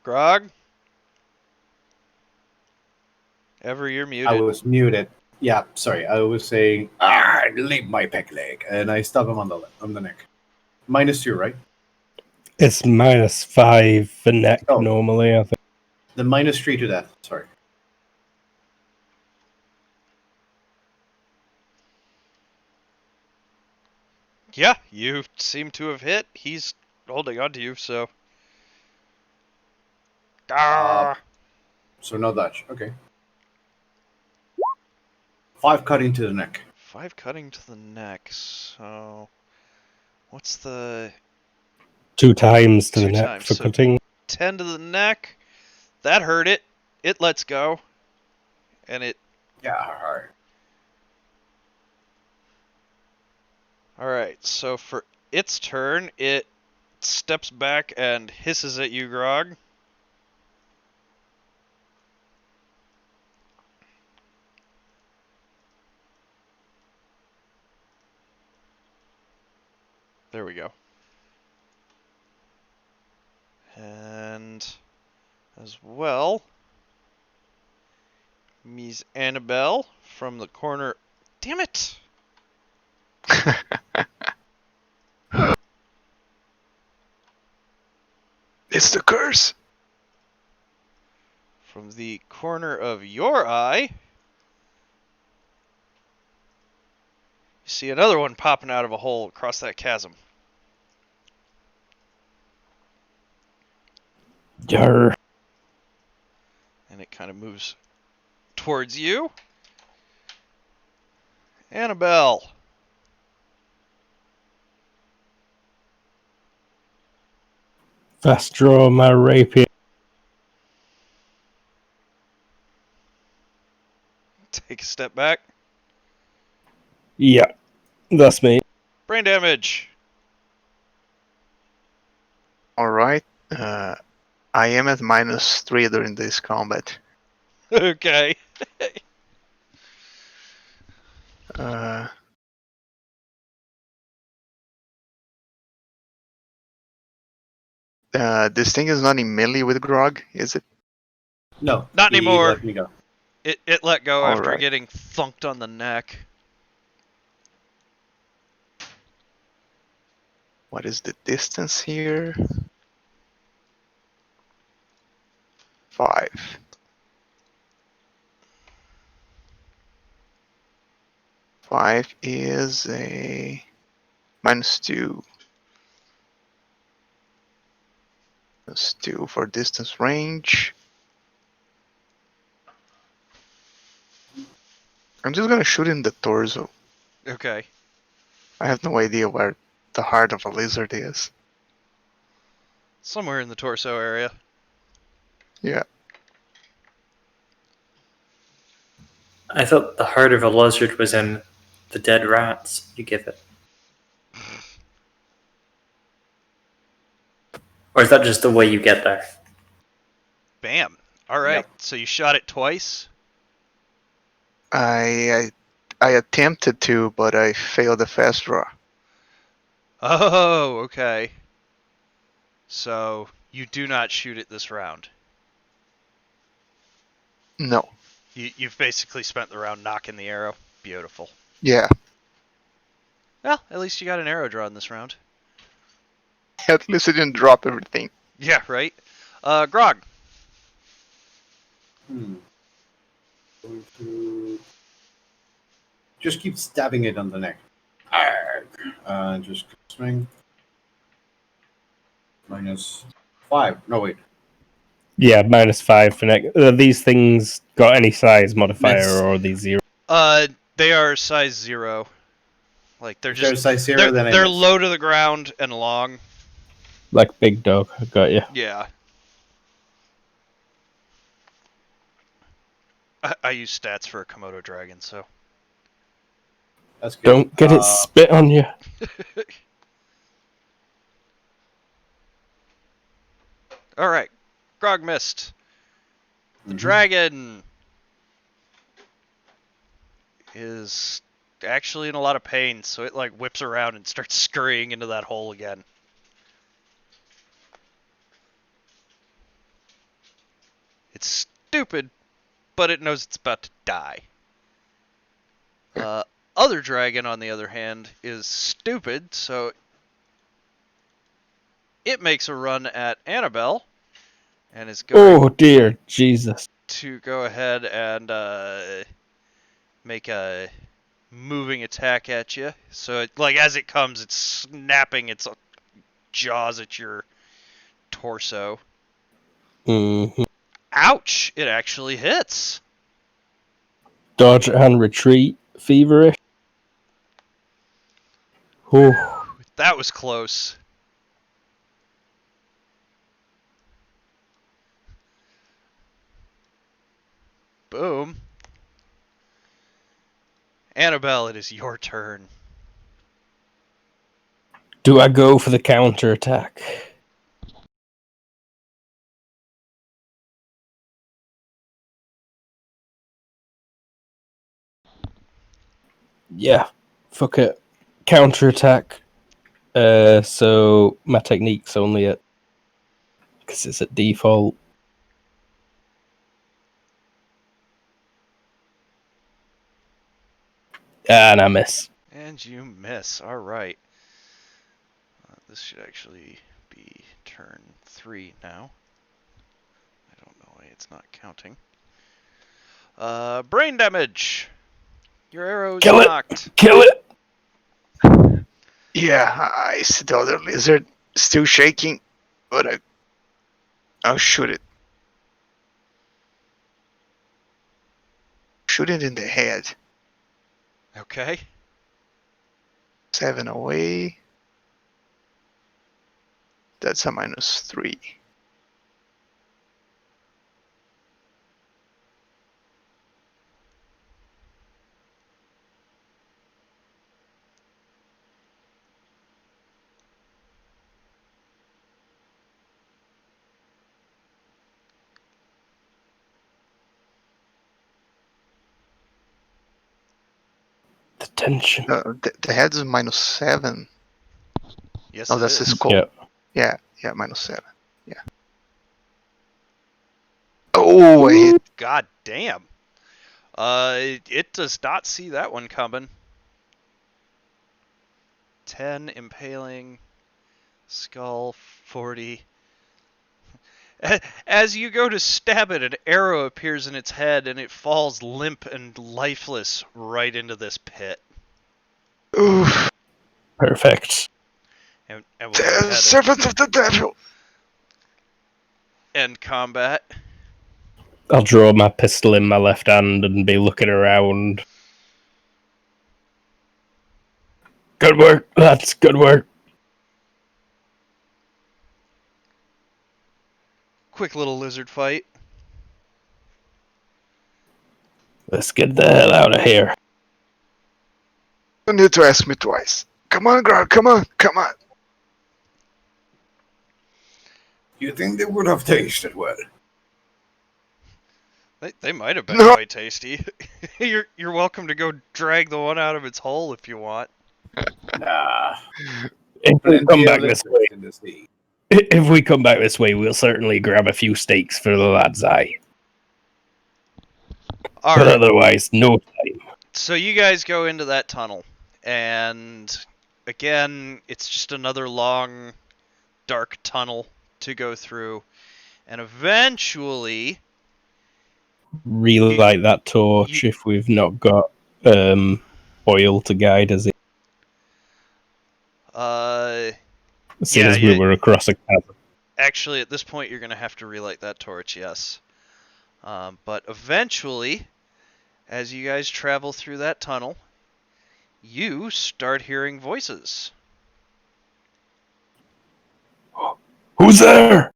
Grog? Ever, you're muted. I was muted. Yeah, sorry. I was saying, leave my peg leg, and I stab him on the neck. -2, right? It's -5 for neck Oh. normally, I think. The -3 to death. Sorry. Yeah, you seem to have hit. He's holding on to you, so. So no dodge. Okay. 5 cut into the neck. 5 cutting to the neck, so. What's the. 2 times to the 2 neck times, for so cutting. 10 to the neck. That hurt it. It lets go. And it. Yeah, hard. Alright, so for its turn, it steps back and hisses at you, Grog. There we go. And as well, Ms. Annabelle from the corner. Damn it! It's the curse. From the corner of your eye, you see another one popping out of a hole across that chasm. Yarr. And it kind of moves towards you. Annabelle. Fast draw my rapier. Take a step back. Yeah, that's me. Brain damage. Alright. I am at -3 during this combat. Okay. This thing is not in melee with Grog, is it? No. Not he anymore. let me go. It let go after Alright. getting thunked on the neck. What is the distance here? 5. Five is a -2. -2 for distance range. I'm just gonna shoot in the torso. Okay. I have no idea where the heart of a lizard is. Somewhere in the torso area. Yeah. I thought the heart of a lizard was in the dead rats you give it. Or is that just the way you get there? Bam. All right. Yep. So you shot it twice. I attempted to, but I failed the fast draw. Oh, okay. So you do not shoot it this round. No. You've basically spent the round knocking the arrow. Beautiful. Yeah. Well, at least you got an arrow drawn this round. At least I didn't drop everything. Yeah, right? Grog. Going to just keep stabbing it on the neck. Just swing. -5. No, wait. Yeah, -5 for next. These things got any size modifier That's- or are these 0? They are size 0. Like they're If they're just size 0, then I they're miss. low to the ground and long. Like big dog. I got you. Yeah. I use stats for a Komodo dragon, so. That's good. Don't get it spit on you. All right. Grog missed. The Mhm. dragon is actually in a lot of pain, so it like whips around and starts scurrying into that hole again. It's stupid, but it knows it's about to die. Other dragon, on the other hand, is stupid, so it makes a run at Annabelle and is going Oh dear, Jesus. to go ahead and make a moving attack at you. So, like as it comes, it's snapping its jaws at your torso. Mm-hmm. Ouch! It actually hits. Dodge and retreat, feverish. Oh, That was close. Boom. Annabelle, it is your turn. do I go for the counter attack? Yeah, fuck it. Counter attack. So my technique's only at because it's at default. And I miss. And you miss. All right. This should actually be turn 3 now. I don't know why it's not counting. Brain damage. Your arrow is Kill it. knocked. Kill it. Yeah, I see the other lizard still shaking, but I'll shoot it. Shoot it in the head. Okay. 7 away. That's a -3. The tension. The head's -7. Yes, Oh, it that's is. the skull. Yep. Yeah, -7. Yeah. Oh, I hit. God damn. It does not see that one coming. 10 impaling, skull 40. As you go to stab it, an arrow appears in its head and it falls limp and lifeless right into this pit. Oof. Perfect. And we'll go ahead and Servant of the devil. end combat. I'll draw my pistol in my left hand and be looking around. Good work, lads. Good work. Quick little lizard fight. Let's get the hell out of here. You need to ask me twice. Come on, Grog, come on, come on. You think they would have tasted well? They might have been No. quite tasty. You're welcome to go drag the one out of its hole if you want. Nah. If we come Plenty back of this liquid way, in the sea. if we come back this way, we'll certainly grab a few steaks for the lad's eye. All But right. otherwise, no time. So you guys go into that tunnel, and again, it's just another long, dark tunnel to go through, and eventually, Relight that torch if we've not got oil to guide us. Seeing yeah, as we were across a chasm. actually, at this point, you're gonna have to relight that torch, yes. But eventually, as you guys travel through that tunnel, you start hearing voices. Who's there?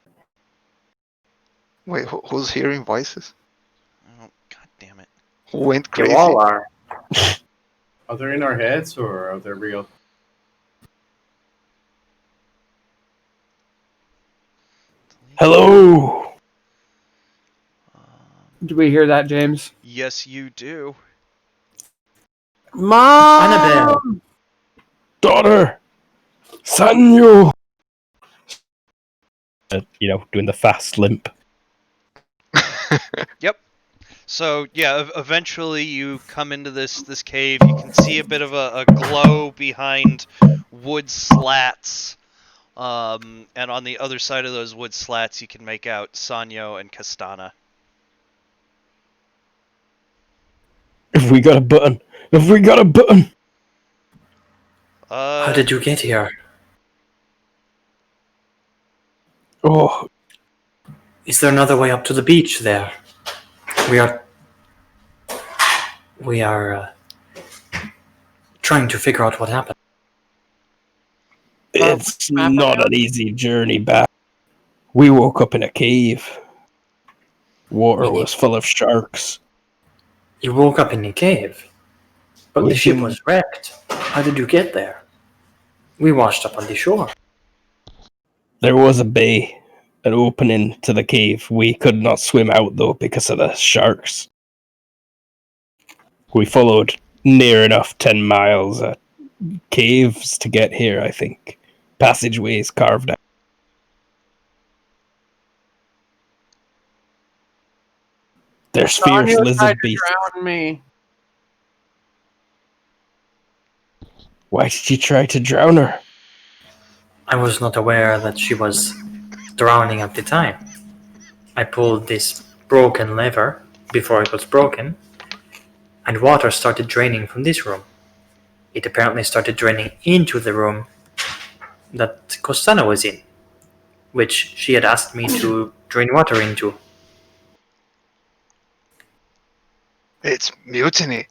Wait, who's hearing voices? Oh, god damn it. Who went You crazy? all are. Are they in our heads or are they real? Hello. Do we hear that, James? Yes, you do. Mom! Annabelle. Daughter. Sanyo. Doing the fast limp. So yeah, eventually you come into this cave. You can see a bit of a glow behind wood slats, and on the other side of those wood slats, you can make out Sanyo and Castana. Have we got a button? Have we got a button? How did you get here? Oh, Is there another way up to the beach there? We are trying to figure out what happened. it's map not around? an easy journey back. We woke up in a cave. Water was full of sharks. You woke up in a cave, but the We ship can- was wrecked. How did you get there? We washed up on the shore. There was a bay, an opening to the cave. We could not swim out though because of the sharks. We followed near enough 10 miles of caves to get here, I think. Passageways carved out. There's fierce Sanyo tried lizard to beasts. drown me. Why did you try to drown her? I was not aware that she was drowning at the time. I pulled this broken lever before it was broken, and water started draining from this room. It apparently started draining into the room that Costana was in, which she had asked me to drain water into. It's mutiny.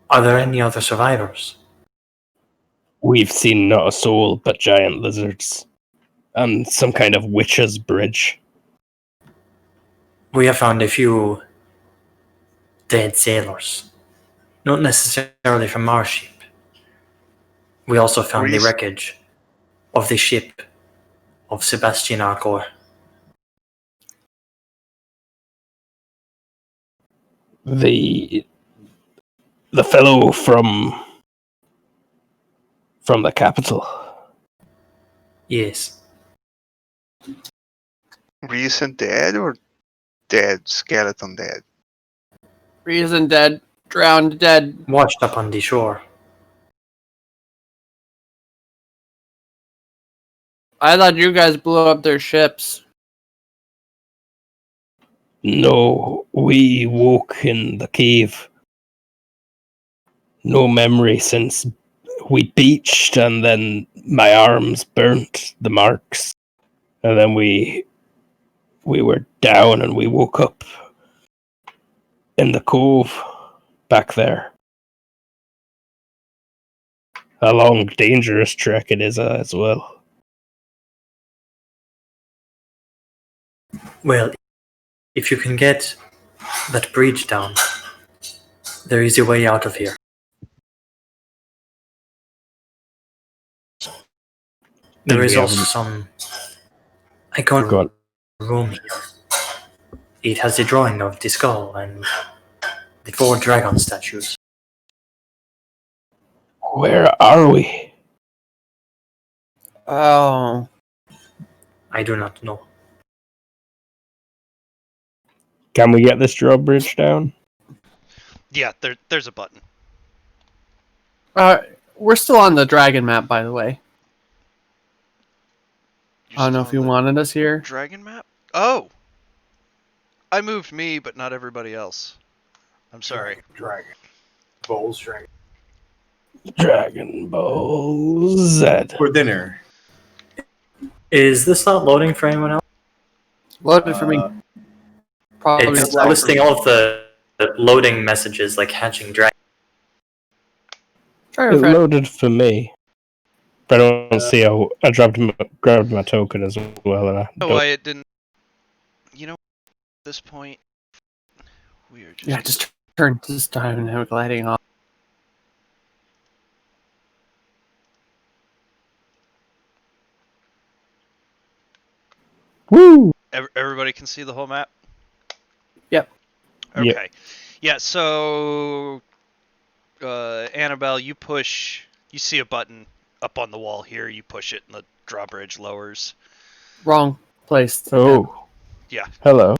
Are there any other survivors? We've seen not a soul but giant lizards. And some kind of witch's bridge. We have found a few dead sailors, not necessarily from our ship. We also found the Reese- wreckage of the ship of Sebastian Arcor. The fellow from the capital. Yes, Recent dead or dead? Skeleton dead? Reason dead. Drowned dead. washed up on the shore. I thought you guys blew up their ships. No, we woke in the cave. No memory since we beached, and then my arms burnt the marks, and then we were down, and we woke up in the cove. back there. A long, dangerous trek it is as well. Well, if you can get that bridge down, there is a way out of here. There is also some iconic Go on. room here. It has a drawing of the skull and the 4 dragon statues. Where are we? Oh, I do not know. Can we get this drawbridge down? Yeah, there's a button. we're still on the dragon map, by the way. You're I don't know still if you on the wanted us here. Dragon map? Oh! I moved me, but not everybody else. I'm sorry. Dragon. Bowls dragon. Dragon Ball Z. For dinner. Is this not loading for anyone else? Loaded for me. Probably It's not. listing all of the loading messages like hatching dragon. Try It refresh. loaded for me. But I don't see how I grabbed my token as well, and I Oh, don't. why it didn't. You know, at this point, we are just. Yeah, just turn this dynamic lighting off. Woo! Everybody can see the whole map? Yep. Okay. Yep. Yeah, so. Annabelle, you push. You see a button up on the wall here. You push it, and the drawbridge lowers. Wrong place. Oh. Yeah. Hello.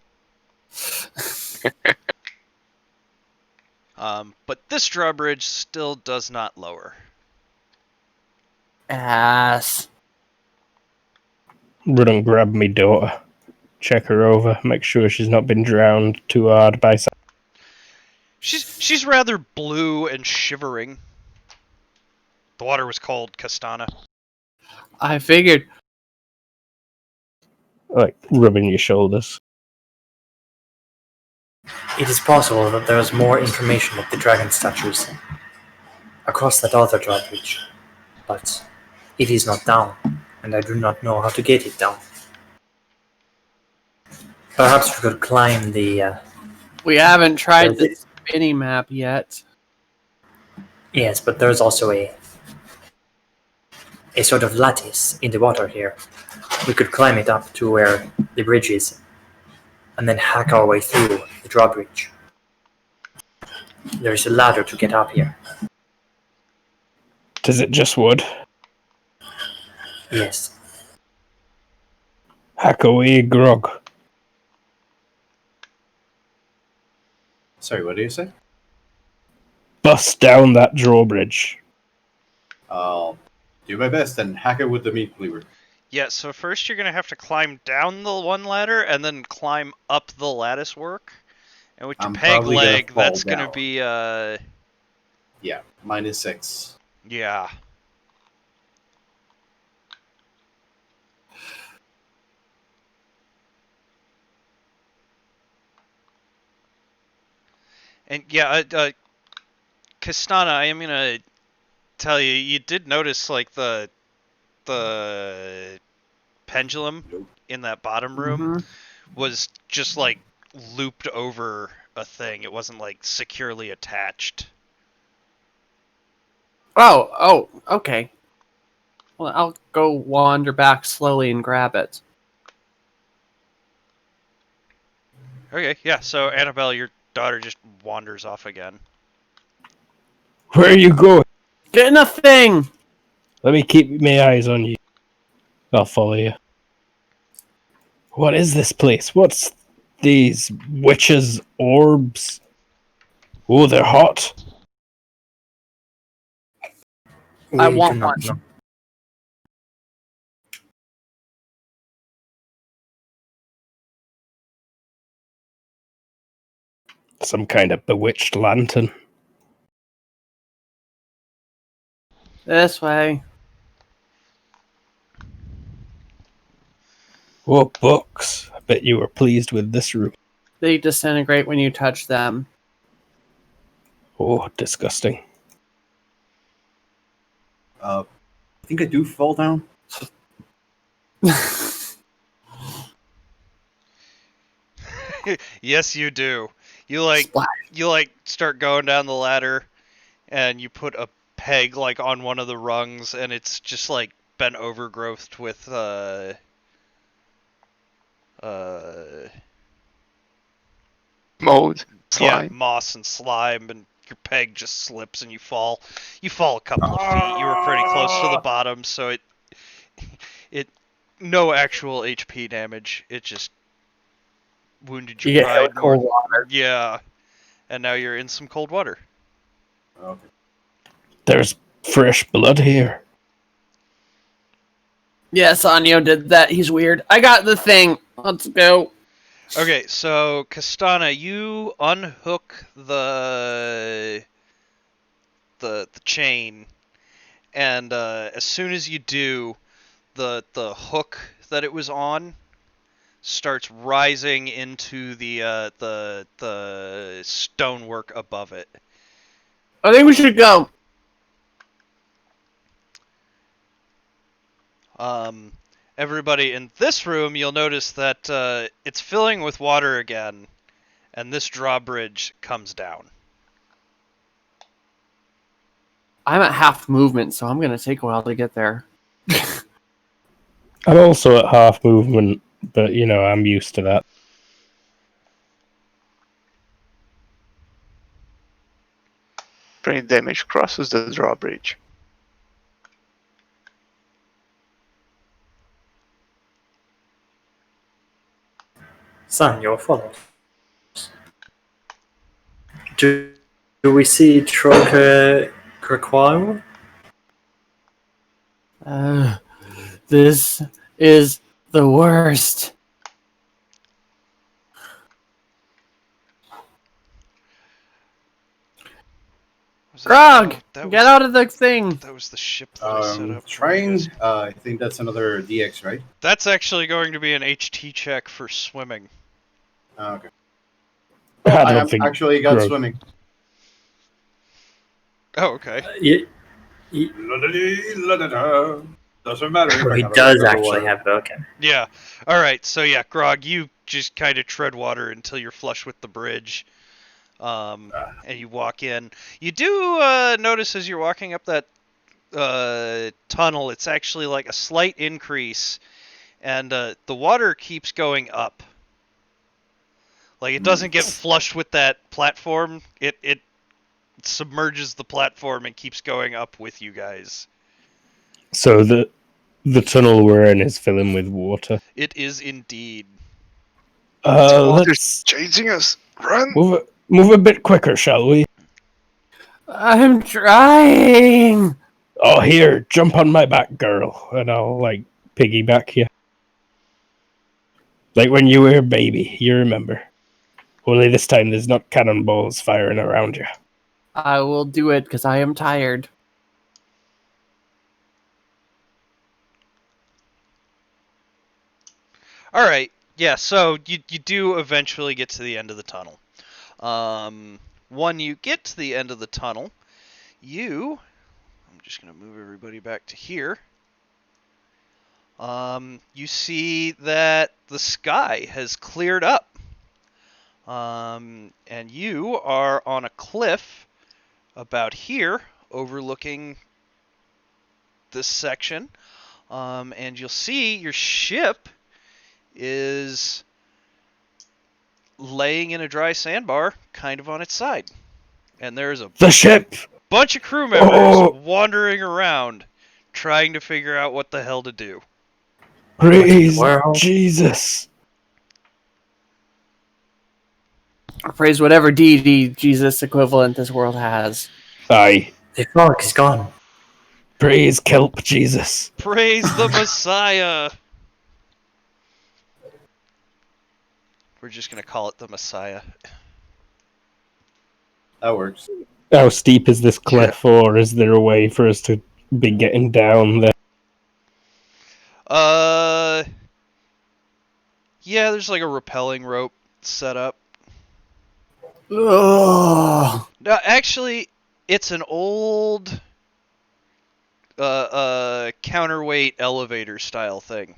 But this drawbridge still does not lower. Ass. Run and grab me daughter. Check her over. Make sure she's not been drowned too hard by some. She's rather blue and shivering. The water was cold, Castana. I figured. Like, rubbing your shoulders. It is possible that there is more information of the dragon statues across that other drawbridge, but it is not down, and I do not know how to get it down. Perhaps we could climb the. We haven't tried Does the spinny map yet. Yes, but there's also a sort of lattice in the water here. We could climb it up to where the bridge is, and then hack our way through the drawbridge. There is a ladder to get up here. Is it just wood? Yes. Hack away, grog. Sorry, what do you say? Bust down that drawbridge. I'll do my best and hack it with the meat cleaver. Yeah, so first you're going to have to climb down the one ladder and then climb up the lattice work. And with your I'm peg probably gonna leg, fall that's going to down. be, Yeah, -6. yeah. And yeah, Castana, I am going to tell you, you did notice, like, the pendulum in that bottom room was just, like, looped over a thing. It wasn't, like, securely attached. Oh, okay. Well, I'll go wander back slowly and grab it. Okay, yeah, so Annabelle, your daughter just wanders off again. Where are you going? Get in the thing! Let me keep my eyes on you. I'll follow you. What is this place? What's these witches' orbs? Oh, they're hot. I We want do not one. know. Some kind of bewitched lantern. This way. Oh, books. I bet you were pleased with this room. They disintegrate when you touch them. Oh, disgusting. I think I do fall down. Yes, you do. Splash. You start going down the ladder, and you put a peg like on one of the rungs, and it's just like been overgrowthed with uh Mold, yeah, slime. moss and slime, and your peg just slips and you fall. You fall a couple of feet. You were pretty close to the bottom, so it no actual HP damage. It just wounded You your get hit with pride more. cold water. Yeah, and now you're in some cold water. Okay. There's fresh blood here. Yeah, Sanyo did that. He's weird. I got the thing. Let's go. Okay, so Castana, you unhook the chain, and as soon as you do, the hook that it was on starts rising into the stonework above it. I think we should go. Everybody in this room, you'll notice that it's filling with water again, and this drawbridge comes down. I'm at half movement, so I'm gonna take a while to get there. I'm also at half movement, but I'm used to that. Brain damage crosses the drawbridge. Son, your fault. Do we see Troca Kraquan? This is the worst. Grog, get out of the thing. That was the ship that I set up. Trying. I think that's another DX, right? That's actually going to be an HT check for swimming. Okay. I don't I think actually got Grog- swimming. Oh, okay. La-da-dee, la-da-da. Doesn't matter. He does actually have okay. Yeah. All right. So yeah, Grog, you just kind of tread water until you're flush with the bridge, and you walk in. You do notice as you're walking up that tunnel, it's actually like a slight increase, and the water keeps going up. Like it doesn't get flushed with that platform. It submerges the platform and keeps going up with you guys. So the tunnel we're in is filling with water. It is indeed. Let's Chasing us! Run! move a bit quicker, shall we? I'm trying. Oh, here, jump on my back, girl, and I'll piggyback you. Like when you were a baby, you remember. Only this time there's not cannonballs firing around you. I will do it because I am tired. All right. Yeah. So you do eventually get to the end of the tunnel. When you get to the end of the tunnel, I'm just gonna move everybody back to here. You see that the sky has cleared up. And you are on a cliff about here, overlooking this section. And you'll see your ship is laying in a dry sandbar, kind of on its side. And there's a The ship! bunch of crew members wandering around, trying to figure out what the hell to do. Praise Wow. Jesus! Praise whatever deity Jesus equivalent this world has. Aye. The frog is gone. Praise Kelp Jesus. Praise the Messiah! We're just gonna call it the Messiah. That works. How steep is this cliff, or is there a way for us to be getting down there? Yeah, there's like a rappelling rope set up. Ugh. No, actually, it's an old counterweight elevator style thing.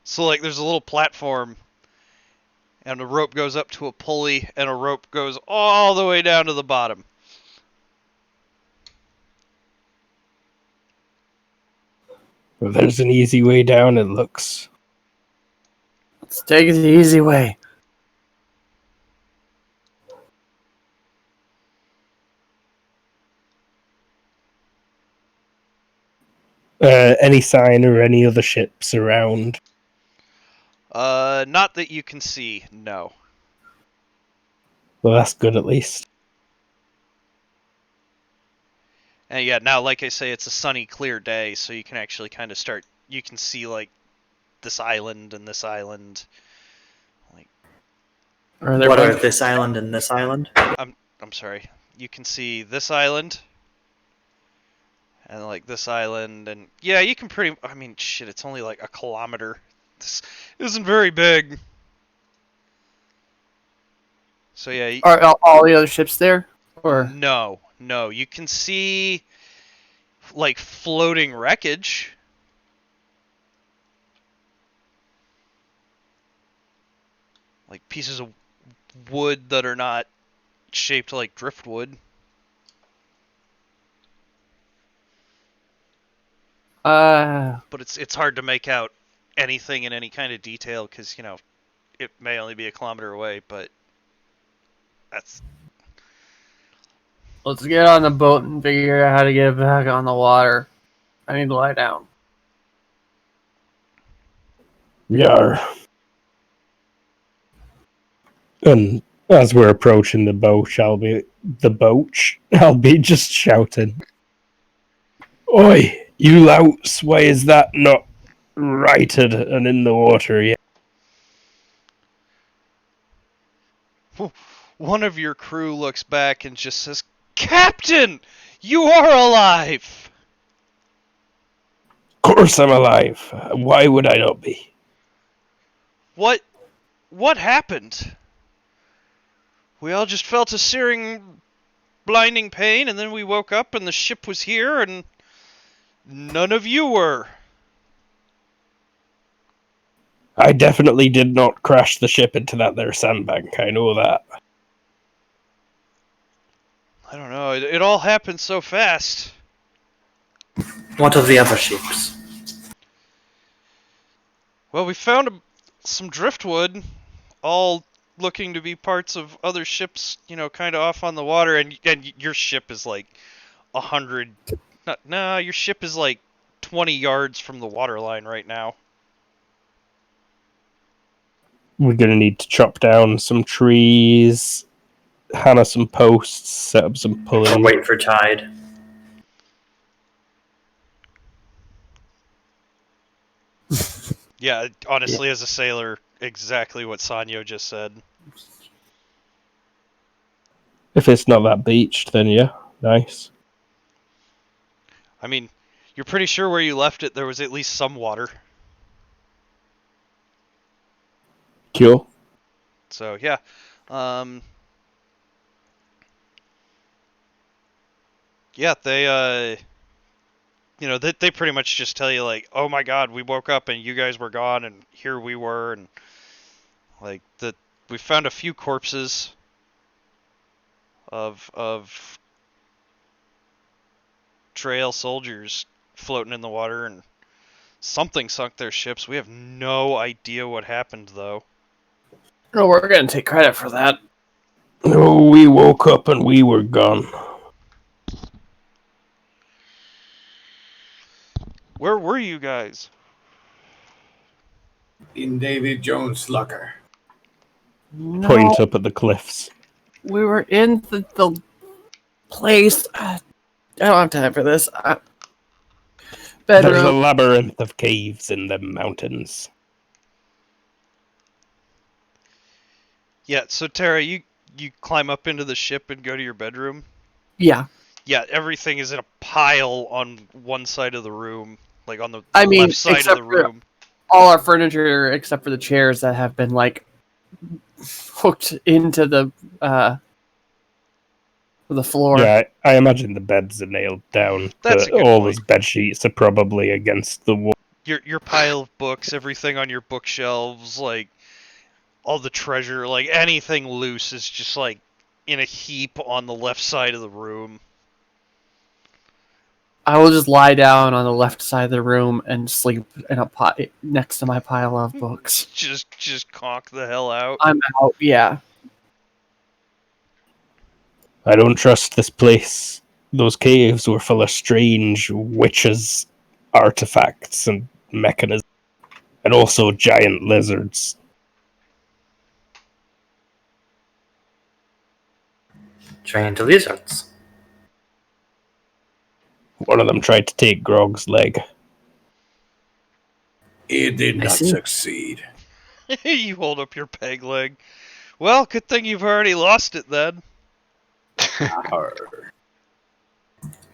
So like there's a little platform and a rope goes up to a pulley and a rope goes all the way down to the bottom. Well, there's an easy way down, it looks. Let's take it the easy way. Any sign or any other ships around? Not that you can see, no. Well, that's good at least. And yeah, now like I say, it's a sunny, clear day, so you can actually kind of start. You can see like this island and this island. Are there What are bunch- this island and this island? I'm sorry. You can see this island. And like this island, and yeah, you can pretty. I mean, shit, it's only like a kilometer. This isn't very big. So yeah, Are all the other ships there? Or no, you can see like floating wreckage. Like pieces of wood that are not shaped like driftwood. But it's hard to make out anything in any kind of detail because, you know, it may only be a kilometer away, but that's... let's get on the boat and figure out how to get back on the water. I need to lie down. Yar. And as we're approaching the boat, I'll be just shouting, "Oi, you louts, why is that not righted and in the water yet?" One of your crew looks back and just says, "Captain, you are alive!" Of course I'm alive. Why would I not be? What happened? We all just felt a searing, blinding pain, and then we woke up and the ship was here, and none of you were. I definitely did not crash the ship into that there sandbank. I know that. I don't know. It all happened so fast. What of the other ships? Well, we found some driftwood, all looking to be parts of other ships, you know, kind of off on the water, and your ship is like 100. No, your ship is like 20 yards from the waterline right now. We're gonna need to chop down some trees, hammer some posts, set up some Or pulleys. wait for tide? Yeah, honestly, as a sailor, exactly what Sanyo just said. If it's not that beached, then yeah, nice. I mean, you're pretty sure where you left it there was at least some water. Cool. So, yeah. Yeah, they, you know, they pretty much just tell you, like, oh my god, we woke up and you guys were gone and here we were, and, like, we found a few corpses of trail soldiers floating in the water, and something sunk their ships. We have no idea what happened, though. No, we're gonna take credit for that. Oh, we woke up and we were gone. Where were you guys? In David Jones' locker. No, Point up at the cliffs. we were in the place. I don't have time for this. There's a Bedroom. labyrinth of caves in the mountains. Yeah, so Tara, you climb up into the ship and go to your bedroom? Yeah. Yeah, everything is in a pile on one side of the room, like on the I mean, left side of except the for- room. All our furniture, except for the chairs that have been like hooked into the floor. Yeah, I imagine the beds are nailed down, That's but a good all point. those bed sheets are probably against the wall. Your pile of books, everything on your bookshelves, like all the treasure, like anything loose is just like in a heap on the left side of the room. I will just lie down on the left side of the room and sleep in a pot next to my pile of books. Just conk the hell out. I'm out. Yeah. I don't trust this place. Those caves were full of strange witches, artifacts, and mechanisms, and also giant lizards. Giant lizards. One of them tried to take Grog's leg. It did I not see. succeed. You hold up your peg leg. Well, good thing you've already lost it then. Arr.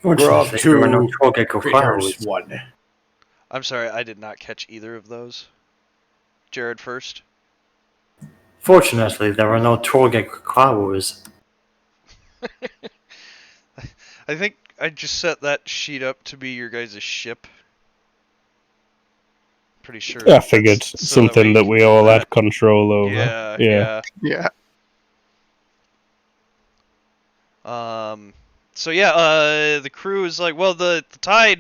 Fortunately, there were no Trollgecko Critters Crowds. 1. I'm sorry, I did not catch either of those. Jared first. Fortunately, there were no Trollgecko Crowds. I think I just set that sheet up to be your guys' ship. Pretty sure. I figured that's so something that we can all do had control over. Yeah. Yeah. So yeah, the crew is like, well, the tide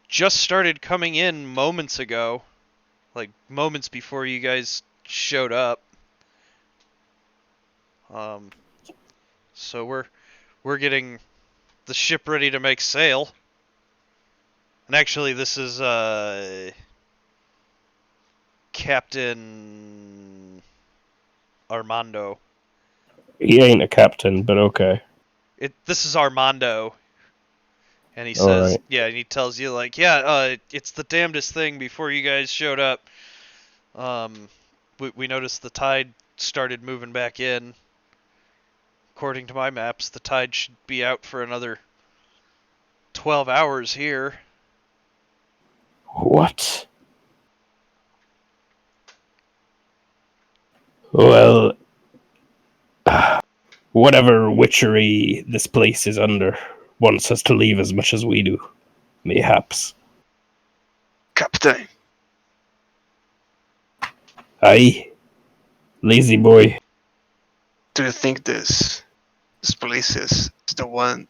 just started coming in moments ago, like moments before you guys showed up. So we're getting the ship ready to make sail. And actually, this is Captain Armando. He ain't a captain, but okay. This is Armando. And he All says, right. yeah, and he tells you, like, it's the damnedest thing before you guys showed up. We noticed the tide started moving back in. According to my maps, the tide should be out for another 12 hours here. What? Well, whatever witchery this place is under wants us to leave as much as we do. Mayhaps. Captain, Aye. Lazy boy. do you think this place is the one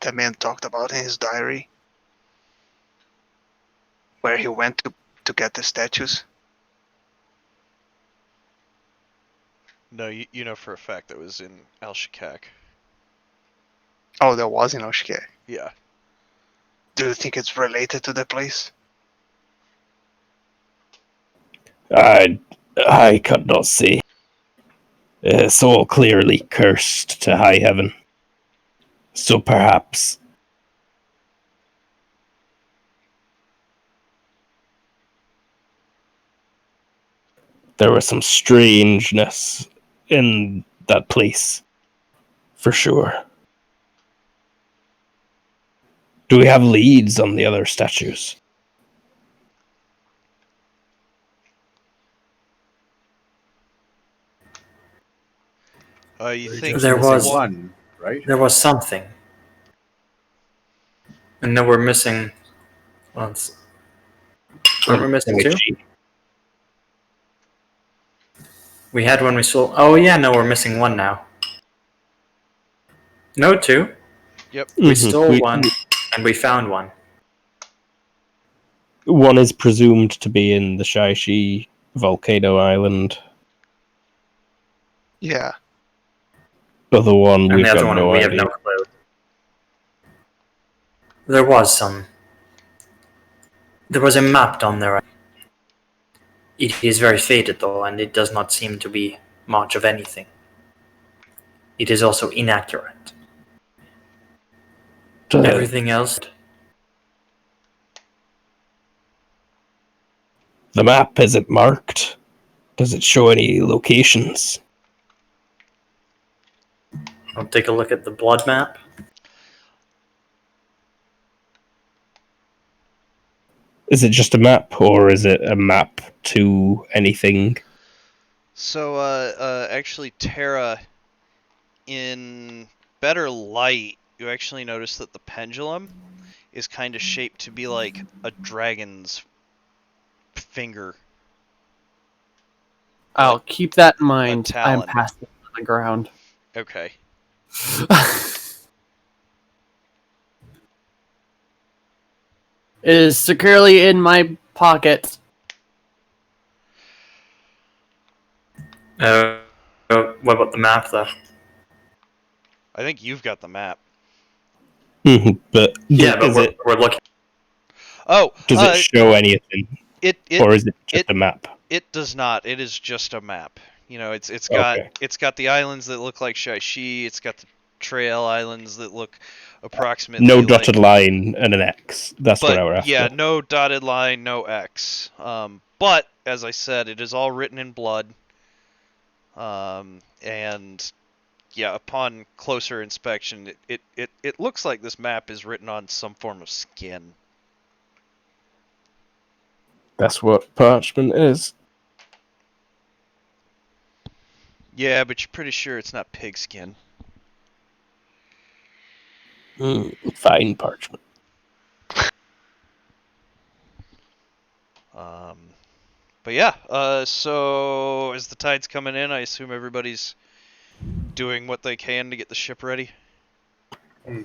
that man talked about in his diary? Where he went to get the statues? No, you know for a fact that was in Al Shakak. Oh, there was in Oshike. Yeah. Do you think it's related to the place? I could not say. Soul clearly cursed to high heaven. So perhaps. There was some strangeness in that place. For sure. Do we have leads on the other statues? You think Just There missing was- one, right? There was something. And then we're missing. Once. We're missing two? We had one we sold. Oh, yeah, no, we're missing one now. No, two. Yep. We stole one, and we found one. One is presumed to be in the Shaishi volcano island. Yeah. Other one, And we've the other got one, no we idea. have no clue. There was some. There was a map down there. It is very faded, though, and it does not seem to be much of anything. It is also inaccurate. Everything else. The map, is it marked? Does it show any locations? I'll take a look at the blood map. Is it just a map, or is it a map to anything? So, actually, Terra, in better light, you actually notice that the pendulum is kind of shaped to be like a dragon's finger. I'll Like keep that in a mind. I'm talon. passing on the ground. Okay. It is securely in my pocket. What about the map, though? I think you've got the map. But Yeah, but is it? we're looking. Oh, Does it show anything, it or is it just it a map? it does not. It is just a map. You know, it's Okay. got the islands that look like Shai-Shi. It's got the trail islands that look approximately No like. dotted line and an X. That's what But I were after. yeah, no dotted line, no X. But as I said, it is all written in blood. And yeah, upon closer inspection, it looks like this map is written on some form of skin. That's what parchment is. Yeah, but you're pretty sure it's not pigskin. Fine parchment. But yeah, so as the tide's coming in, I assume everybody's doing what they can to get the ship ready. Yeah,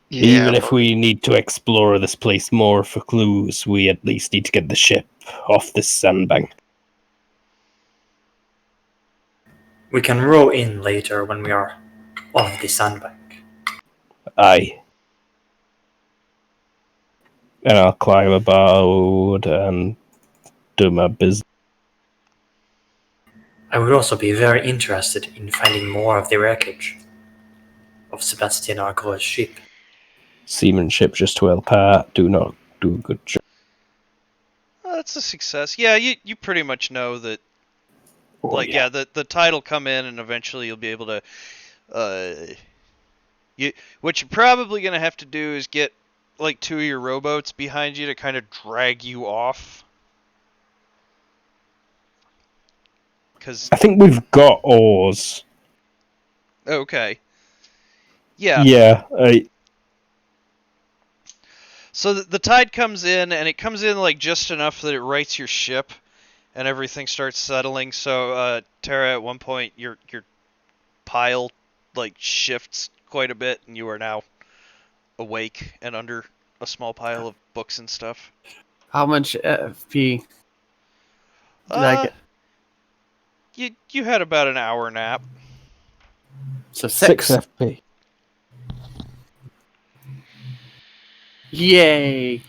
Even if but we need to explore this place more for clues, we at least need to get the ship off this sandbank. We can row in later when we are off the sandbank. Aye. And I'll climb about and do my business. I would also be very interested in finding more of the wreckage of Sebastian Argo's ship. Seamanship just well pat. Do not do a good job. That's a success. Yeah, you pretty much know that. Oh, Yeah, the tide will come in, and eventually you'll be able to. What you're probably gonna have to do is get like 2 of your rowboats behind you to kind of drag you off. Cause I think we've got oars. okay, yeah. Yeah. So the tide comes in, and it comes in like just enough that it rights your ship, and everything starts settling. So Tara, at one point, your pile like shifts quite a bit, and you are now awake and under a small pile of books and stuff. How much FP did I get? You had about an hour nap. So 6 6. FP. Yay!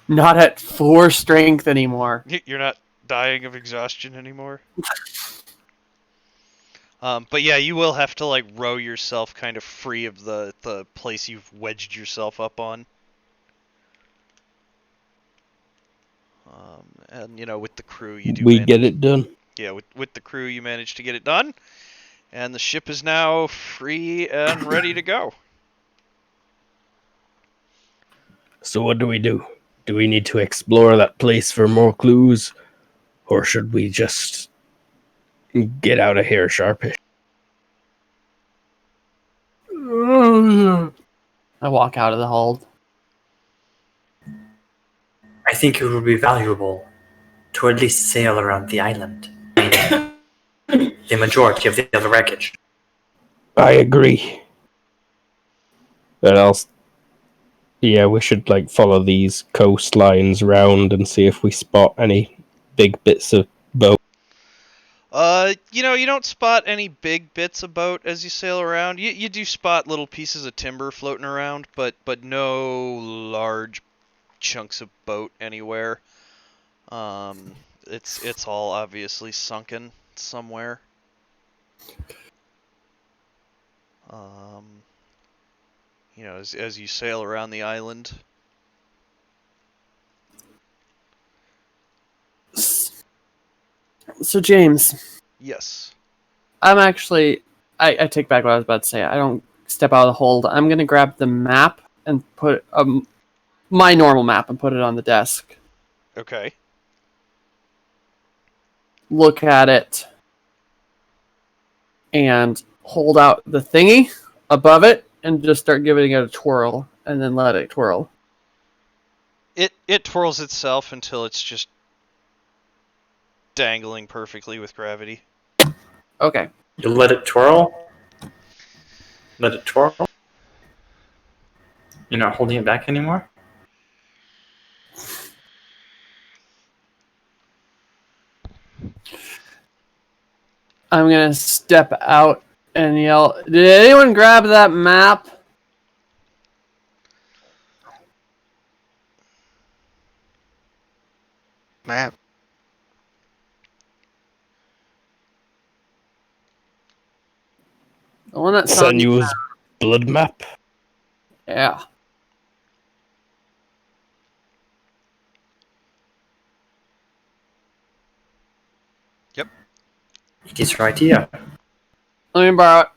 Not at 4 strength anymore. You're not dying of exhaustion anymore. But yeah, you will have to like row yourself kind of free of the place you've wedged yourself up on. And you know, with the crew, you do. We get it done. Yeah, with the crew, you managed to get it done, and the ship is now free and ready to go. So what do we do? Do we need to explore that place for more clues? Or should we just get out of here sharpish? I walk out of the hold. I think it would be valuable to at least sail around the island, meaning the majority of the other wreckage. I agree. And else, yeah, we should like follow these coastlines round and see if we spot any big bits of boat. You know, you don't spot any big bits of boat as you sail around. You do spot little pieces of timber floating around, but no large chunks of boat anywhere. It's all obviously sunken somewhere. You know, as you sail around the island. So James, Yes. I'm actually. I take back what I was about to say. I don't step out of the hold. I'm gonna grab the map and put my normal map and put it on the desk. Okay. look at it and hold out the thingy above it and just start giving it a twirl and then let it twirl. It twirls itself until it's just dangling perfectly with gravity. Okay. You let it twirl. Let it twirl. You're not holding it back anymore? I'm going to step out and yell, "Did anyone grab that map?" Map. The one that's on you. Senua's blood map. Yeah. It is right here. Let me borrow it.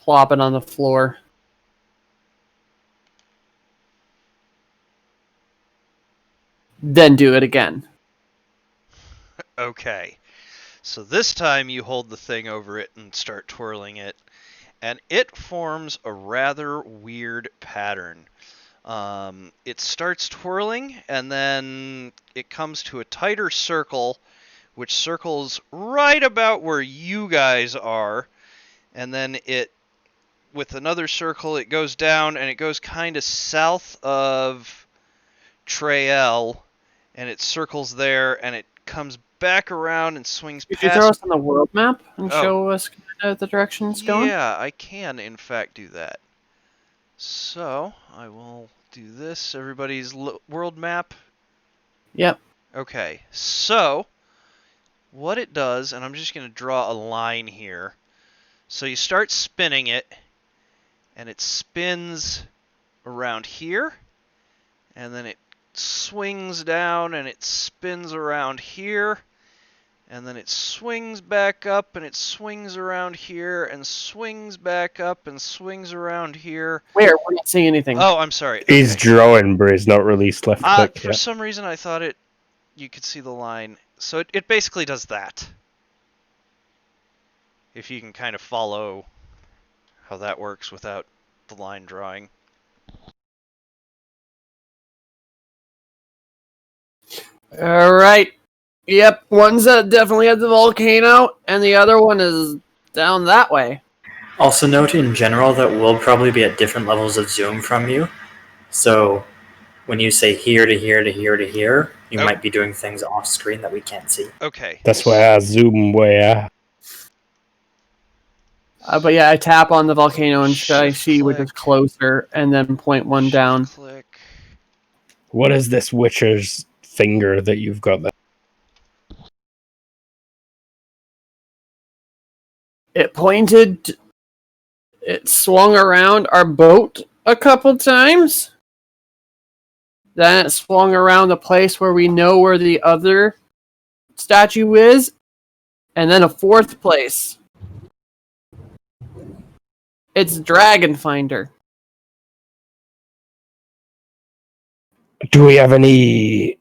Plop it on the floor. Then do it again. Okay. So this time you hold the thing over it and start twirling it, and it forms a rather weird pattern. It starts twirling, and then it comes to a tighter circle, which circles right about where you guys are, and then with another circle, it goes down, and it goes kind of south of Trael, and it circles there, and it comes back around and swings Could you throw past. us on the world map and Oh. show us kind of the direction it's going? Yeah, I can, in fact, do that. So, I will do this. Everybody's world map. Yep. Okay, so, what it does, and I'm just going to draw a line here. So you start spinning it, and it spins around here, and then it swings down, and it spins around here, and then it swings back up, and it swings around here, and swings back up, and swings around here. Where? We're not seeing anything. Oh, I'm sorry. He's Okay. drawing, but he's not released left click For yet. some reason, I thought you could see the line. So it basically does that. If you can kind of follow how that works without the line drawing. All right. Yep. One's definitely at the volcano, and the other one is down that way. Also note in general that we'll probably be at different levels of zoom from you. So when you say here to here to here to here, you Oh. might be doing things off screen that we can't see. Okay. That's why I zoom where. But yeah, I tap on the volcano and I Shift see which is click. closer, and then point one Shift down. Click. What is this Witcher's finger that you've got there? It pointed. It swung around our boat a couple times. Then it swung around the place where we know where the other statue is. And then a fourth place. It's Dragon Finder. Do we have any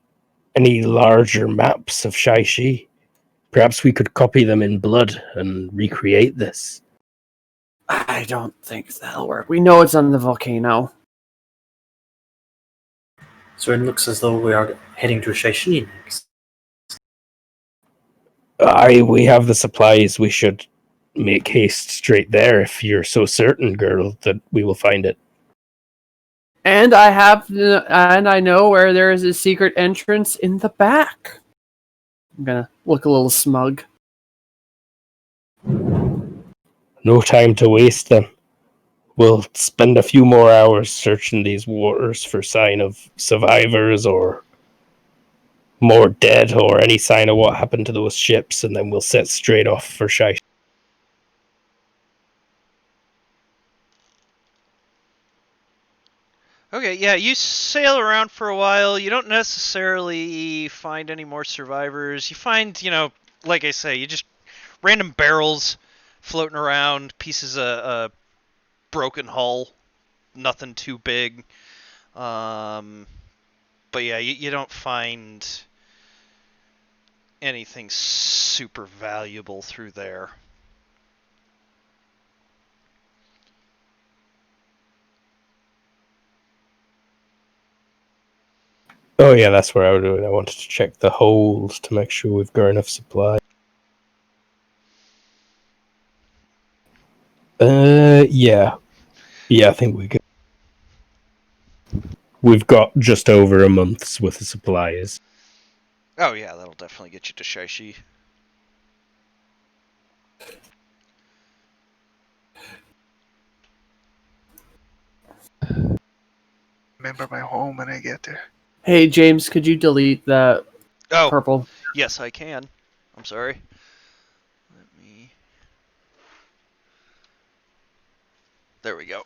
larger maps of Shai-Chi? Perhaps we could copy them in blood and recreate this. I don't think that'll work. We know it's on the volcano. So it looks as though we are heading to Shai-Chi next. We have the supplies. We should make haste straight there if you're so certain, girl, that we will find it. And I know where there is a secret entrance in the back. I'm gonna look a little smug. No time to waste then. We'll spend a few more hours searching these waters for sign of survivors or more dead or any sign of what happened to those ships, and then we'll set straight off for Shai. Okay, yeah, you sail around for a while. You don't necessarily find any more survivors. You find, like I say, you just random barrels floating around, pieces of broken hull. nothing too big. But yeah, you don't find anything super valuable through there. Oh yeah, that's where I would do it. I wanted to check the holes to make sure we've got enough supply. Yeah. Yeah, I think we could. We've got just over a month's worth of supplies. Oh yeah, that'll definitely get you to Shaishi. Remember my home when I get there. Hey James, could you delete that Oh, purple? yes, I can. I'm sorry. Let me. There we go.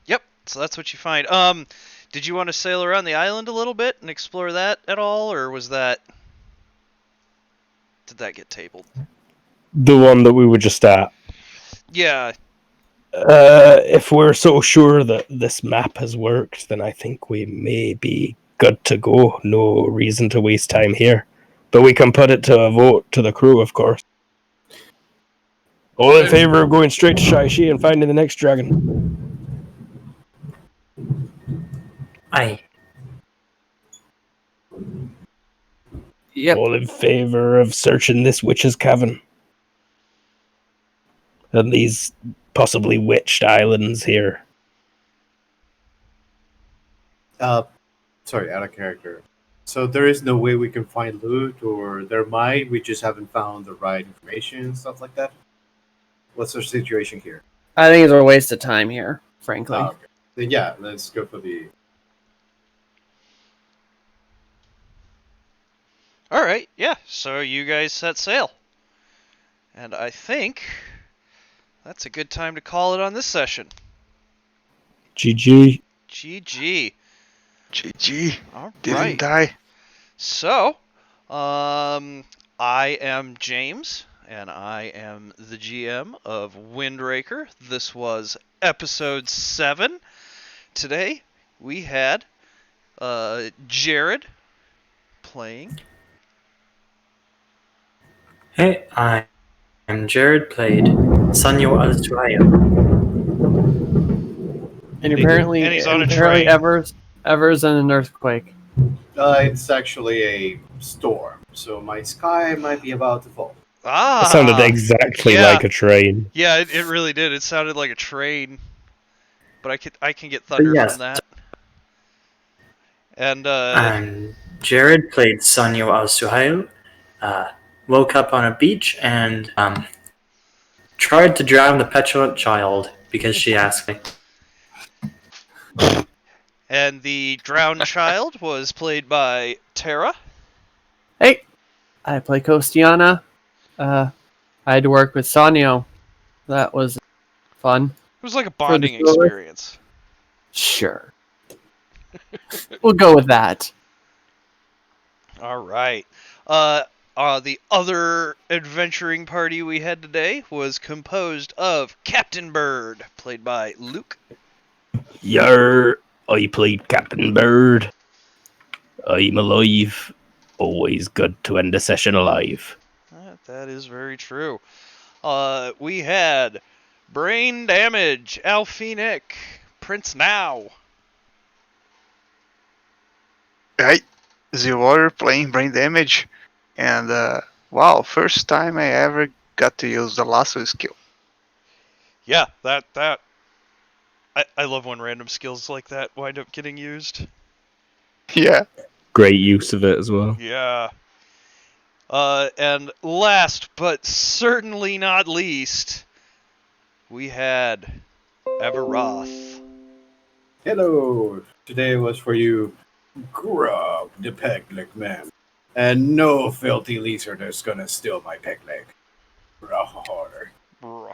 Yep. So that's what you find. Did you want to sail around the island a little bit and explore that at all, or was that? Did that get tabled? The one that we were just at. Yeah. If we're so sure that this map has worked, then I think we may be good to go. No reason to waste time here. But we can put it to a vote to the crew, of course. All in favor of going straight to Shaishi and finding the next dragon? Aye. Yep. All in favor of searching this witch's cavern? And these possibly witched islands here? Sorry, out of character. So there is no way we can find loot, or there might, we just haven't found the right information, stuff like that? What's our situation here? I think it's a waste of time here, frankly. Oh, okay. Then yeah, let's go for the... All right. Yeah. So you guys set sail, and I think that's a good time to call it on this session. GG. GG. GG. All Didn't right. die. So, I am James, and I am the GM of Windraker. This was episode 7. Today, we had Jared playing. Hey, I'm Jared, played Sanyo Azuayo. And apparently, And he's on a train. Ever's in an earthquake. it's actually a storm, so my sky might be about to fall. Ah! It sounded exactly yeah. like a train. Yeah, it really did. It sounded like a train. But I can get thunder yes. from that. And, I'm Jared, played Sanyo Azuayo. Woke up on a beach and tried to drown the petulant child because she asked me. And the drowned child was played by Tara. Hey, I play Kostiana. I had to work with Sanyo. That was fun. It was like a bonding story. experience. Sure. We'll go with that. All right. The other adventuring party we had today was composed of Captain Bird, played by Luke. Yar, I played Captain Bird. I'm alive. Always good to end a session alive. That is very true. We had Brain Damage, Alphenic, Prince Now. Right. The water playing brain damage. And wow, first time I ever got to use the lasso skill. Yeah, that I love when random skills like that wind up getting used. Yeah. Great use of it as well. Yeah. And last but certainly not least, we had Everroth. Hello! Today was for you, Grub, the peg leg man. And no filthy lizard is gonna steal my peg leg. Roar.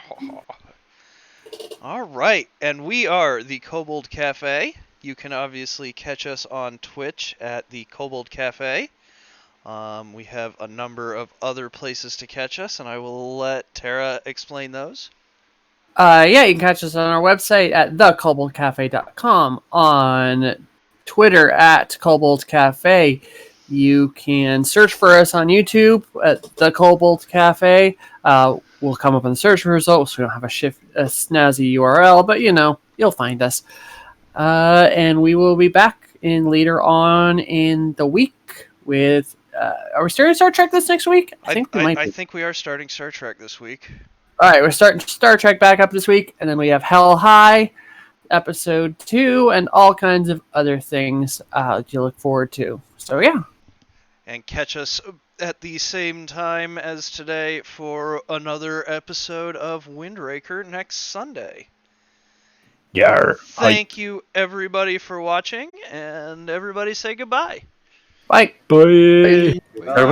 All right, and we are the Kobold Cafe. You can obviously catch us on Twitch at the Kobold Cafe. We have a number of other places to catch us, and I will let Tara explain those. Yeah, you can catch us on our website at thekoboldcafe.com, on Twitter at Kobold Cafe. You can search for us on YouTube at The Kobold Cafe. We'll come up in the search results. We don't have a snazzy URL, but you'll find us. And we will be back later on in the week with. Are we starting Star Trek this next week? I think we might. I think we are starting Star Trek this week. All right, we're starting Star Trek back up this week, and then we have Hell High, episode 2, and all kinds of other things to look forward to. So yeah. And catch us at the same time as today for another episode of Windraker next Sunday. Yar. Thank you, everybody, for watching, and everybody say goodbye. Bye. Bye. Farewell.